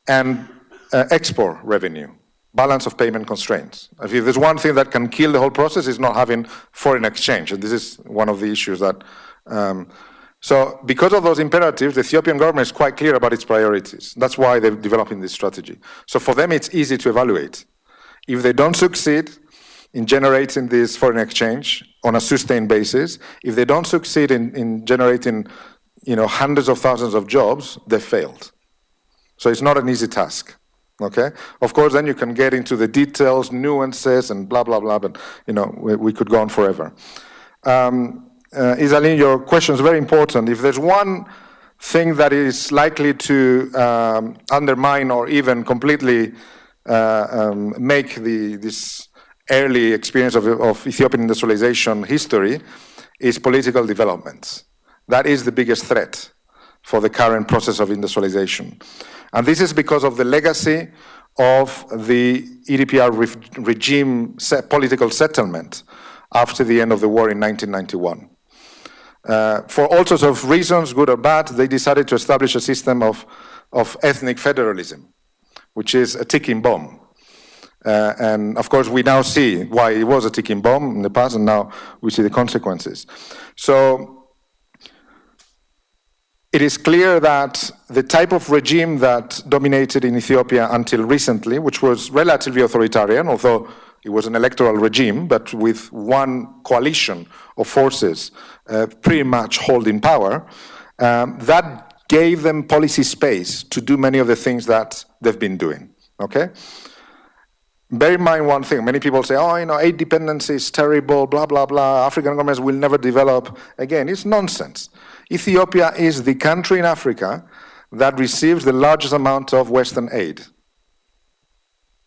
and export revenue, balance of payment constraints. If there's one thing that can kill the whole process, is not having foreign exchange, and this is one of the issues that So because of those imperatives, the Ethiopian government is quite clear about its priorities. That's why they're developing this strategy. So for them, it's easy to evaluate. If they don't succeed in generating this foreign exchange on a sustained basis, if they don't succeed in generating hundreds of thousands of jobs, they failed. So it's not an easy task. Okay. Of course, then you can get into the details, nuances, and blah blah blah. But we could go on forever. Isaline, your question is very important. If there's one thing that is likely to undermine or even completely make this early experience of Ethiopian industrialization history, is political developments. That is the biggest threat for the current process of industrialization. And this is because of the legacy of the EDPR regime political settlement after the end of the war in 1991. For all sorts of reasons, good or bad, they decided to establish a system of ethnic federalism, which is a ticking bomb. And of course, we now see why it was a ticking bomb in the past, and now we see the consequences. So it is clear that the type of regime that dominated in Ethiopia until recently, which was relatively authoritarian, although it was an electoral regime, but with one coalition of forces pretty much holding power, that gave them policy space to do many of the things that they've been doing, okay? Bear in mind one thing, many people say, aid dependency is terrible, blah, blah, blah, African governments will never develop. Again, it's nonsense. Ethiopia is the country in Africa that receives the largest amount of Western aid.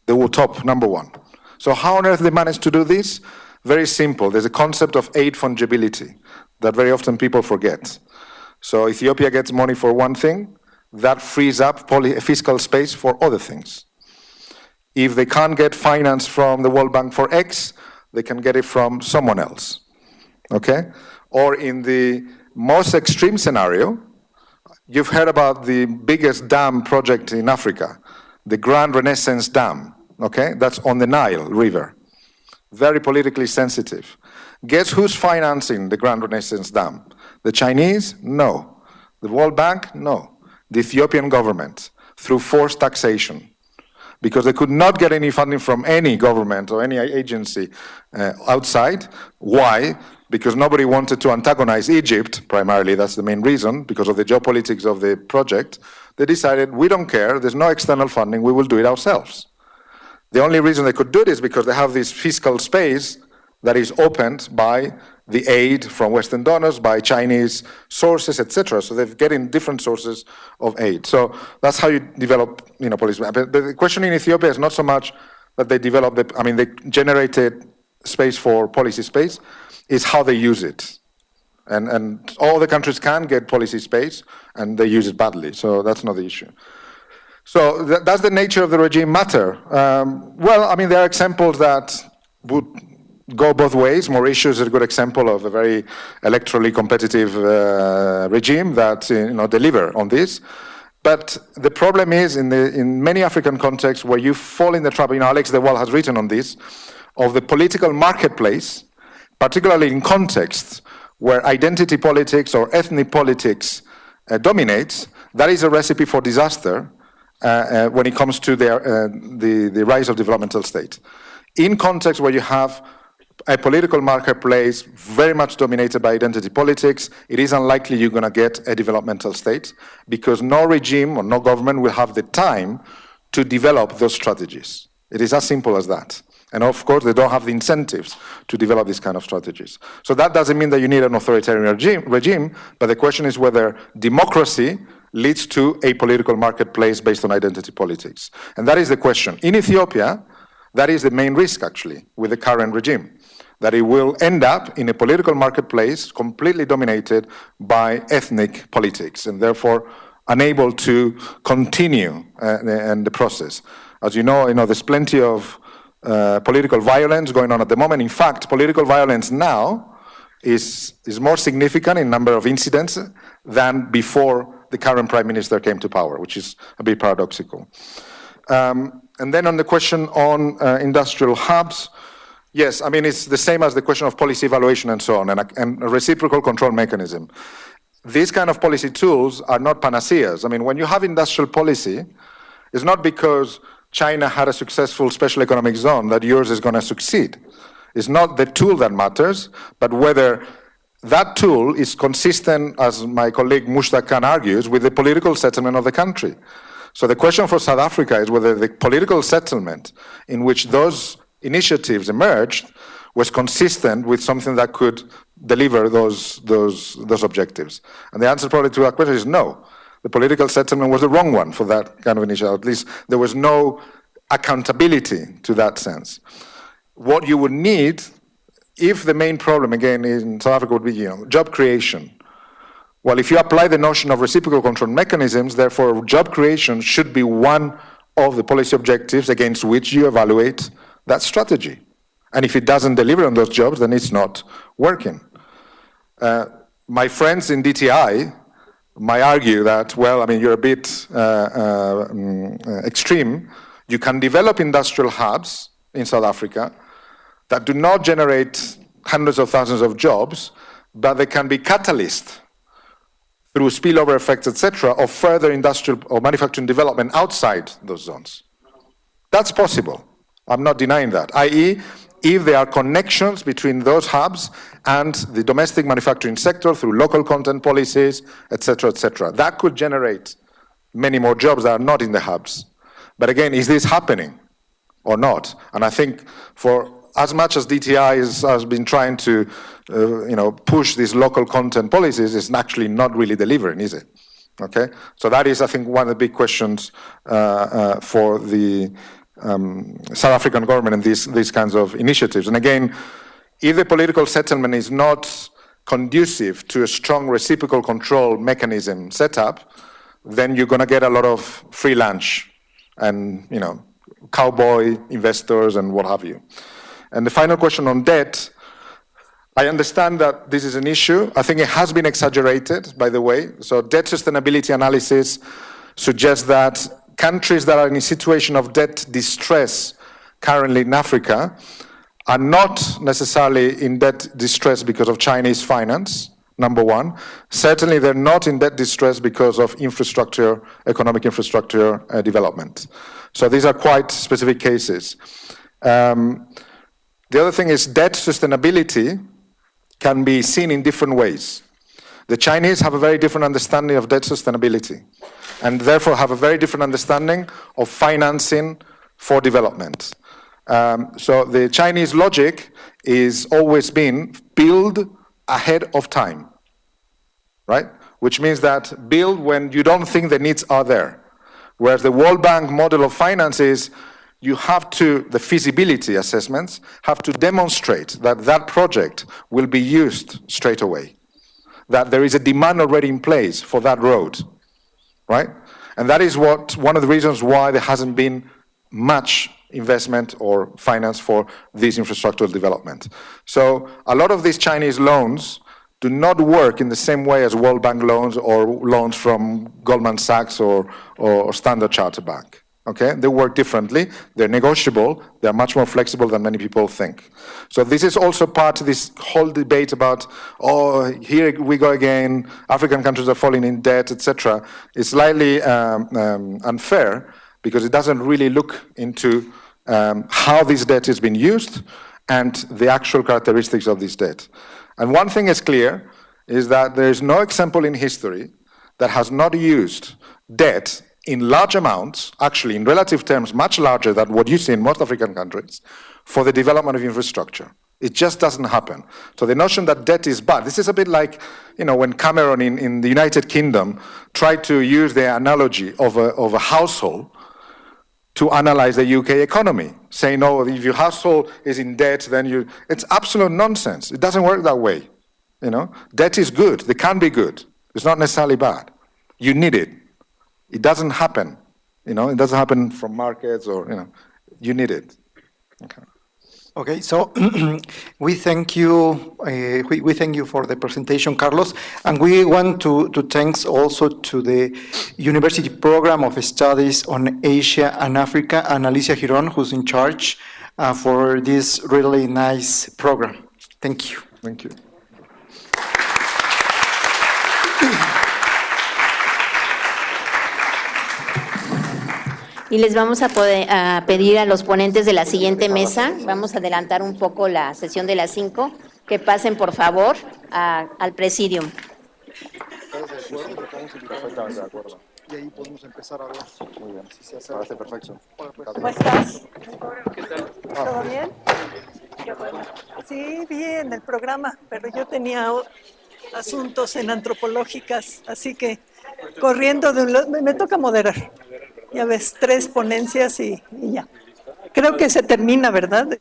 They were top, number one. So how on earth they managed to do this? Very simple. There's a concept of aid fungibility that very often people forget. So Ethiopia gets money for one thing, that frees up fiscal space for other things. If they can't get finance from the World Bank for X, they can get it from someone else, okay? Or in the most extreme scenario, you've heard about the biggest dam project in Africa, the Grand Renaissance Dam, okay? That's on the Nile River. Very politically sensitive. Guess who's financing the Grand Renaissance Dam? The Chinese? No. The World Bank? No. The Ethiopian government, through forced taxation. Because they could not get any funding from any government or any agency outside. Why? Because nobody wanted to antagonize Egypt, primarily, that's the main reason, because of the geopolitics of the project. They decided, we don't care, there's no external funding, we will do it ourselves. The only reason they could do this is because they have this fiscal space that is opened by the aid from Western donors, by Chinese sources, etc. So they're getting different sources of aid. So that's how you develop, policy. But the question in Ethiopia is not so much that they developed, they generated space for policy space, is how they use it. And all the countries can get policy space, and they use it badly. So that's not the issue. So does the nature of the regime matter? There are examples that would go both ways. Mauritius is a good example of a very electorally competitive regime that deliver on this. But the problem is in many African contexts where you fall in the trap, Alex de Waal has written on this, of the political marketplace, particularly in contexts where identity politics or ethnic politics dominates. That is a recipe for disaster when it comes to the rise of developmental states. In contexts where you have a political marketplace very much dominated by identity politics, it is unlikely you're going to get a developmental state because no regime or no government will have the time to develop those strategies. It is as simple as that. And of course, they don't have the incentives to develop these kind of strategies. So that doesn't mean that you need an authoritarian regime, but the question is whether democracy leads to a political marketplace based on identity politics. And that is the question. In Ethiopia, that is the main risk, actually, with the current regime, that it will end up in a political marketplace completely dominated by ethnic politics and therefore unable to continue the process. As you know, there's plenty of political violence going on at the moment. In fact, political violence now is more significant in number of incidents than before the current prime minister came to power, which is a bit paradoxical. And then on the question on industrial hubs, yes, it's the same as the question of policy evaluation and so on, and a reciprocal control mechanism. these kind of policy tools are not panaceas. I mean, when you have industrial policy, it's not because China had a successful special economic zone that yours is going to succeed. It's not the tool that matters, but whether that tool is consistent, as my colleague Mushtaq Khan argues, with the political settlement of the country. So the question for South Africa is whether the political settlement in which those initiatives emerged was consistent with something that could deliver those objectives. And the answer probably to that question is no. The political settlement was the wrong one for that kind of initiative. At least there was no accountability to that sense. What you would need, if the main problem, again, in South Africa would be job creation. Well, if you apply the notion of reciprocal control mechanisms, therefore job creation should be one of the policy objectives against which you evaluate that strategy. And if it doesn't deliver on those jobs, then it's not working. My friends in DTI might argue that, well, I mean, you're a bit extreme. You can develop industrial hubs in South Africa that do not generate hundreds of thousands of jobs, but they can be catalysts through spillover effects, etc., of further industrial or manufacturing development outside those zones. That's possible. I'm not denying that, i.e., if there are connections between those hubs and the domestic manufacturing sector through local content policies, etc., etc. That could generate many more jobs that are not in the hubs. But again, is this happening or not? And I think for as much as DTI has been trying to push these local content policies, it's actually not really delivering, is it? Okay? So that is, I think, one of the big questions for the South African government and these kinds of initiatives. And again, if the political settlement is not conducive to a strong reciprocal control mechanism set up, then you're going to get a lot of free lunch and, cowboy investors and what have you. And the final question on debt, I understand that this is an issue. I think it has been exaggerated, by the way. So debt sustainability analysis suggests that countries that are in a situation of debt distress currently in Africa are not necessarily in debt distress because of Chinese finance, number one. Certainly they're not in debt distress because of infrastructure, economic infrastructure development. So these are quite specific cases. The other thing is debt sustainability can be seen in different ways. The Chinese have a very different understanding of debt sustainability and therefore have a very different understanding of financing for development. So the Chinese logic is always been build ahead of time, right? Which means that build when you don't think the needs are there. Whereas the World Bank model of finance is you have to, the feasibility assessments, have to demonstrate that that project will be used straight away, that there is a demand already in place for that road, right? And that is one of the reasons why there hasn't been much investment or finance for this infrastructural development. So a lot of these Chinese loans do not work in the same way as World Bank loans or loans from Goldman Sachs or Standard Chartered Bank. Okay, they work differently, they're negotiable, they're much more flexible than many people think. So this is also part of this whole debate about, oh, here we go again, African countries are falling in debt, etc. It's slightly unfair because it doesn't really look into how this debt is being used and the actual characteristics of this debt. And one thing is clear, is that there is no example in history that has not used debt in large amounts, actually in relative terms much larger than what you see in most African countries, for the development of infrastructure. It just doesn't happen. So the notion that debt is bad, this is a bit like, when Cameron in the United Kingdom tried to use the analogy of a household to analyze the UK economy, saying, oh, if your household is in debt, then it's absolute nonsense. It doesn't work that way. Debt is good. It can be good. It's not necessarily bad. You need it. It doesn't happen, it doesn't happen from markets or, you need it. Okay. Okay, so we thank you. We thank you for the presentation, Carlos, and we want to thanks also to the University Program of Studies on Asia and Africa, and Alicia Giron, who's in charge for this really nice program. Thank you. Thank you. Y les vamos a pedir a los ponentes de la siguiente mesa, vamos a adelantar un poco la sesión de las 5, que pasen por favor al presidium. Perfectamente de acuerdo. Y ahí podemos empezar a ver. Muy bien, si se hace. Parece perfecto. ¿Cómo estás? ¿Todo bien? Sí, bien, el programa, pero yo tenía asuntos en antropológicas, así que corriendo de un lado, me toca moderar. Ya ves, 3 ponencias y ya. Creo que se termina, ¿verdad?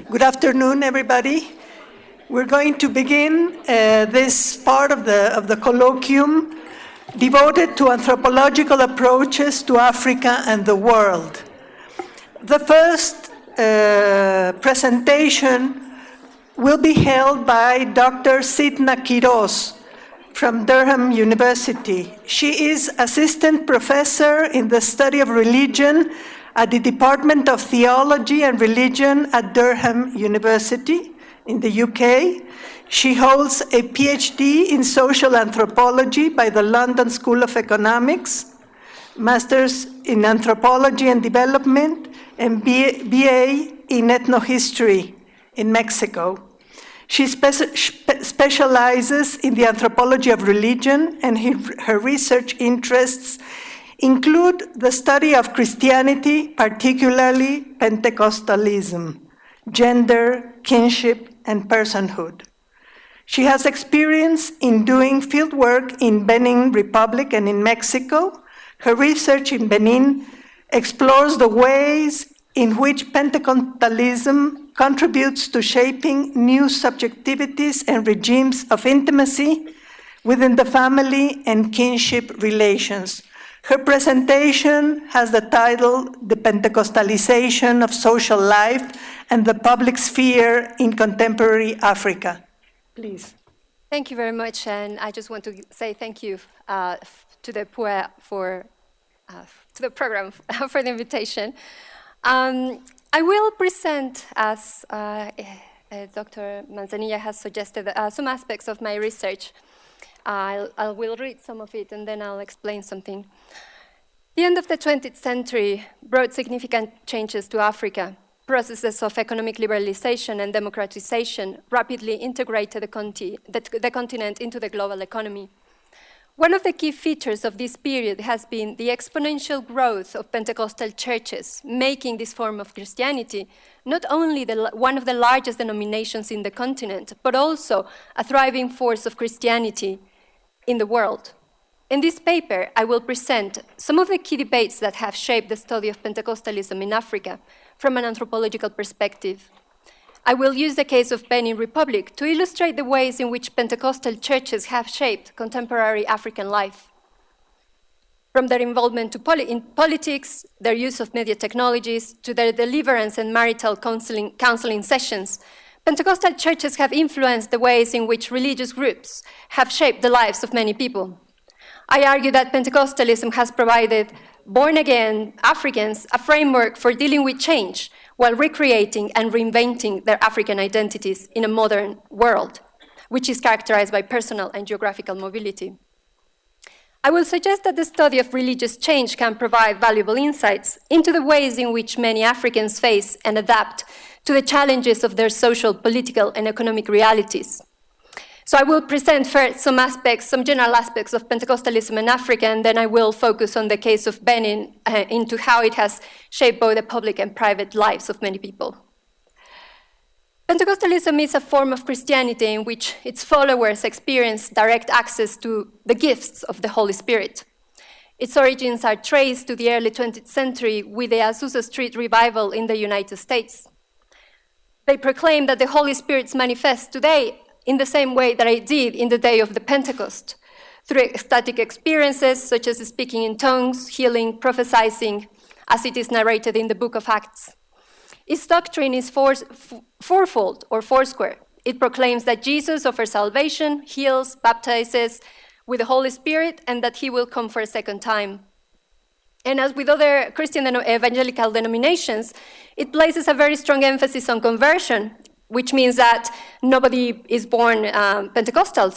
Good afternoon, everybody. We're going to begin this part of the colloquium devoted to anthropological approaches to Africa and the world. The first presentation will be held by Dr. Sidna Quiroz, from Durham University. She is assistant professor in the study of religion at the Department of Theology and Religion at Durham University in the UK. She holds a PhD in social anthropology by the London School of Economics, Masters in Anthropology and Development, and BA in Ethnohistory in Mexico. She specializes in the anthropology of religion, and her research interests include the study of Christianity, particularly Pentecostalism, gender, kinship, and personhood. She has experience in doing fieldwork in Benin Republic and in Mexico. Her research in Benin explores the ways in which Pentecostalism contributes to shaping new subjectivities and regimes of intimacy within the family and kinship relations. Her presentation has the title, The Pentecostalization of Social Life and the Public Sphere in Contemporary Africa. Please. Thank you very much, and I just want to say thank you to the PUA to the program for the invitation. I will present, as Dr. Manzanilla has suggested, some aspects of my research. I will read some of it and then I'll explain something. The end of the 20th century brought significant changes to Africa. Processes of economic liberalization and democratization rapidly integrated the continent into the global economy. One of the key features of this period has been the exponential growth of Pentecostal churches, making this form of Christianity not only one of the largest denominations in the continent, but also a thriving force of Christianity in the world. In this paper, I will present some of the key debates that have shaped the study of Pentecostalism in Africa from an anthropological perspective. I will use the case of Benin Republic to illustrate the ways in which Pentecostal churches have shaped contemporary African life. From their involvement in politics, their use of media technologies, to their deliverance and marital counseling sessions, Pentecostal churches have influenced the ways in which religious groups have shaped the lives of many people. I argue that Pentecostalism has provided born-again Africans a framework for dealing with change while recreating and reinventing their African identities in a modern world, which is characterized by personal and geographical mobility. I will suggest that the study of religious change can provide valuable insights into the ways in which many Africans face and adapt to the challenges of their social, political, and economic realities. So I will present first some general aspects of Pentecostalism in Africa, and then I will focus on the case of Benin into how it has shaped both the public and private lives of many people. Pentecostalism is a form of Christianity in which its followers experience direct access to the gifts of the Holy Spirit. Its origins are traced to the early 20th century with the Azusa Street revival in the United States. They proclaim that the Holy Spirit manifests today in the same way that it did in the day of the Pentecost, through ecstatic experiences such as speaking in tongues, healing, prophesying, as it is narrated in the book of Acts. Its doctrine is fourfold or foursquare. It proclaims that Jesus offers salvation, heals, baptizes with the Holy Spirit, and that he will come for a second time. And as with other Christian evangelical denominations, it places a very strong emphasis on conversion, which means that nobody is born Pentecostal.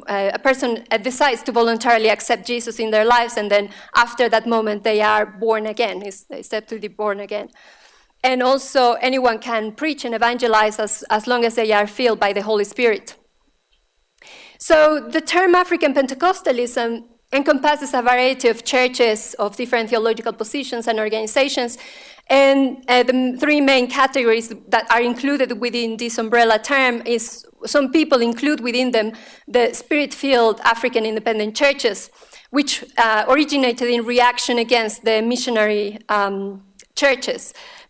A person decides to voluntarily accept Jesus in their lives, and then after that moment, they are born again. They step to the born again. And also, anyone can preach and evangelize as long as they are filled by the Holy Spirit. So the term African Pentecostalism encompasses a variety of churches of different theological positions and organizations. And the three main categories that are included within this umbrella term is, some people include within them the spirit-filled African independent churches, which originated in reaction against the missionary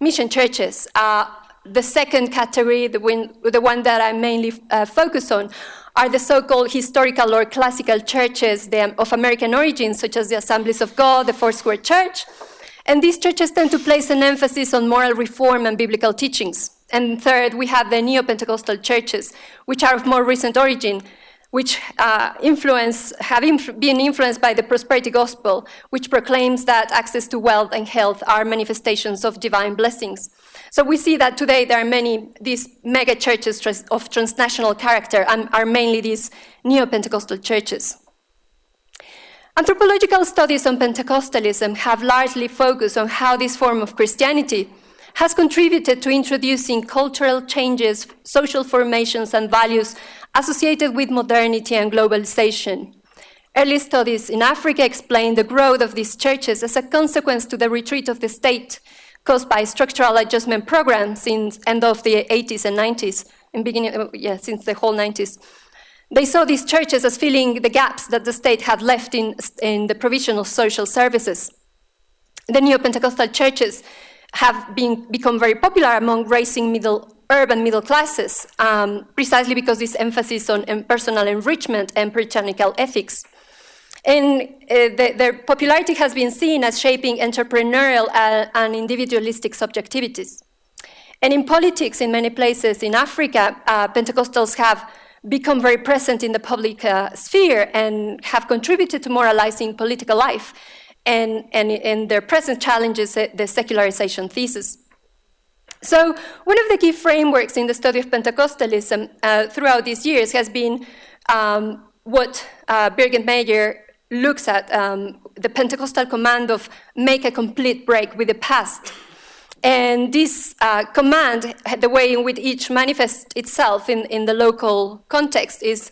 mission churches. The second category, the one that I mainly focus on, are the so-called historical or classical churches of American origin, such as the Assemblies of God, the Foursquare Church. And these churches tend to place an emphasis on moral reform and biblical teachings. And third, we have the neo-Pentecostal churches, which are of more recent origin, which have been influenced by the prosperity gospel, which proclaims that access to wealth and health are manifestations of divine blessings. So we see that today there are these mega churches of transnational character, and are mainly these neo-Pentecostal churches. Anthropological studies on Pentecostalism have largely focused on how this form of Christianity has contributed to introducing cultural changes, social formations, and values associated with modernity and globalization. Early studies in Africa explain the growth of these churches as a consequence to the retreat of the state caused by structural adjustment programs since end of the 80s and 90s, since the whole 90s. They saw these churches as filling the gaps that the state had left in the provision of social services. The neo-Pentecostal churches have become very popular among rising urban middle classes, precisely because this emphasis on personal enrichment and puritanical ethics. And their popularity has been seen as shaping entrepreneurial and individualistic subjectivities. And in politics, in many places in Africa, Pentecostals have become very present in the public sphere and have contributed to moralizing political life. And their present challenges the secularization thesis. So one of the key frameworks in the study of Pentecostalism throughout these years has been what Birgit Meyer looks at, the Pentecostal command of make a complete break with the past. And this command, the way in which each manifests itself in the local context is,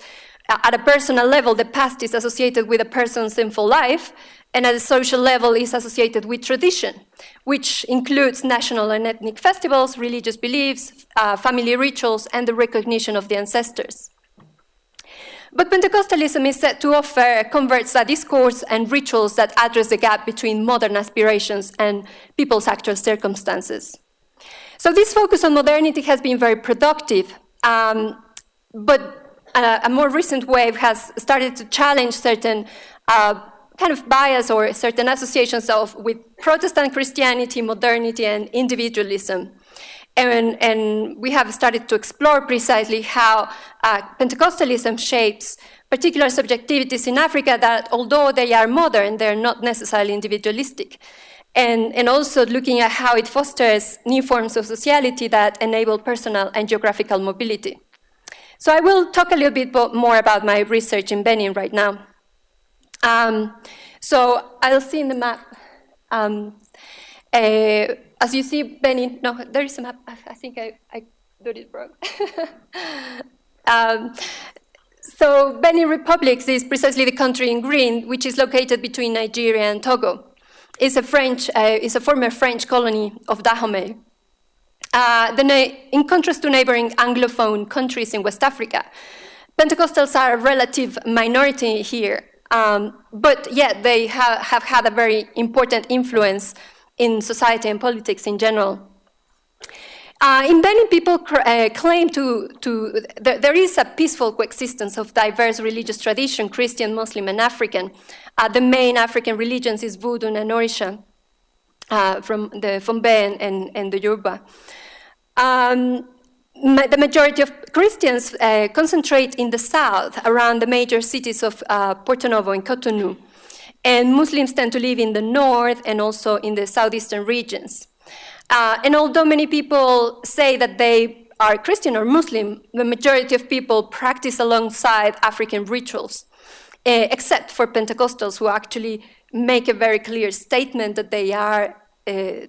at a personal level, the past is associated with a person's sinful life, and at a social level is associated with tradition, which includes national and ethnic festivals, religious beliefs, family rituals, and the recognition of the ancestors. But Pentecostalism is said to offer converts a discourse and rituals that address the gap between modern aspirations and people's actual circumstances. So this focus on modernity has been very productive, but a more recent wave has started to challenge certain kind of bias or certain associations with Protestant Christianity, modernity, and individualism. And we have started to explore precisely how Pentecostalism shapes particular subjectivities in Africa that, although they are modern, they're not necessarily individualistic. And also looking at how it fosters new forms of sociality that enable personal and geographical mobility. So I will talk a little bit more about my research in Benin right now. So I'll see in the map. As you see, Benin, no, there is a map. I think I did it wrong. So Benin Republic is precisely the country in green, which is located between Nigeria and Togo. It's a former French colony of Dahomey. In contrast to neighboring Anglophone countries in West Africa, Pentecostals are a relative minority here, but yet they have had a very important influence in society and politics in general. In Benin, people claim there is a peaceful coexistence of diverse religious tradition, Christian, Muslim, and African. The main African religions is Voodoo and Orisha, from the Fombe and the Yoruba. The majority of Christians concentrate in the south, around the major cities of Porto Novo and Cotonou. And Muslims tend to live in the north and also in the southeastern regions. And although many people say that they are Christian or Muslim, the majority of people practice alongside African rituals, except for Pentecostals, who actually make a very clear statement that they are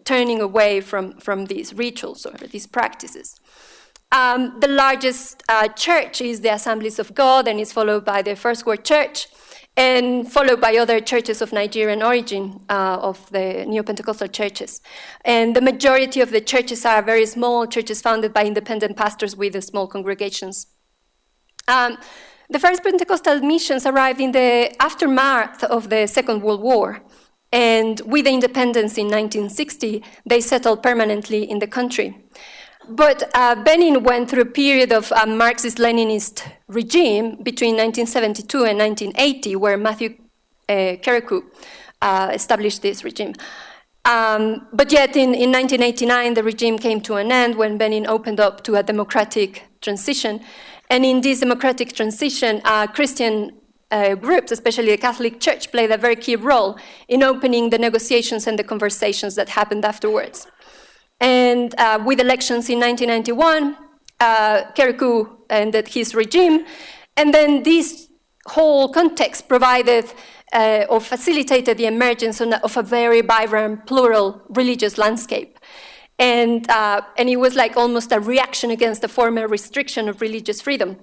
turning away from these rituals or these practices. The largest church is the Assemblies of God, and is followed by the First World Church, and followed by other churches of Nigerian origin, of the neo-Pentecostal churches. And the majority of the churches are very small churches founded by independent pastors with small congregations. The first Pentecostal missions arrived in the aftermath of the Second World War. And with the independence in 1960, they settled permanently in the country. But Benin went through a period of Marxist-Leninist regime between 1972 and 1980, where Matthew Kerekou established this regime. But yet in 1989, the regime came to an end when Benin opened up to a democratic transition. And in this democratic transition, Christian groups, especially the Catholic Church, played a very key role in opening the negotiations and the conversations that happened afterwards. And with elections in 1991, Kerikou ended his regime, and then this whole context provided or facilitated the emergence of a very vibrant, plural religious landscape. And it was like almost a reaction against the former restriction of religious freedom.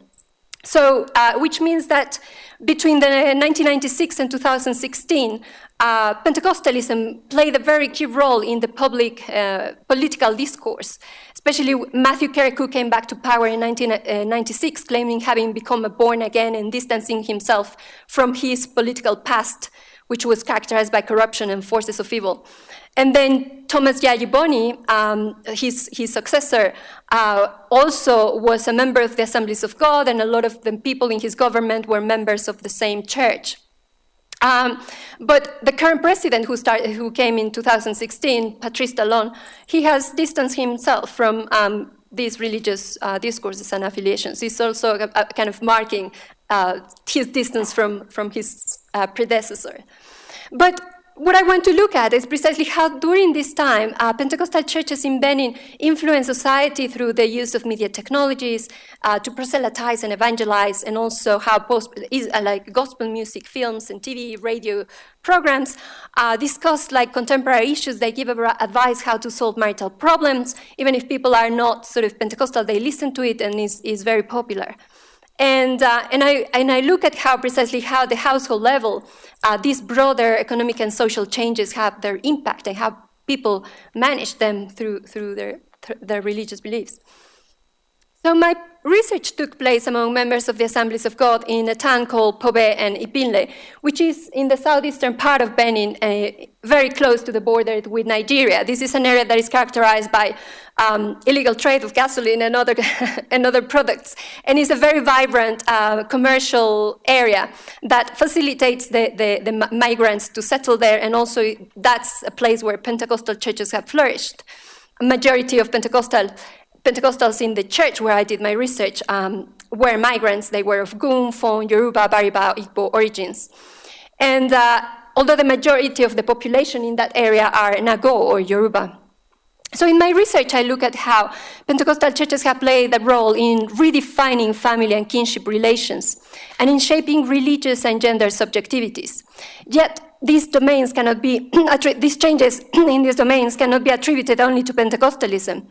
So, which means that between the 1996 and 2016, Pentecostalism played a very key role in the public political discourse. Especially Matthew Kerikou came back to power in 1996, claiming having become a born again and distancing himself from his political past, which was characterized by corruption and forces of evil. And then Thomas Yayi Boni, his successor, also was a member of the Assemblies of God, and a lot of the people in his government were members of the same church. But the current president who came in 2016, Patrice Talon, he has distanced himself from these religious discourses and affiliations. He's also kind of marking his distance from his predecessor. But what I want to look at is precisely how during this time, Pentecostal churches in Benin influence society through the use of media technologies to proselytize and evangelize, and also how like gospel music, films, and TV, radio programs discuss like contemporary issues. They give advice how to solve marital problems. Even if people are not sort of Pentecostal, they listen to it, and is very popular. And I look at how precisely how the household level, these broader economic and social changes have their impact, and how people manage them through their religious beliefs. So my research took place among members of the Assemblies of God in a town called Pobe and Ipinle, which is in the southeastern part of Benin, very close to the border with Nigeria. This is an area that is characterized by illegal trade of gasoline and other products, and is a very vibrant commercial area that facilitates the migrants to settle there, and also that's a place where Pentecostal churches have flourished. A majority of Pentecostals in the church where I did my research were migrants. They were of Gun, Fon, Yoruba, Bariba, Igbo origins. And although the majority of the population in that area are Nago or Yoruba. So in my research, I look at how Pentecostal churches have played a role in redefining family and kinship relations, and in shaping religious and gender subjectivities. Yet these domains cannot be, these changes in these domains cannot be attributed only to Pentecostalism.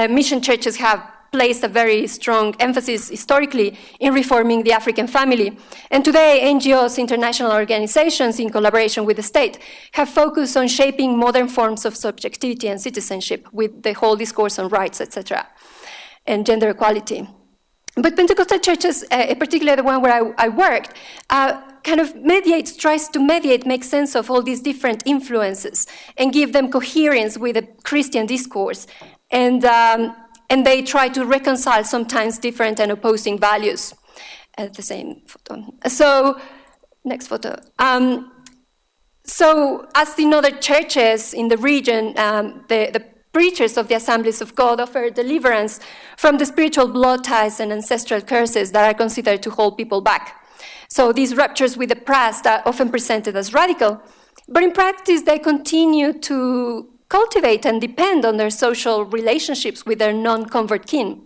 Mission churches have placed a very strong emphasis historically in reforming the African family. And today, NGOs, international organizations, in collaboration with the state, have focused on shaping modern forms of subjectivity and citizenship with the whole discourse on rights, etc., and gender equality. But Pentecostal churches, particularly the one where I worked, kind of tries to mediate, make sense of all these different influences and give them coherence with the Christian discourse. And they try to reconcile sometimes different and opposing values. The same photo. So, next photo. So, as in other churches in the region, the preachers of the Assemblies of God offer deliverance from the spiritual blood ties and ancestral curses that are considered to hold people back. So these ruptures with the past are often presented as radical, but in practice they continue to cultivate and depend on their social relationships with their non-convert kin.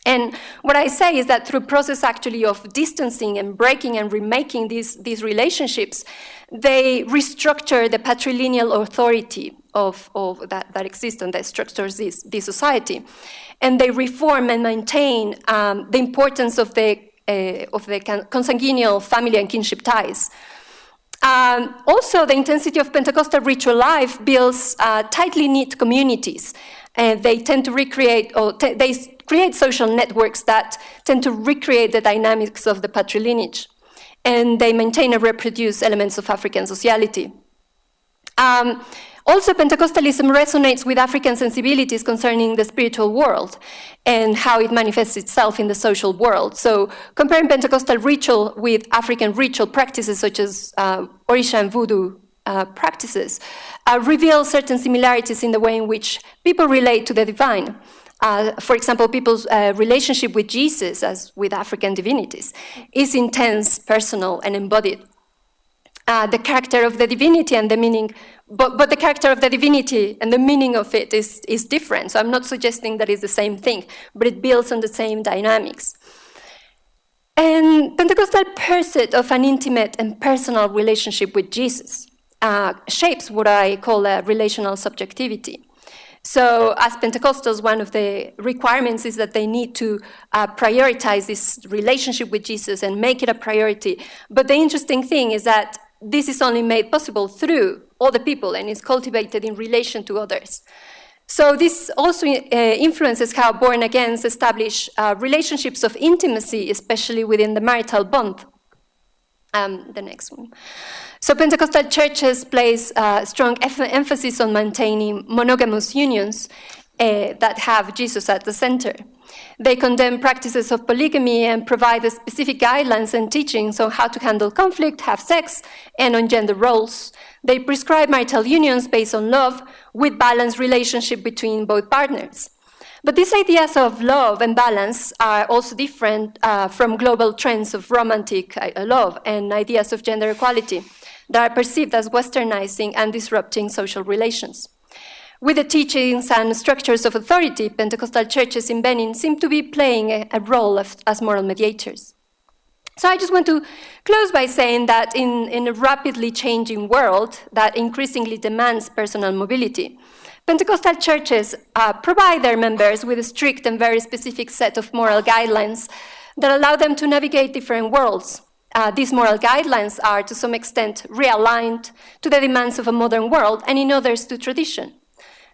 And what I say is that through process actually of distancing and breaking and remaking these relationships, they restructure the patrilineal authority of that exists and that structures this society. And they reform and maintain the importance of the consanguineal family and kinship ties. Also, the intensity of Pentecostal ritual life builds tightly knit communities. And they tend to recreate, they create social networks that tend to recreate the dynamics of the patrilineage. And they maintain and reproduce elements of African sociality. Also, Pentecostalism resonates with African sensibilities concerning the spiritual world and how it manifests itself in the social world. So, comparing Pentecostal ritual with African ritual practices such as Orisha and Voodoo practices reveals certain similarities in the way in which people relate to the divine. for example, people's relationship with Jesus, as with African divinities, is intense, personal, and embodied. The character of the divinity and the meaning, but the character of the divinity and the meaning of it is different. So I'm not suggesting that it's the same thing, but it builds on the same dynamics. And Pentecostal pursuit of an intimate and personal relationship with Jesus shapes what I call a relational subjectivity. So as Pentecostals, one of the requirements is that they need to prioritize this relationship with Jesus and make it a priority. But the interesting thing is that this is only made possible through other people and is cultivated in relation to others. So this also influences how born-agains establish relationships of intimacy, especially within the marital bond. The next one. So Pentecostal churches place strong emphasis on maintaining monogamous unions that have Jesus at the center. They condemn practices of polygamy and provide specific guidelines and teachings on how to handle conflict, have sex, and on gender roles. They prescribe marital unions based on love with balanced relationship between both partners. But these ideas of love and balance are also different from global trends of romantic love and ideas of gender equality that are perceived as westernizing and disrupting social relations. With the teachings and structures of authority, Pentecostal churches in Benin seem to be playing a role as moral mediators. So I just want to close by saying that in a rapidly changing world that increasingly demands personal mobility, Pentecostal churches provide their members with a strict and very specific set of moral guidelines that allow them to navigate different worlds. These moral guidelines are, to some extent, realigned to the demands of a modern world and in others to tradition.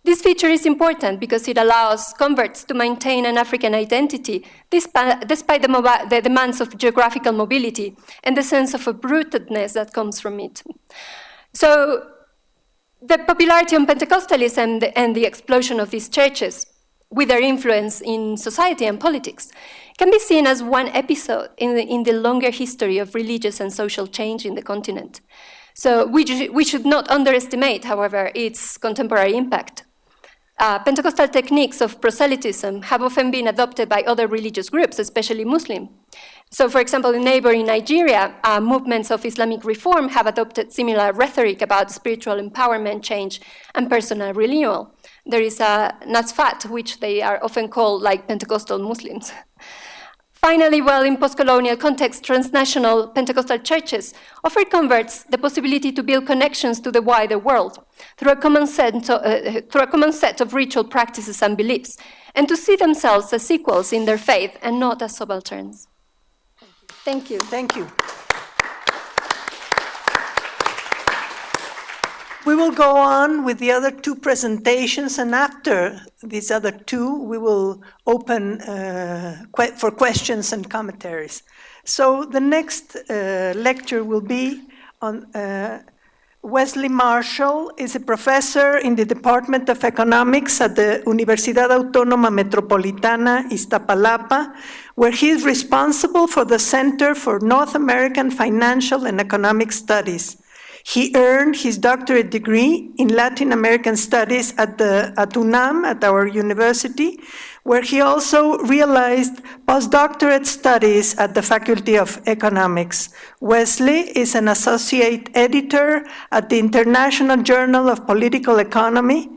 This feature is important because it allows converts to maintain an African identity despite the demands of geographical mobility and the sense of uprootedness that comes from it. So the popularity of Pentecostalism and the explosion of these churches, with their influence in society and politics, can be seen as one episode in the longer history of religious and social change in the continent. So we should not underestimate, however, its contemporary impact. Pentecostal techniques of proselytism have often been adopted by other religious groups, especially Muslim. So, for example, in neighboring Nigeria, movements of Islamic reform have adopted similar rhetoric about spiritual empowerment, change, and personal renewal. There is a Nasfat, which they are often called like Pentecostal Muslims. Finally, while in post-colonial context, transnational Pentecostal churches offer converts the possibility to build connections to the wider world through a common set of ritual practices and beliefs, and to see themselves as equals in their faith and not as subalterns. Thank you. Thank you. We will go on with the other two presentations, and after these other two, we will open for questions and commentaries. So the next lecture will be on Wesley Marshall is a professor in the Department of Economics at the Universidad Autónoma Metropolitana Iztapalapa, where he is responsible for the Center for North American Financial and Economic Studies. He earned his doctorate degree in Latin American Studies at UNAM, at our university, where he also realized postdoctorate studies at the Faculty of Economics. Wesley is an associate editor at the International Journal of Political Economy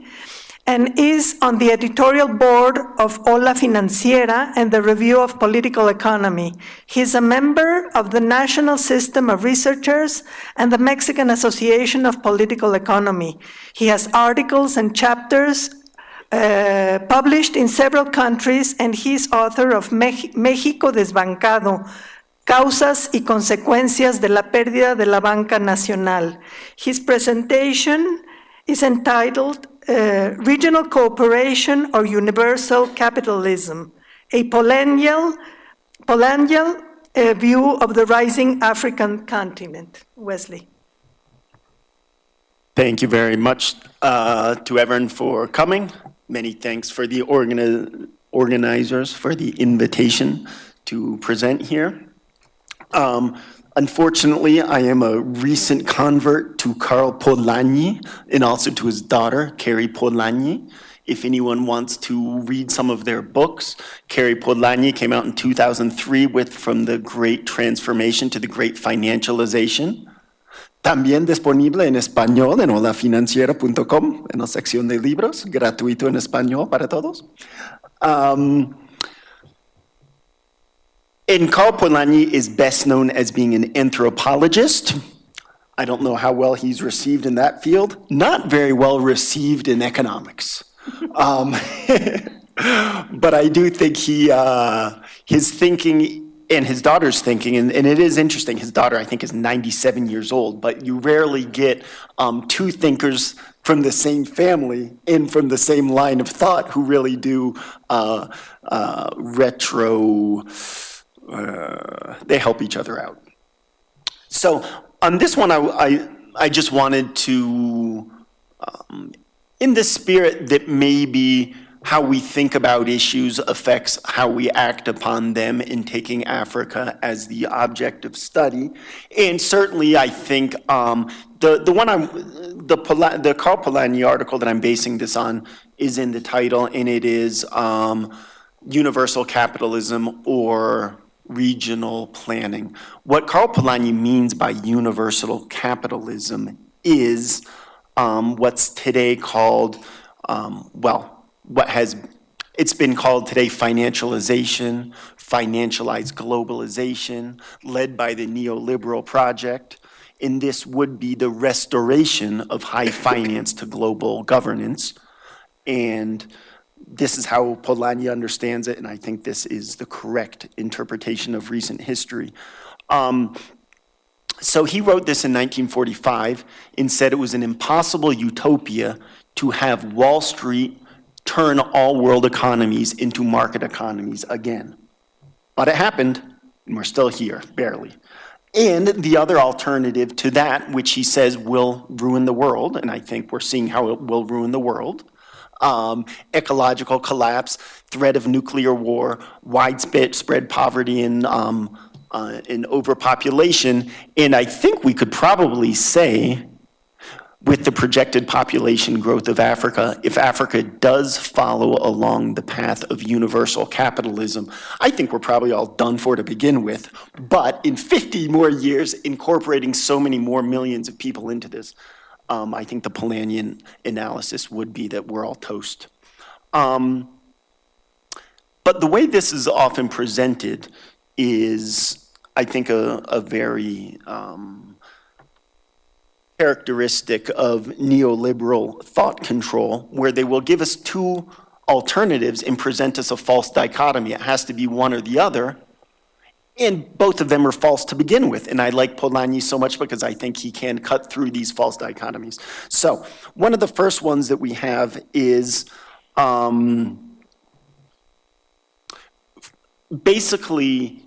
and is on the editorial board of Ola Financiera and the Review of Political Economy. He is a member of the National System of Researchers and the Mexican Association of Political Economy. He has articles and chapters published in several countries, and he is author of México Desbancado, Causas y Consecuencias de la Pérdida de la Banca Nacional. His presentation is entitled Regional Cooperation or Universal Capitalism, a Polanyian view of the rising African continent. Wesley. Thank you very much to everyone for coming. Many thanks for the organizers for the invitation to present here. Unfortunately, I am a recent convert to Karl Polanyi and also to his daughter, Carrie Polanyi. If anyone wants to read some of their books, Carrie Polanyi came out in 2003 with From the Great Transformation to the Great Financialization. También disponible en español en holafinanciera.com, en la sección de libros, gratuito en español para todos. And Carl Polanyi is best known as being an anthropologist. I don't know how well he's received in that field. Not very well received in economics. But I do think his thinking and his daughter's thinking, and it is interesting, his daughter I think is 97 years old, but you rarely get two thinkers from the same family and from the same line of thought who really do they help each other out. So on this one, I just wanted to, in the spirit that maybe how we think about issues affects how we act upon them in taking Africa as the object of study. And certainly I think the Carl Polanyi article that I'm basing this on is in the title, and it is Universal Capitalism or Regional Planning. What Carl Polanyi means by universal capitalism is what's today called, it's been called today financialization, financialized globalization, led by the neoliberal project. And this would be the restoration of high finance to global governance. And this is how Polanyi understands it, and I think this is the correct interpretation of recent history. So he wrote this in 1945 and said it was an impossible utopia to have Wall Street turn all world economies into market economies again. But it happened, and we're still here, barely. And the other alternative to that, which he says will ruin the world, and I think we're seeing how it will ruin the world, ecological collapse, threat of nuclear war, widespread poverty and overpopulation, and I think we could probably say, with the projected population growth of Africa, if Africa does follow along the path of universal capitalism, I think we're probably all done for to begin with. But in 50 more years, incorporating so many more millions of people into this, I think the Polanyi analysis would be that we're all toast. But the way this is often presented is, I think, a very characteristic of neoliberal thought control, where they will give us two alternatives and present us a false dichotomy. It has to be one or the other, and both of them are false to begin with. And I like Polanyi so much because I think he can cut through these false dichotomies. So one of the first ones that we have is basically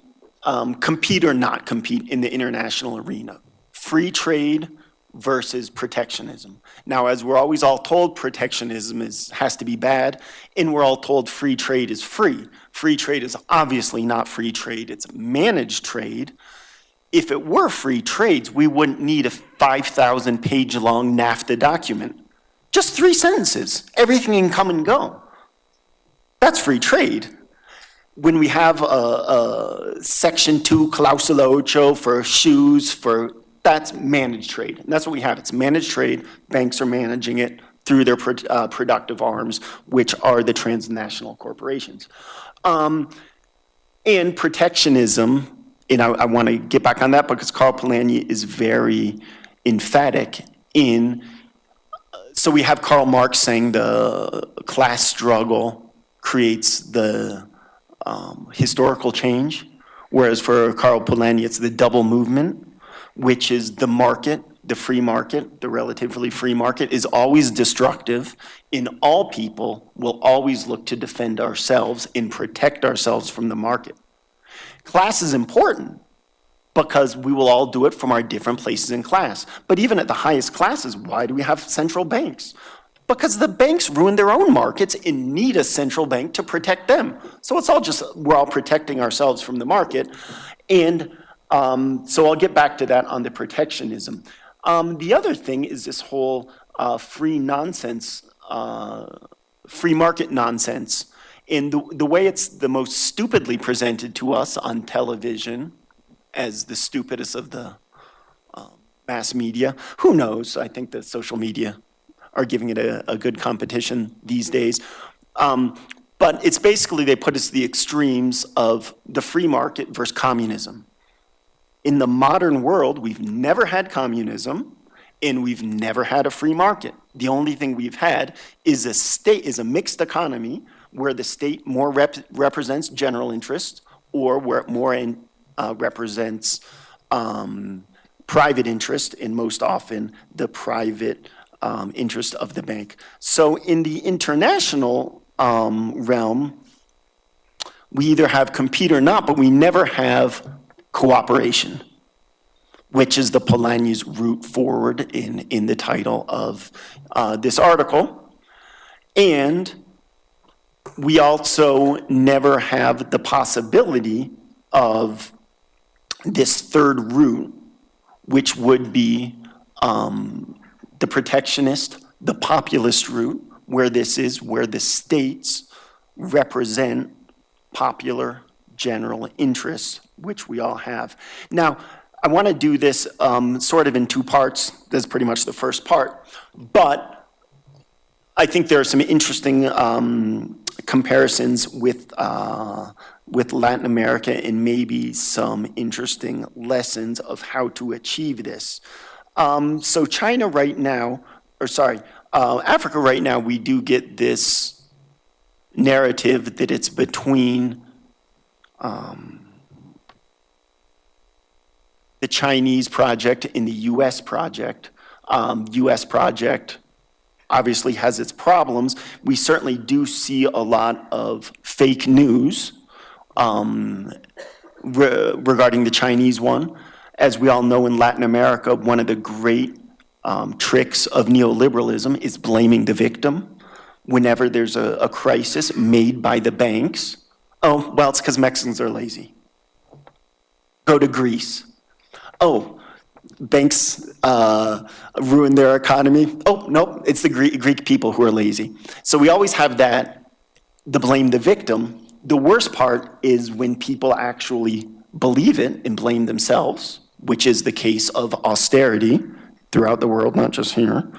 compete or not compete in the international arena. Free trade versus protectionism. Now, as we're always all told, protectionism has to be bad, and we're all told free trade is free. Free trade is obviously not free trade, it's managed trade. If it were free trades, we wouldn't need a 5,000-page long NAFTA document. Just 3 sentences, everything can come and go. That's free trade. When we have a Section 2 Clausula 8 for shoes, that's managed trade. And that's what we have. It's managed trade. Banks are managing it through their productive arms, which are the transnational corporations. And protectionism, and I want to get back on that because Carl Polanyi is very emphatic in, so we have Karl Marx saying the class struggle creates the historical change, whereas for Carl Polanyi it's the double movement, which is the market, the free market, the relatively free market is always destructive, and all people will always look to defend ourselves and protect ourselves from the market. Class is important because we will all do it from our different places in class. But even at the highest classes, why do we have central banks? Because the banks ruin their own markets and need a central bank to protect them. So it's all just, we're all protecting ourselves from the market. And so I'll get back to that on the protectionism. The other thing is this whole free nonsense free market nonsense. And the way it's the most stupidly presented to us on television, as the stupidest of the mass media, who knows? I think that social media are giving it a good competition these days. But it's basically, they put us to the extremes of the free market versus communism. In the modern world, we've never had communism, and we've never had a free market. The only thing we've had is a mixed economy where the state more represents general interest, or where it more represents private interest, and most often the private interest of the bank. So in the international realm, we either have compete or not, but we never have cooperation, which is the Polanyi's route forward in the title of this article. And we also never have the possibility of this third route, which would be the protectionist, the populist route, where the states represent popular general interests, which we all have. Now, I want to do this sort of in two parts. That's pretty much the first part. But I think there are some interesting comparisons with Latin America, and maybe some interesting lessons of how to achieve this. So China right now, Africa right now, we do get this narrative that it's between the Chinese project and the U.S. project. U.S. project obviously has its problems. We certainly do see a lot of fake news regarding the Chinese one. As we all know, in Latin America, one of the great tricks of neoliberalism is blaming the victim whenever there's a crisis made by the banks. Oh, well, it's because Mexicans are lazy. Go to Greece. Oh, banks ruin their economy. Oh, no, it's the Greek people who are lazy. So we always have that, the blame the victim. The worst part is when people actually believe it and blame themselves, which is the case of austerity throughout the world, not just here.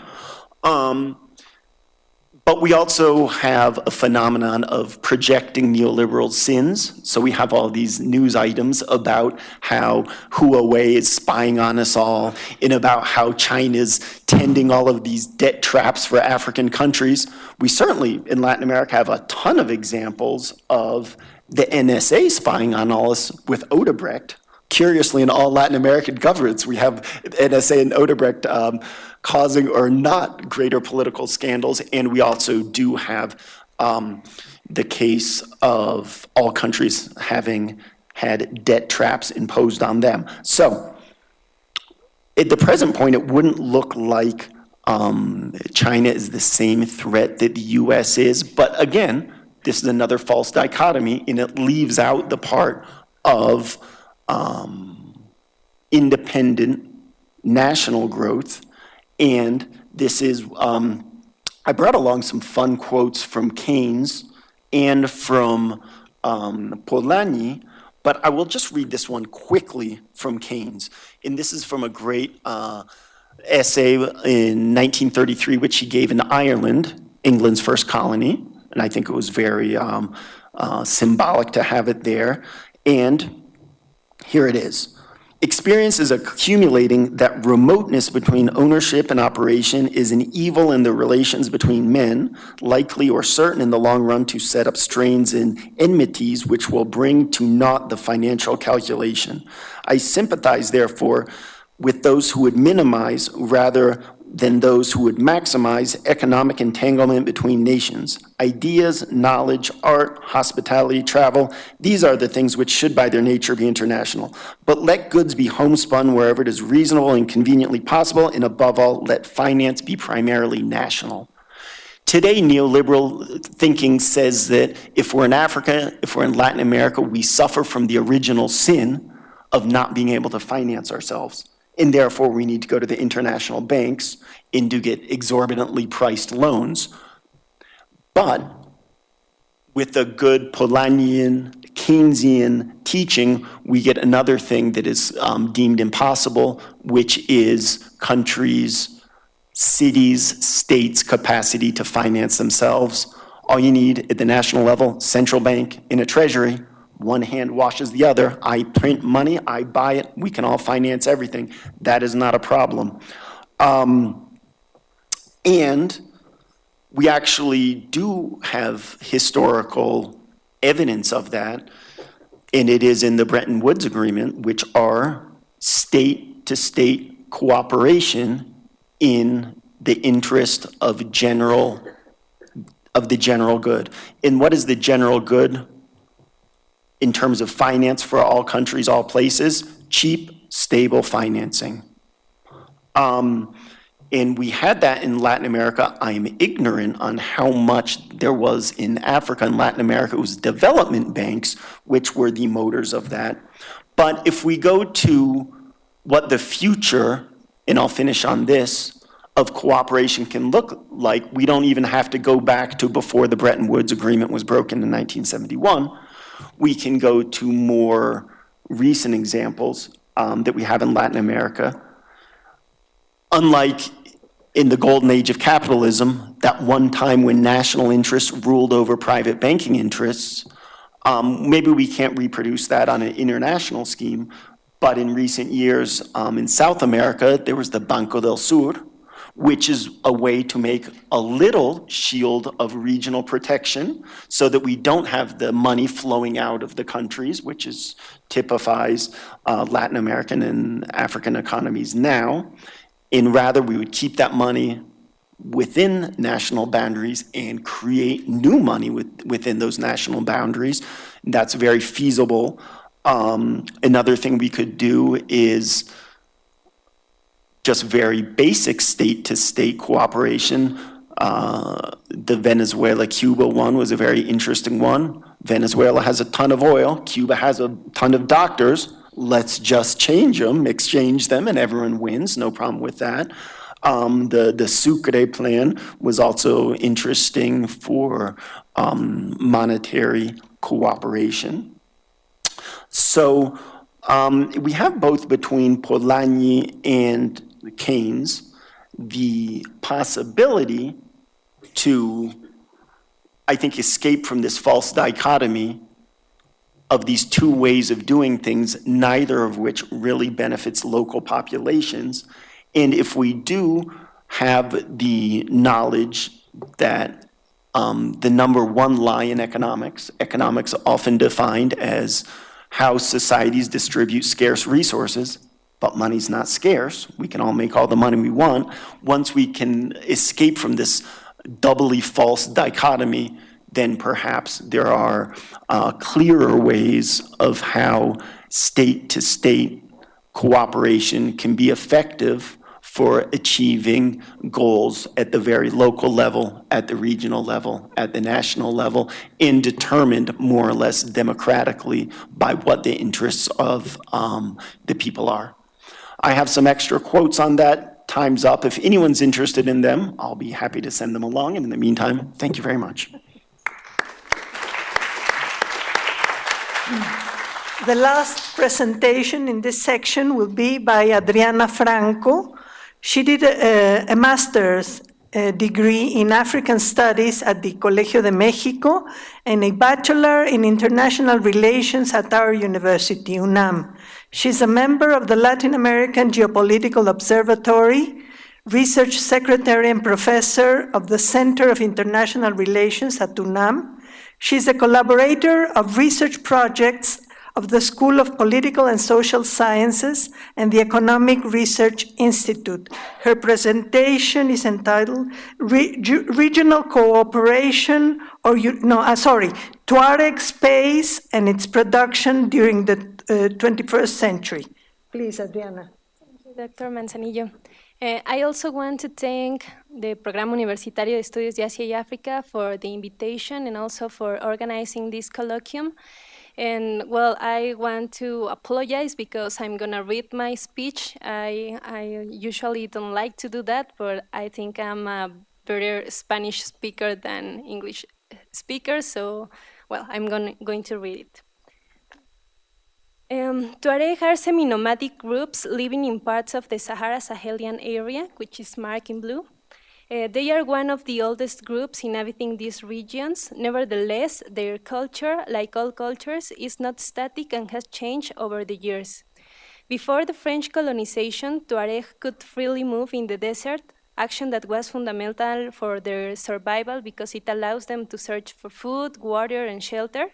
But we also have a phenomenon of projecting neoliberal sins. So we have all these news items about how Huawei is spying on us all, and about how China's tending all of these debt traps for African countries. We certainly, in Latin America, have a ton of examples of the NSA spying on all us with Odebrecht. Curiously, in all Latin American governments, we have NSA and Odebrecht causing or not greater political scandals, and we also do have the case of all countries having had debt traps imposed on them. So, at the present point, it wouldn't look like China is the same threat that the U.S. is, but again, this is another false dichotomy, and it leaves out the part of independent national growth. And this is, I brought along some fun quotes from Keynes and from Polanyi, but I will just read this one quickly from Keynes. And this is from a great essay in 1933, which he gave in Ireland, England's first colony. And I think it was very symbolic to have it there. And here it is. Experience is accumulating that remoteness between ownership and operation is an evil in the relations between men, likely or certain in the long run to set up strains and enmities which will bring to naught the financial calculation. I sympathize, therefore, with those who would minimize rather than those who would maximize economic entanglement between nations. Ideas, knowledge, art, hospitality, travel, these are the things which should by their nature be international. But let goods be homespun wherever it is reasonable and conveniently possible, and above all, let finance be primarily national. Today, neoliberal thinking says that if we're in Africa, if we're in Latin America, we suffer from the original sin of not being able to finance ourselves. And therefore, we need to go to the international banks and to get exorbitantly priced loans. But with a good Polanyian, Keynesian teaching, we get another thing that is deemed impossible, which is countries, cities, states' capacity to finance themselves. All you need at the national level, central bank in a treasury, one hand washes the other. I print money, I buy it, we can all finance everything. That is not a problem. And we actually do have historical evidence of that, and it is in the Bretton Woods Agreement, which are state-to-state cooperation in the interest of the general good. And what is the general good in terms of finance for all countries, all places? Cheap, stable financing. And we had that in Latin America. I am ignorant on how much there was in Africa and Latin America. It was development banks which were the motors of that. But if we go to what the future, and I'll finish on this, of cooperation can look like, we don't even have to go back to before the Bretton Woods Agreement was broken in 1971. We can go to more recent examples that we have in Latin America. Unlike in the golden age of capitalism, that one time when national interests ruled over private banking interests, maybe we can't reproduce that on an international scheme, but in recent years in South America, there was the Banco del Sur, which is a way to make a little shield of regional protection so that we don't have the money flowing out of the countries, which typifies Latin American and African economies now. And rather, we would keep that money within national boundaries and create new money within those national boundaries. That's very feasible. Another thing we could do is just very basic state-to-state cooperation. The Venezuela-Cuba one was a very interesting one. Venezuela has a ton of oil. Cuba has a ton of doctors. Let's just change them, exchange them, and everyone wins. No problem with that. The Sucre plan was also interesting for monetary cooperation. So we have both between Polanyi and Keynes the possibility to, I think, escape from this false dichotomy of these two ways of doing things, neither of which really benefits local populations. And if we do have the knowledge that the number one lie in economics often defined as how societies distribute scarce resources, but money's not scarce. We can all make all the money we want. Once we can escape from this doubly false dichotomy, then perhaps there are clearer ways of how state-to-state cooperation can be effective for achieving goals at the very local level, at the regional level, at the national level, and determined more or less democratically by what the interests of the people are. I have some extra quotes on that. Time's up. If anyone's interested in them, I'll be happy to send them along. And in the meantime, thank you very much. The last presentation in this section will be by Adriana Franco. She did a master's degree in African Studies at the Colegio de Mexico and a bachelor in International Relations at our university, UNAM. She's a member of the Latin American Geopolitical Observatory, research secretary and professor of the Center of International Relations at UNAM. She's a collaborator of research projects of the School of Political and Social Sciences and the Economic Research Institute. Her presentation is entitled Regional Cooperation, Tuareg Space and its Production During the 21st Century. Please, Adriana. Thank you, Dr. Manzanillo. I also want to thank the Programa Universitario de Estudios de Asia y África for the invitation and also for organizing this colloquium. And well, I want to apologize because I'm gonna read my speech. I usually don't like to do that, but I think I'm a better Spanish speaker than English speaker, so, well, I'm going to read it. Tuareg are semi-nomadic groups living in parts of the Sahara-Sahelian area, which is marked in blue. They are one of the oldest groups inhabiting these regions. Nevertheless, their culture, like all cultures, is not static and has changed over the years. Before the French colonization, Tuareg could freely move in the desert, action that was fundamental for their survival because it allows them to search for food, water, and shelter.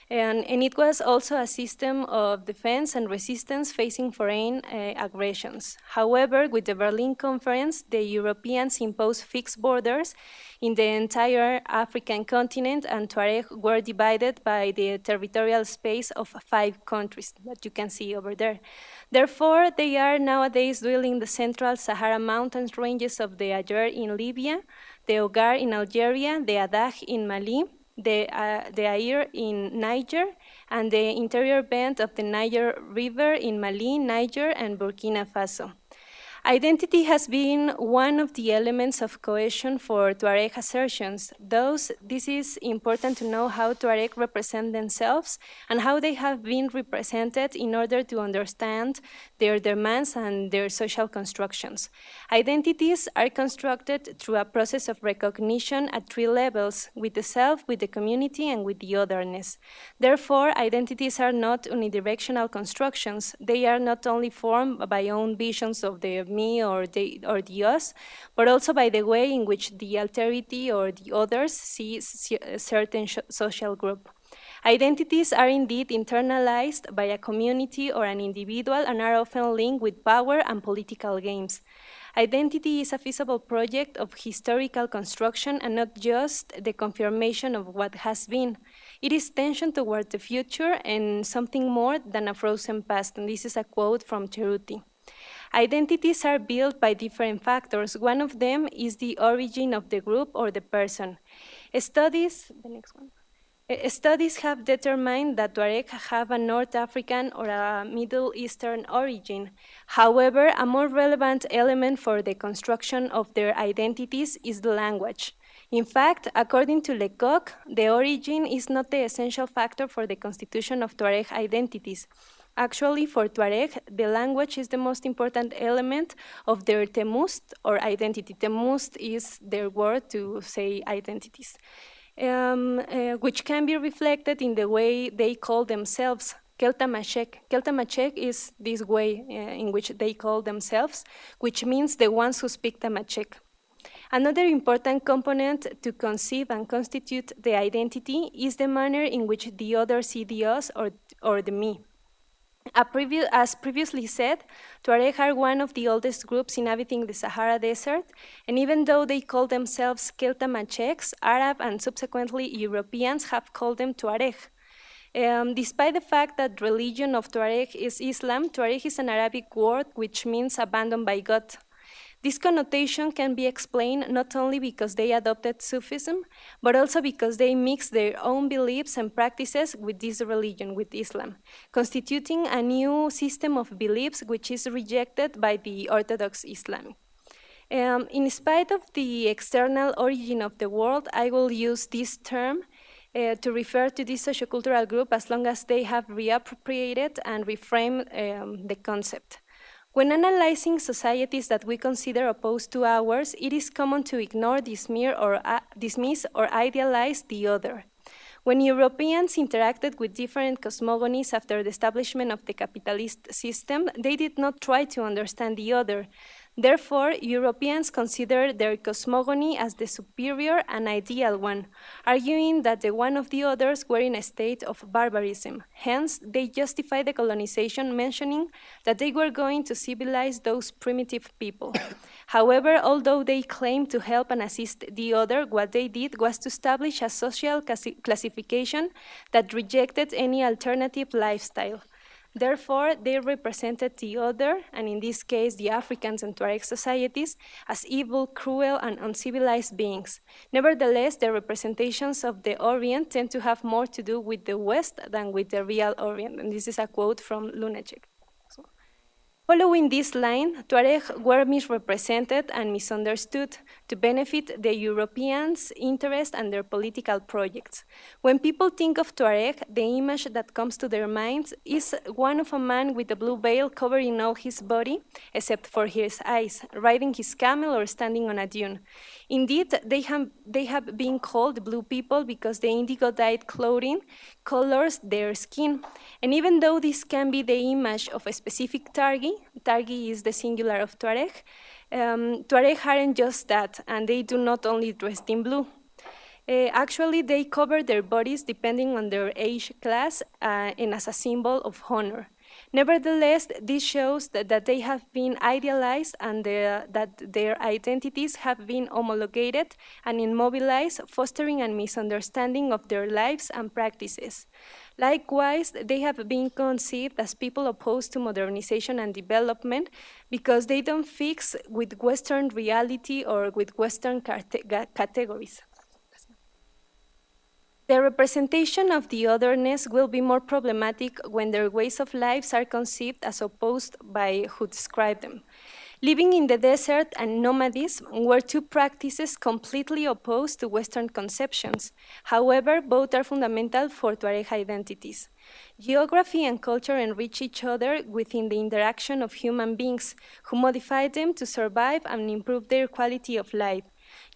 And it was also a system of defense and resistance facing foreign aggressions. However, with the Berlin Conference, the Europeans imposed fixed borders in the entire African continent, and Tuareg were divided by the territorial space of 5 countries that you can see over there. Therefore, they are nowadays dwelling the central Sahara mountain ranges of the Ager in Libya, the Ogar in Algeria, the Adag in Mali, the Air in Niger, and the interior bend of the Niger River in Mali, Niger, and Burkina Faso. Identity has been one of the elements of cohesion for Tuareg assertions. Thus, this is important to know how Tuareg represent themselves and how they have been represented in order to understand their demands and their social constructions. Identities are constructed through a process of recognition at 3 levels, with the self, with the community, and with the otherness. Therefore, identities are not unidirectional constructions. They are not only formed by own visions of the me or the us, but also by the way in which the alterity or the others see a certain social group. Identities are indeed internalized by a community or an individual and are often linked with power and political games. Identity is a feasible project of historical construction and not just the confirmation of what has been. It is tension toward the future and something more than a frozen past, and this is a quote from Cerruti. Identities are built by different factors. One of them is the origin of the group or the person. Studies have determined that Tuareg have a North African or a Middle Eastern origin. However, a more relevant element for the construction of their identities is the language. In fact, according to Lecoq, the origin is not the essential factor for the constitution of Tuareg identities. Actually, for Tuareg, the language is the most important element of their temust or identity. Temust is their word to say identities, which can be reflected in the way they call themselves. Keltamachek. Keltamachek is this way in which they call themselves, which means the ones who speak Tamachek. Another important component to conceive and constitute the identity is the manner in which the others see the us or the me. As previously said, Tuareg are one of the oldest groups inhabiting the Sahara Desert, and even though they call themselves Keltamacheks, Arab and subsequently Europeans have called them Tuareg. Despite the fact that religion of Tuareg is Islam, Tuareg is an Arabic word which means abandoned by God. This connotation can be explained not only because they adopted Sufism, but also because they mix their own beliefs and practices with this religion, with Islam, constituting a new system of beliefs which is rejected by the Orthodox Islam. In spite of the external origin of the world, I will use this term to refer to this sociocultural group as long as they have reappropriated and reframed the concept. When analyzing societies that we consider opposed to ours, it is common to ignore, dismiss, or idealize the other. When Europeans interacted with different cosmogonies after the establishment of the capitalist system, they did not try to understand the other. Therefore, Europeans consider their cosmogony as the superior and ideal one, arguing that the one of the others were in a state of barbarism. Hence, they justify the colonization, mentioning that they were going to civilize those primitive people. However, although they claimed to help and assist the other, what they did was to establish a social classification that rejected any alternative lifestyle. Therefore, they represented the other, and in this case, the Africans and Tuareg societies, as evil, cruel, and uncivilized beings. Nevertheless, the representations of the Orient tend to have more to do with the West than with the real Orient, and this is a quote from Lunacek. Following this line, Tuareg were misrepresented and misunderstood to benefit the Europeans' interest and their political projects. When people think of Tuareg, the image that comes to their minds is one of a man with a blue veil covering all his body, except for his eyes, riding his camel or standing on a dune. Indeed, they have been called blue people because the indigo-dyed clothing colors their skin. And even though this can be the image of a specific Targi is the singular of Tuareg, Tuareg aren't just that, and they do not only dress in blue. Actually, they cover their bodies depending on their age class and as a symbol of honor. Nevertheless, this shows that they have been idealized and that their identities have been homologated and immobilized, fostering a misunderstanding of their lives and practices. Likewise, they have been conceived as people opposed to modernization and development because they don't fix with Western reality or with Western categories. The representation of the otherness will be more problematic when their ways of lives are conceived as opposed by who describe them. Living in the desert and nomadism were two practices completely opposed to Western conceptions. However, both are fundamental for Tuareg identities. Geography and culture enrich each other within the interaction of human beings, who modify them to survive and improve their quality of life.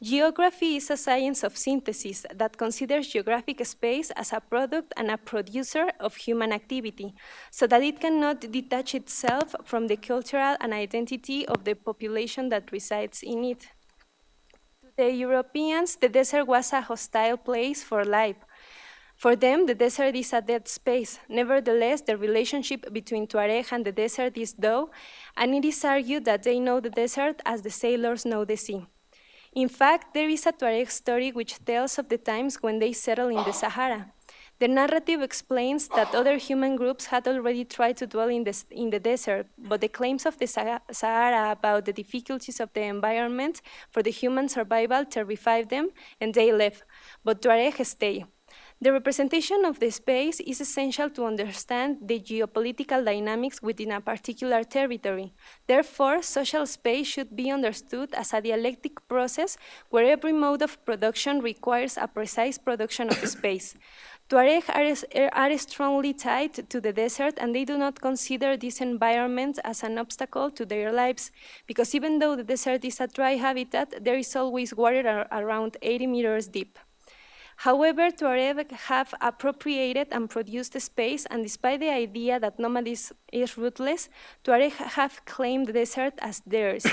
Geography is a science of synthesis that considers geographic space as a product and a producer of human activity, so that it cannot detach itself from the cultural and identity of the population that resides in it. To the Europeans, the desert was a hostile place for life. For them, the desert is a dead space. Nevertheless, the relationship between Tuareg and the desert is though, and it is argued that they know the desert as the sailors know the sea. In fact, there is a Tuareg story which tells of the times when they settled in the Sahara. The narrative explains that other human groups had already tried to dwell in the desert, but the claims of the Sahara about the difficulties of the environment for the human survival terrified them, and they left, but Tuareg stayed. The representation of the space is essential to understand the geopolitical dynamics within a particular territory. Therefore, social space should be understood as a dialectic process where every mode of production requires a precise production of space. Tuareg are strongly tied to the desert, and they do not consider this environment as an obstacle to their lives, because even though the desert is a dry habitat, there is always water around 80 meters deep. However, Tuareg have appropriated and produced the space, and despite the idea that nomadism is ruthless, Tuareg have claimed the desert as theirs.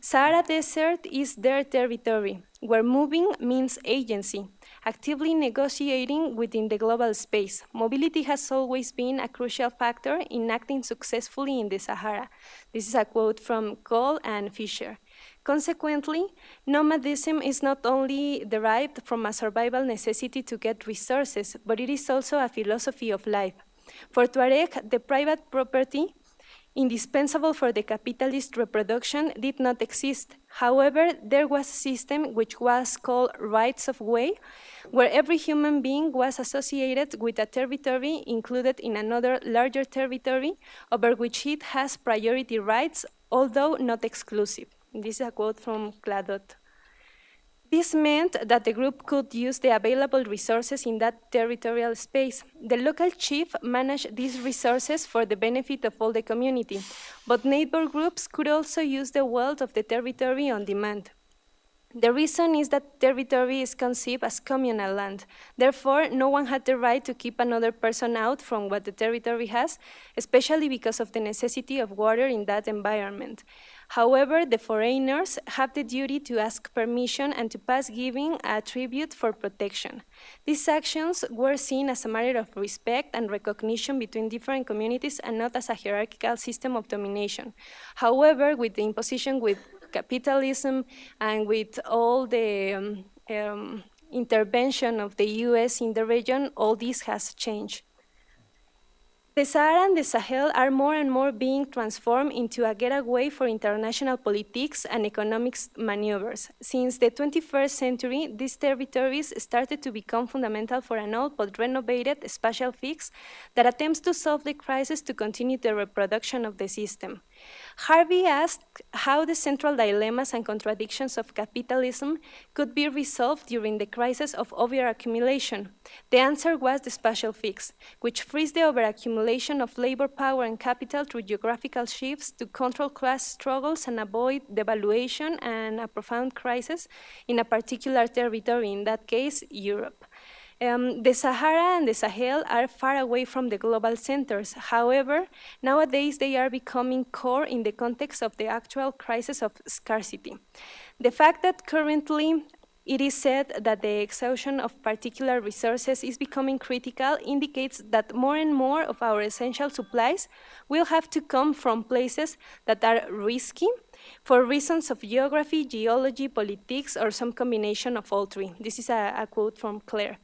Sahara Desert is their territory, where moving means agency, actively negotiating within the global space. Mobility has always been a crucial factor in acting successfully in the Sahara. This is a quote from Cole and Fisher. Consequently, nomadism is not only derived from a survival necessity to get resources, but it is also a philosophy of life. For Tuareg, the private property indispensable for the capitalist reproduction did not exist. However, there was a system which was called rights of way, where every human being was associated with a territory included in another larger territory over which it has priority rights, although not exclusive. This is a quote from Cladot. This meant that the group could use the available resources in that territorial space. The local chief managed these resources for the benefit of all the community, but neighbor groups could also use the wealth of the territory on demand. The reason is that territory is conceived as communal land. Therefore, no one had the right to keep another person out from what the territory has, especially because of the necessity of water in that environment. However, the foreigners have the duty to ask permission and to pass giving a tribute for protection. These actions were seen as a matter of respect and recognition between different communities and not as a hierarchical system of domination. However, with the imposition with capitalism and with all the intervention of the US in the region, all this has changed. The Sahara and the Sahel are more and more being transformed into a getaway for international politics and economic maneuvers. Since the 21st century, these territories started to become fundamental for an old but renovated spatial fix that attempts to solve the crisis to continue the reproduction of the system. Harvey asked how the central dilemmas and contradictions of capitalism could be resolved during the crisis of overaccumulation. The answer was the spatial fix, which frees the overaccumulation of labor power and capital through geographical shifts to control class struggles and avoid devaluation and a profound crisis in a particular territory, in that case, Europe. The Sahara and the Sahel are far away from the global centers. However, nowadays they are becoming core in the context of the actual crisis of scarcity. The fact that currently it is said that the exhaustion of particular resources is becoming critical indicates that more and more of our essential supplies will have to come from places that are risky for reasons of geography, geology, politics, or some combination of all three. This is a quote from Claire.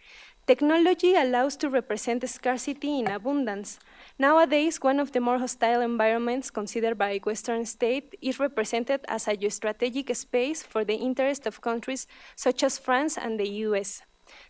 Technology allows to represent scarcity in abundance. Nowadays, one of the more hostile environments considered by Western states is represented as a geostrategic space for the interest of countries such as France and the US.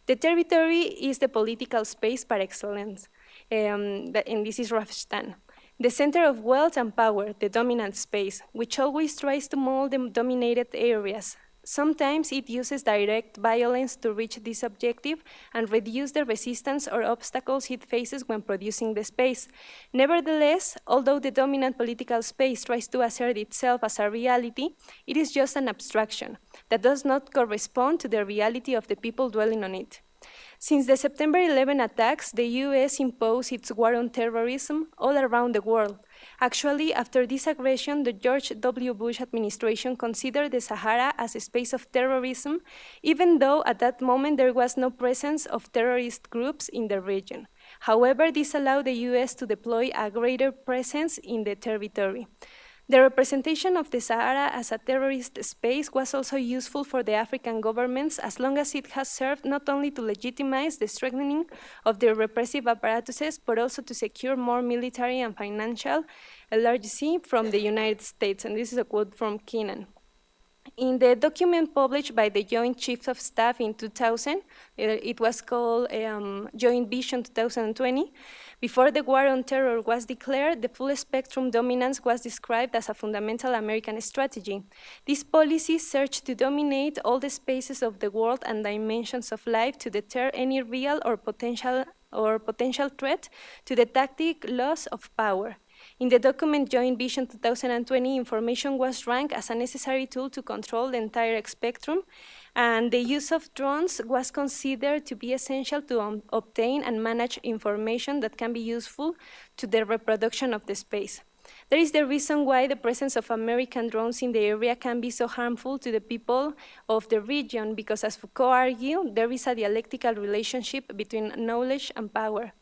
The territory is the political space par excellence, and this is Rafstan. The center of wealth and power, the dominant space, which always tries to mold the dominated areas. Sometimes it uses direct violence to reach this objective and reduce the resistance or obstacles it faces when producing the space. Nevertheless, although the dominant political space tries to assert itself as a reality, it is just an abstraction that does not correspond to the reality of the people dwelling on it. Since the September 11 attacks, the US imposed its war on terrorism all around the world. Actually, after this aggression, the George W. Bush administration considered the Sahara as a space of terrorism, even though at that moment there was no presence of terrorist groups in the region. However, this allowed the US to deploy a greater presence in the territory. The representation of the Sahara as a terrorist space was also useful for the African governments as long as it has served not only to legitimize the strengthening of their repressive apparatuses, but also to secure more military and financial legitimacy from the United States. And this is a quote from Keenan. In the document published by the Joint Chiefs of Staff in 2000, it was called Joint Vision 2020, before the war on terror was declared, the full spectrum dominance was described as a fundamental American strategy. This policy searched to dominate all the spaces of the world and dimensions of life to deter any real or potential threat to the tactic loss of power. In the document Joint Vision 2020, information was ranked as a necessary tool to control the entire spectrum, and the use of drones was considered to be essential to obtain and manage information that can be useful to the reproduction of the space. That is the reason why the presence of American drones in the area can be so harmful to the people of the region, because as Foucault argued, there is a dialectical relationship between knowledge and power.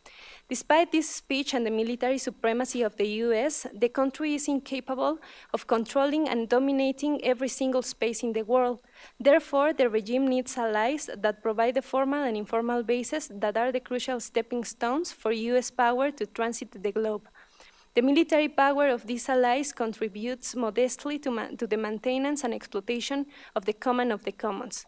Despite this speech and the military supremacy of the US, the country is incapable of controlling and dominating every single space in the world. Therefore, the regime needs allies that provide the formal and informal bases that are the crucial stepping stones for US power to transit the globe. The military power of these allies contributes modestly to the maintenance and exploitation of the common of the commons.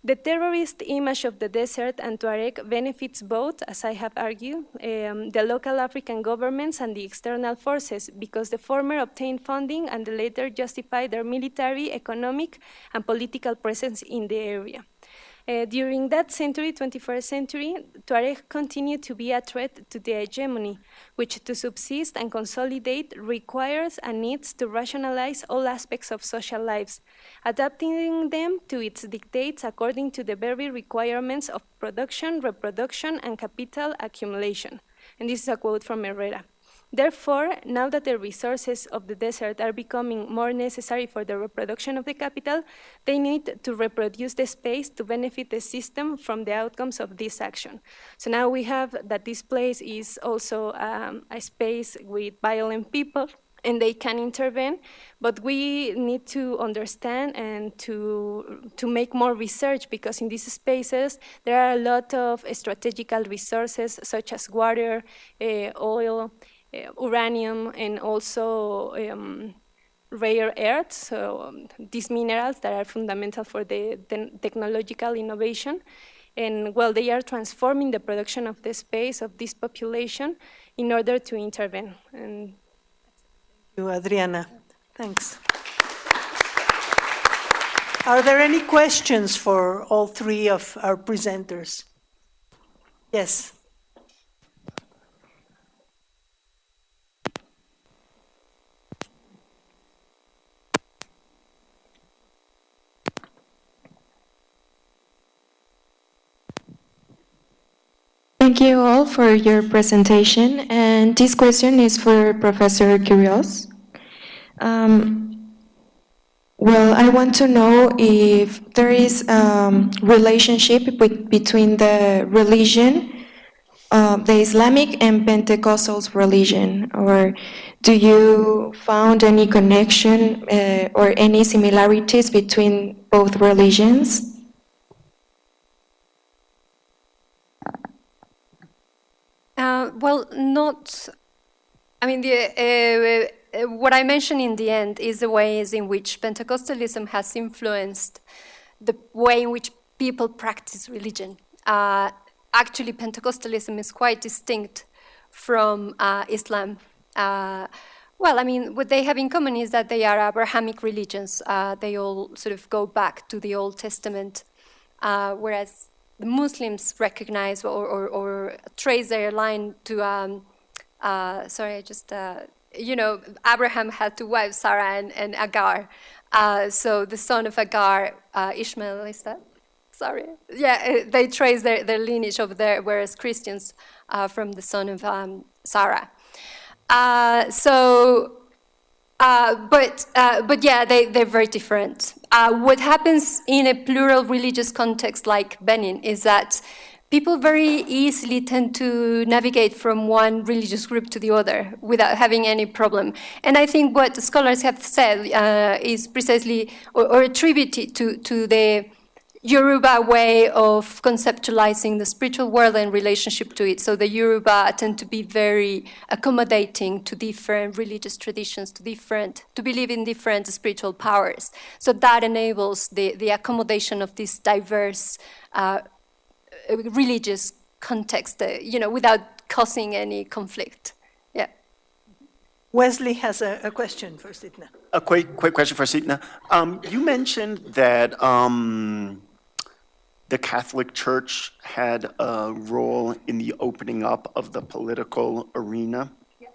The terrorist image of the desert and Tuareg benefits both, as I have argued, the local African governments and the external forces, because the former obtained funding and the latter justify their military, economic, and political presence in the area. During that century, 21st century, Tuareg continued to be a threat to the hegemony, which to subsist and consolidate requires and needs to rationalize all aspects of social lives, adapting them to its dictates according to the very requirements of production, reproduction, and capital accumulation. And this is a quote from Herrera. Therefore, now that the resources of the desert are becoming more necessary for the reproduction of the capital, they need to reproduce the space to benefit the system from the outcomes of this action. So now we have that this place is also a space with violent people, and they can intervene, but we need to understand and to make more research, because in these spaces there are a lot of strategical resources such as water, oil, uranium, and also rare earths, so these minerals that are fundamental for the technological innovation. And well, they are transforming the production of the space of this population in order to intervene. And thank you, Adriana. Thanks. Are there any questions for all three of our presenters? Yes. Thank you all for your presentation, and this question is for Professor Curios. Well, I want to know if there is a relationship between the religion, the Islamic and Pentecostal's religion, or do you found any connection or any similarities between both religions? Well, not. I mean, what I mentioned in the end is the ways in which Pentecostalism has influenced the way in which people practice religion. Actually, Pentecostalism is quite distinct from Islam. Well, I mean, what they have in common is that they are Abrahamic religions. They all sort of go back to the Old Testament, whereas the Muslims recognize or trace their line to, Abraham had two wives, Sarah and Agar. So the son of Agar, Ishmael, is that? Sorry. Yeah, they trace their lineage over there, whereas Christians from the son of Sarah. But yeah, they're very different. What happens in a plural religious context like Benin is that people very easily tend to navigate from one religious group to the other without having any problem. And I think what the scholars have said is precisely, or attributed to the Yoruba way of conceptualizing the spiritual world and relationship to it. So the Yoruba tend to be very accommodating to different religious traditions, to believe in different spiritual powers. So that enables the accommodation of this diverse religious context, without causing any conflict. Yeah. Wesley has a question for Sitna. A quick question for Sitna. You mentioned that the Catholic Church had a role in the opening up of the political arena. Yeah.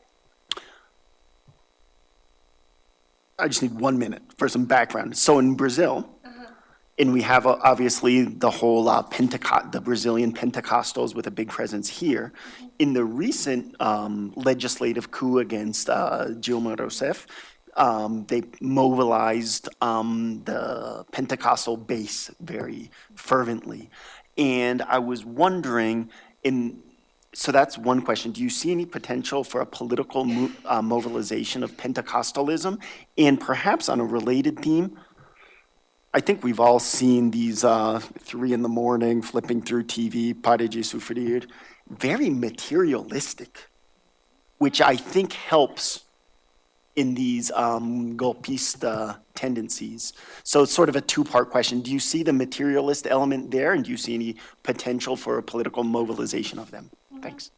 I just need 1 minute for some background. So in Brazil, and we have obviously the whole the Brazilian Pentecostals with a big presence here. In the recent legislative coup against Dilma Rousseff, they mobilized the Pentecostal base very fervently. And I was wondering, so that's one question. Do you see any potential for a political mobilization of Pentecostalism? And perhaps on a related theme, I think we've all seen these 3 a.m, flipping through TV, Pare de Sufrir, very materialistic, which I think helps in these golpista tendencies. So it's sort of a two-part question. Do you see the materialist element there, and do you see any potential for a political mobilization of them? Thanks.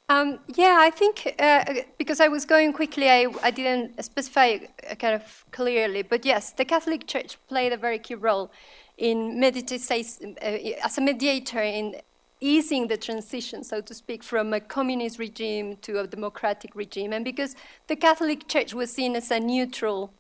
Yeah, I think, because I was going quickly, I didn't specify kind of clearly, but yes, the Catholic Church played a very key role in as a mediator in easing the transition, so to speak, from a communist regime to a democratic regime. And because the Catholic Church was seen as a neutral,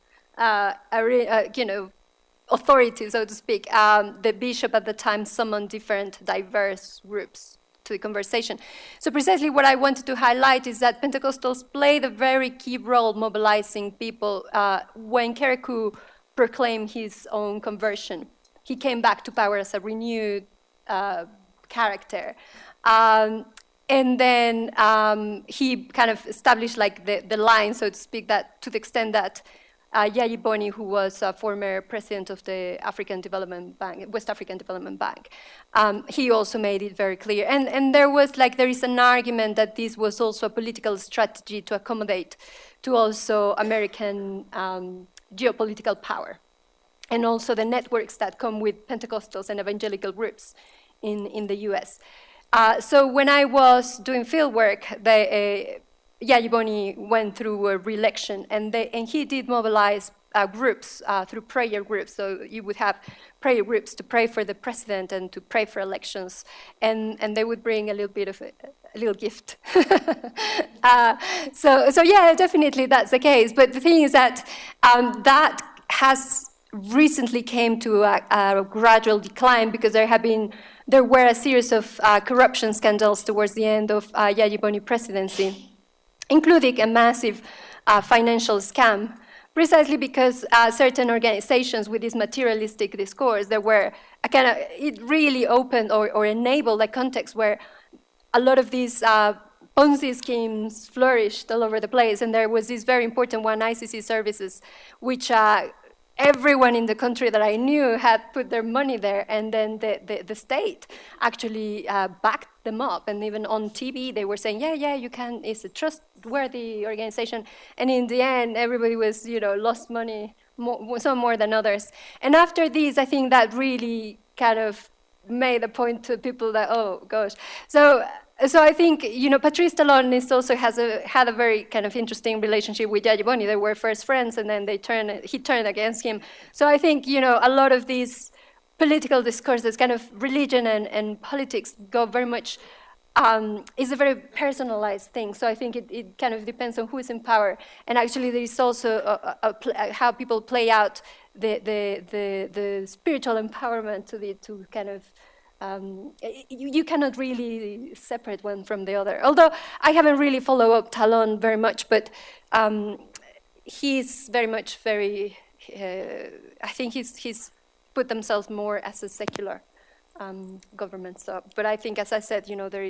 authority, so to speak, the bishop at the time summoned different diverse groups to the conversation. So precisely what I wanted to highlight is that Pentecostals played a very key role mobilizing people when Kerekou proclaimed his own conversion. He came back to power as a renewed character. And then he kind of established like the line, so to speak, that to the extent that Yayi Boni, who was a former president of the African Development Bank, West African Development Bank, he also made it very clear. And there is an argument that this was also a political strategy to accommodate to also American geopolitical power, and also the networks that come with Pentecostals and evangelical groups in the US. So when I was doing field work, Yayi Boni went through a re-election, and he did mobilize groups through prayer groups. So you would have prayer groups to pray for the president and to pray for elections, and they would bring a little bit of a little gift. So yeah, definitely that's the case. But the thing is that that has recently came to a gradual decline, because there were a series of corruption scandals towards the end of Yayi Boni presidency, including a massive financial scam, precisely because certain organizations with this materialistic discourse, it really opened or enabled a context where a lot of these Ponzi schemes flourished all over the place. And there was this very important one, ICC services, which everyone in the country that I knew had put their money there, and then the state actually backed them up. And even on TV, they were saying, yeah, you can, it's a trustworthy organization. And in the end, everybody was, lost money, some more than others. And after this, I think that really kind of made a point to people that, oh, gosh. So I think, Patrice Talon had a very kind of interesting relationship with Yayi Boni. They were first friends, and then he turned against him. So I think, a lot of these political discourses, kind of religion and politics, go very much, is a very personalized thing. So I think it kind of depends on who is in power. And actually there is also how people play out the spiritual empowerment to kind of, you cannot really separate one from the other. Although I haven't really followed up Talon very much, but he's very much I think he's put themselves more as a secular government. So, but I think, as I said,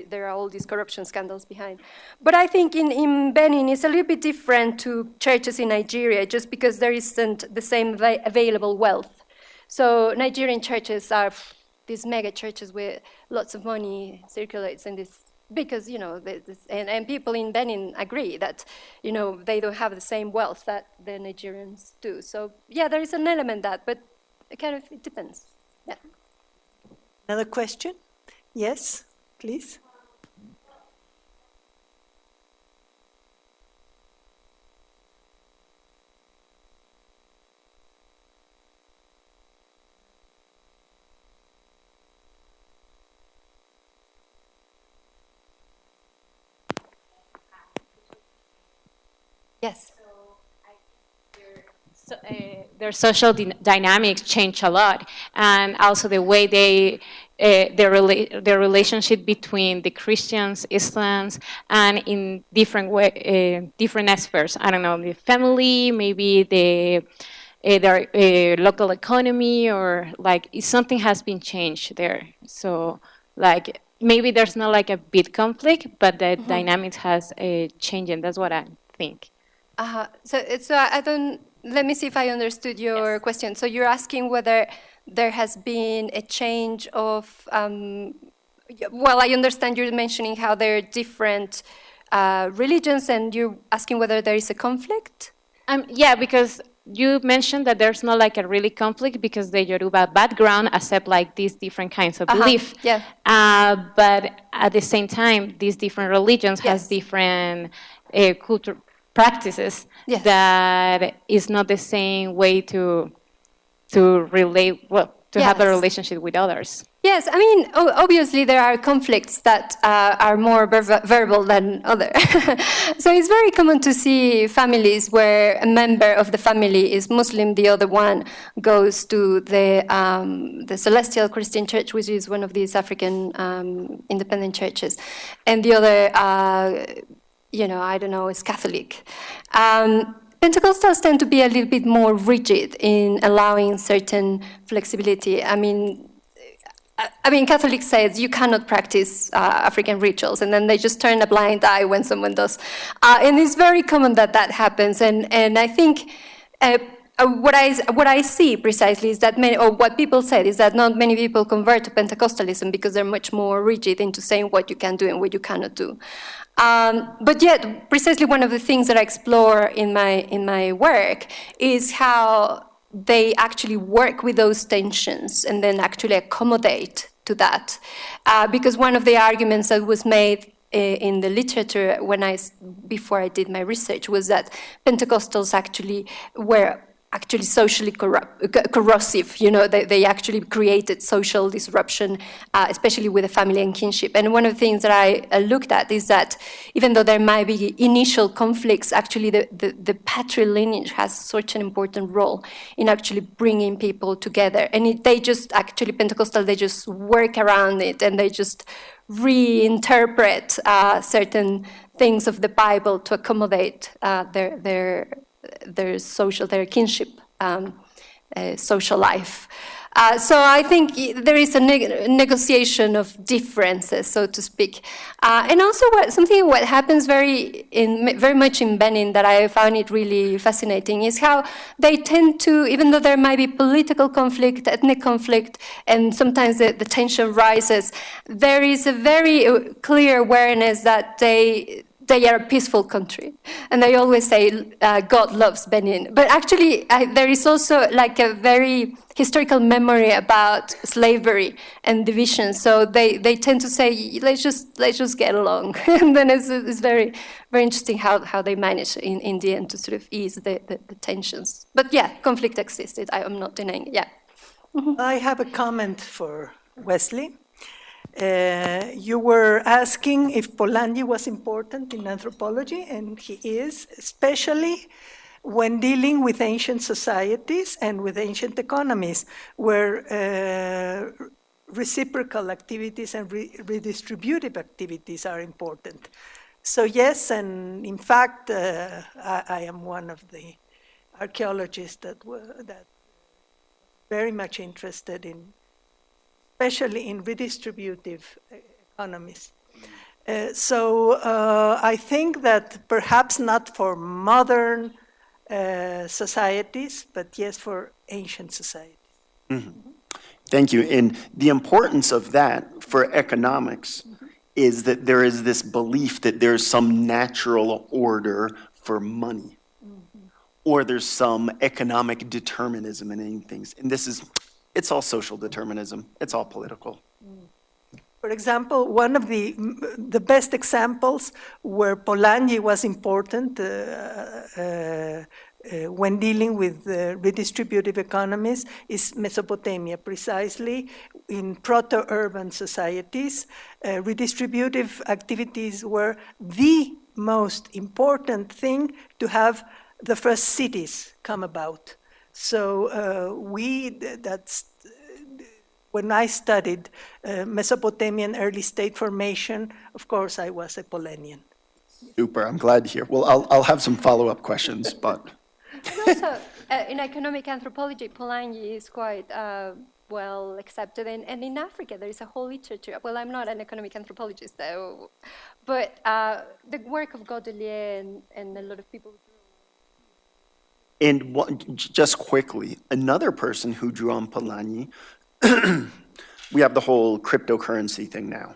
there are all these corruption scandals behind. But I think in Benin it's a little bit different to churches in Nigeria, just because there isn't the same available wealth. So Nigerian churches are these mega churches where lots of money circulates in this, because and people in Benin agree that they don't have the same wealth that the Nigerians do. So yeah, there is an element that, but it depends. Yeah. Another question? Yes, please. Yes. Their social dynamics change a lot, and also the way their relationship between the Christians, Islams, and in different aspects. I don't know, the family, maybe their local economy, or something has been changed there. So maybe there's not a big conflict, but the dynamics has changed, and that's what I think. So I don't. Let me see if I understood your question. So you're asking whether there has been a change of. Well, I understand you're mentioning how there are different religions, and you're asking whether there is a conflict. Yeah, because you mentioned that there's not a really conflict, because the Yoruba background accept these different kinds of belief. Yeah. But at the same time, these different religions has different culture practices that is not the same way to relate, to have a relationship with others. Yes, I mean, obviously there are conflicts that are more verbal than other. So it's very common to see families where a member of the family is Muslim, the other one goes to the Celestial Christian Church, which is one of these African independent churches, and the other I don't know, is Catholic. Pentecostals tend to be a little bit more rigid in allowing certain flexibility. I mean, I mean, Catholics say you cannot practice African rituals, and then they just turn a blind eye when someone does. And it's very common that that happens. And I think what I see precisely is that many, or what people said is that not many people convert to Pentecostalism because they're much more rigid into saying what you can do and what you cannot do. But yet, precisely one of the things that I explore in my work is how they actually work with those tensions and then actually accommodate to that. Because one of the arguments that was made in the literature before I did my research was that Pentecostals actually were actually socially corrosive. You know, they actually created social disruption, especially with the family and kinship. And one of the things that I looked at is that even though there might be initial conflicts, actually the patrilineage has such an important role in actually bringing people together. And they just actually, Pentecostal, they just work around it and they just reinterpret certain things of the Bible to accommodate their kinship, social life. So I think there is a negotiation of differences, so to speak. And also what happens very much in Benin that I found it really fascinating is how they tend to, even though there might be political conflict, ethnic conflict, and sometimes the tension rises, there is a very clear awareness that they are a peaceful country. And they always say, God loves Benin. But actually, there is also like a very historical memory about slavery and division. So they tend to say, let's just get along. And then it's very, very interesting how they manage in the end to sort of ease the tensions. But yeah, conflict existed. I'm not denying it. Yeah. I have a comment for Wesley. You were asking if Polanyi was important in anthropology, and he is, especially when dealing with ancient societies and with ancient economies, where reciprocal activities and redistributive activities are important. So yes, and in fact, I am one of the archaeologists that very much interested in, especially in redistributive economies. So I think that perhaps not for modern societies, but yes, for ancient societies. Mm-hmm. Thank you. And the importance of that for economics is that there is this belief that there's some natural order for money, or there's some economic determinism in things. And it's all social determinism. It's all political. For example, one of the best examples where Polanyi was important when dealing with redistributive economies is Mesopotamia, precisely in proto-urban societies. Redistributive activities were the most important thing to have the first cities come about. So when I studied Mesopotamian early state formation, of course I was a Polanian. Super, I'm glad to hear. Well, I'll have some follow-up questions, but. Also, in economic anthropology, Polanyi is quite well accepted, and in Africa there is a whole literature. Well, I'm not an economic anthropologist, though, but the work of Godelier and a lot of people. And just quickly, another person who drew on Polanyi, we have the whole cryptocurrency thing now.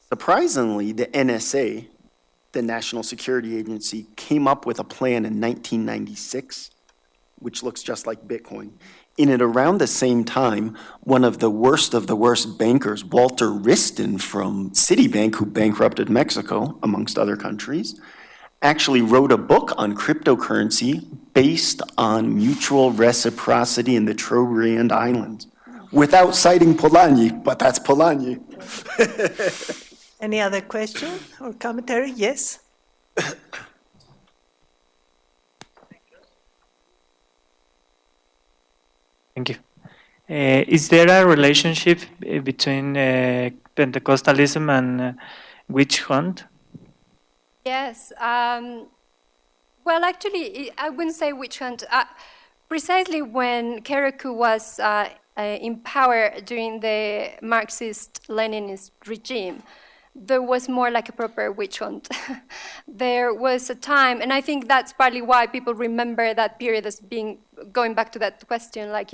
Surprisingly, the NSA, the National Security Agency, came up with a plan in 1996, which looks just like Bitcoin. And at around the same time, one of the worst bankers, Walter Wriston from Citibank, who bankrupted Mexico, amongst other countries, actually wrote a book on cryptocurrency based on mutual reciprocity in the Trobriand Islands, without citing Polanyi, but that's Polanyi. Any other question or commentary? Yes? Thank you. Is there a relationship between Pentecostalism and witch hunt? Yes. Well, actually, I wouldn't say witch hunt. Precisely when Kereku was in power during the Marxist-Leninist regime, there was more like a proper witch hunt. There was a time, and I think that's partly why people remember that period as being, going back to that question, like,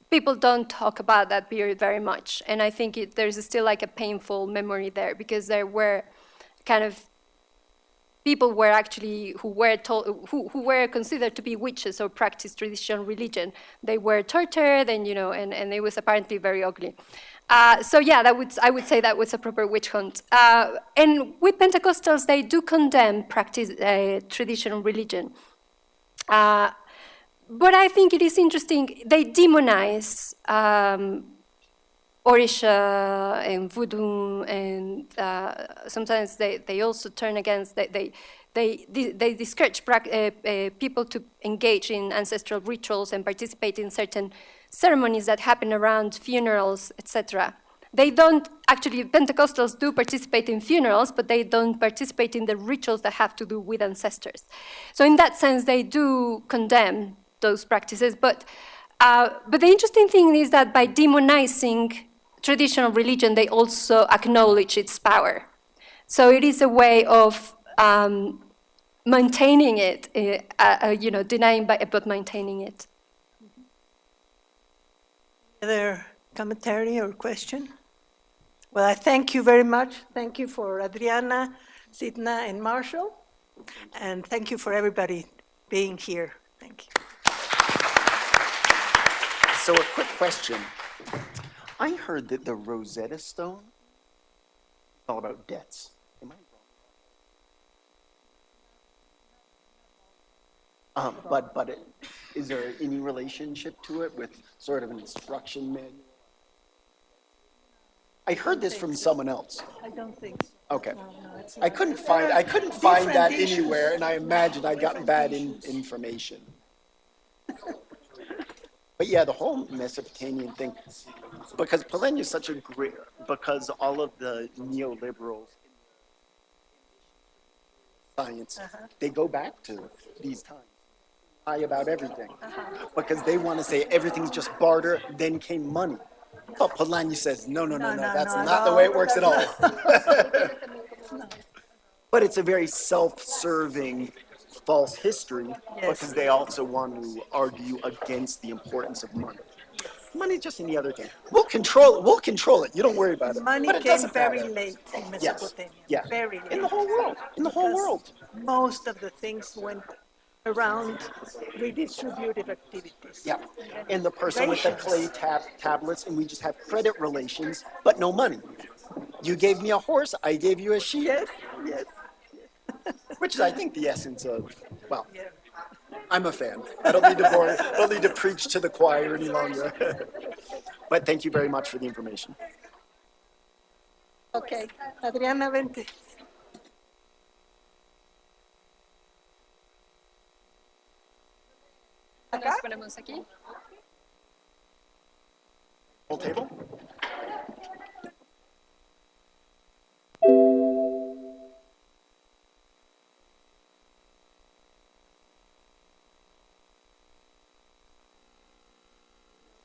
people don't talk about that period very much. And I think there's still like a painful memory there, because there were kind of people were actually who were considered to be witches or practiced traditional religion. They were tortured, and and it was apparently very ugly. So yeah, I would say that was a proper witch hunt. And with Pentecostals, they do condemn practice traditional religion. But I think it is interesting. They demonize Orisha and Voodoo, and sometimes they also turn against. They discourage people to engage in ancestral rituals and participate in certain ceremonies that happen around funerals, etc. They don't actually. Pentecostals do participate in funerals, but they don't participate in the rituals that have to do with ancestors. So in that sense, they do condemn those practices. But the interesting thing is that by demonizing traditional religion, they also acknowledge its power. So it is a way of maintaining it, denying but maintaining it. Other commentary or question? Well, I thank you very much. Thank you for Adriana, Sidna, and Marshall. And thank you for everybody being here. Thank you. So a quick question. I heard that the Rosetta Stone is all about debts. Am I wrong? But is there any relationship to it with sort of an instruction manual? I heard this from someone else. I don't think so. Okay. No, it's I not. couldn't find that anywhere, and I imagine I got bad information. But yeah, the whole Mesopotamian thing, because Polanyi is such a great, because all of the neoliberals in science, they go back to these times, lie about everything, because they want to say everything's just barter, then came money. But Polanyi says, no, that's not the way it works at all. But it's a very self-serving false history, because they also want to argue against the importance of money. Money's just any other thing. We'll control it. You don't worry about it. Money But it came doesn't very matter. late in Mesopotamia. Yes. Very late. In the whole world. Most of the things went around redistributive activities. Yeah. And the person with the clay tablets, and we just have credit relations, but no money. You gave me a horse, I gave you a sheep. Yes. Which is, I think, the essence of, well, I'm a fan. I don't need to preach to the choir any longer. But thank you very much for the information. Okay, Adriana, vente. Nos ponemos aquí. Whole table?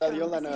Adiós, Lana.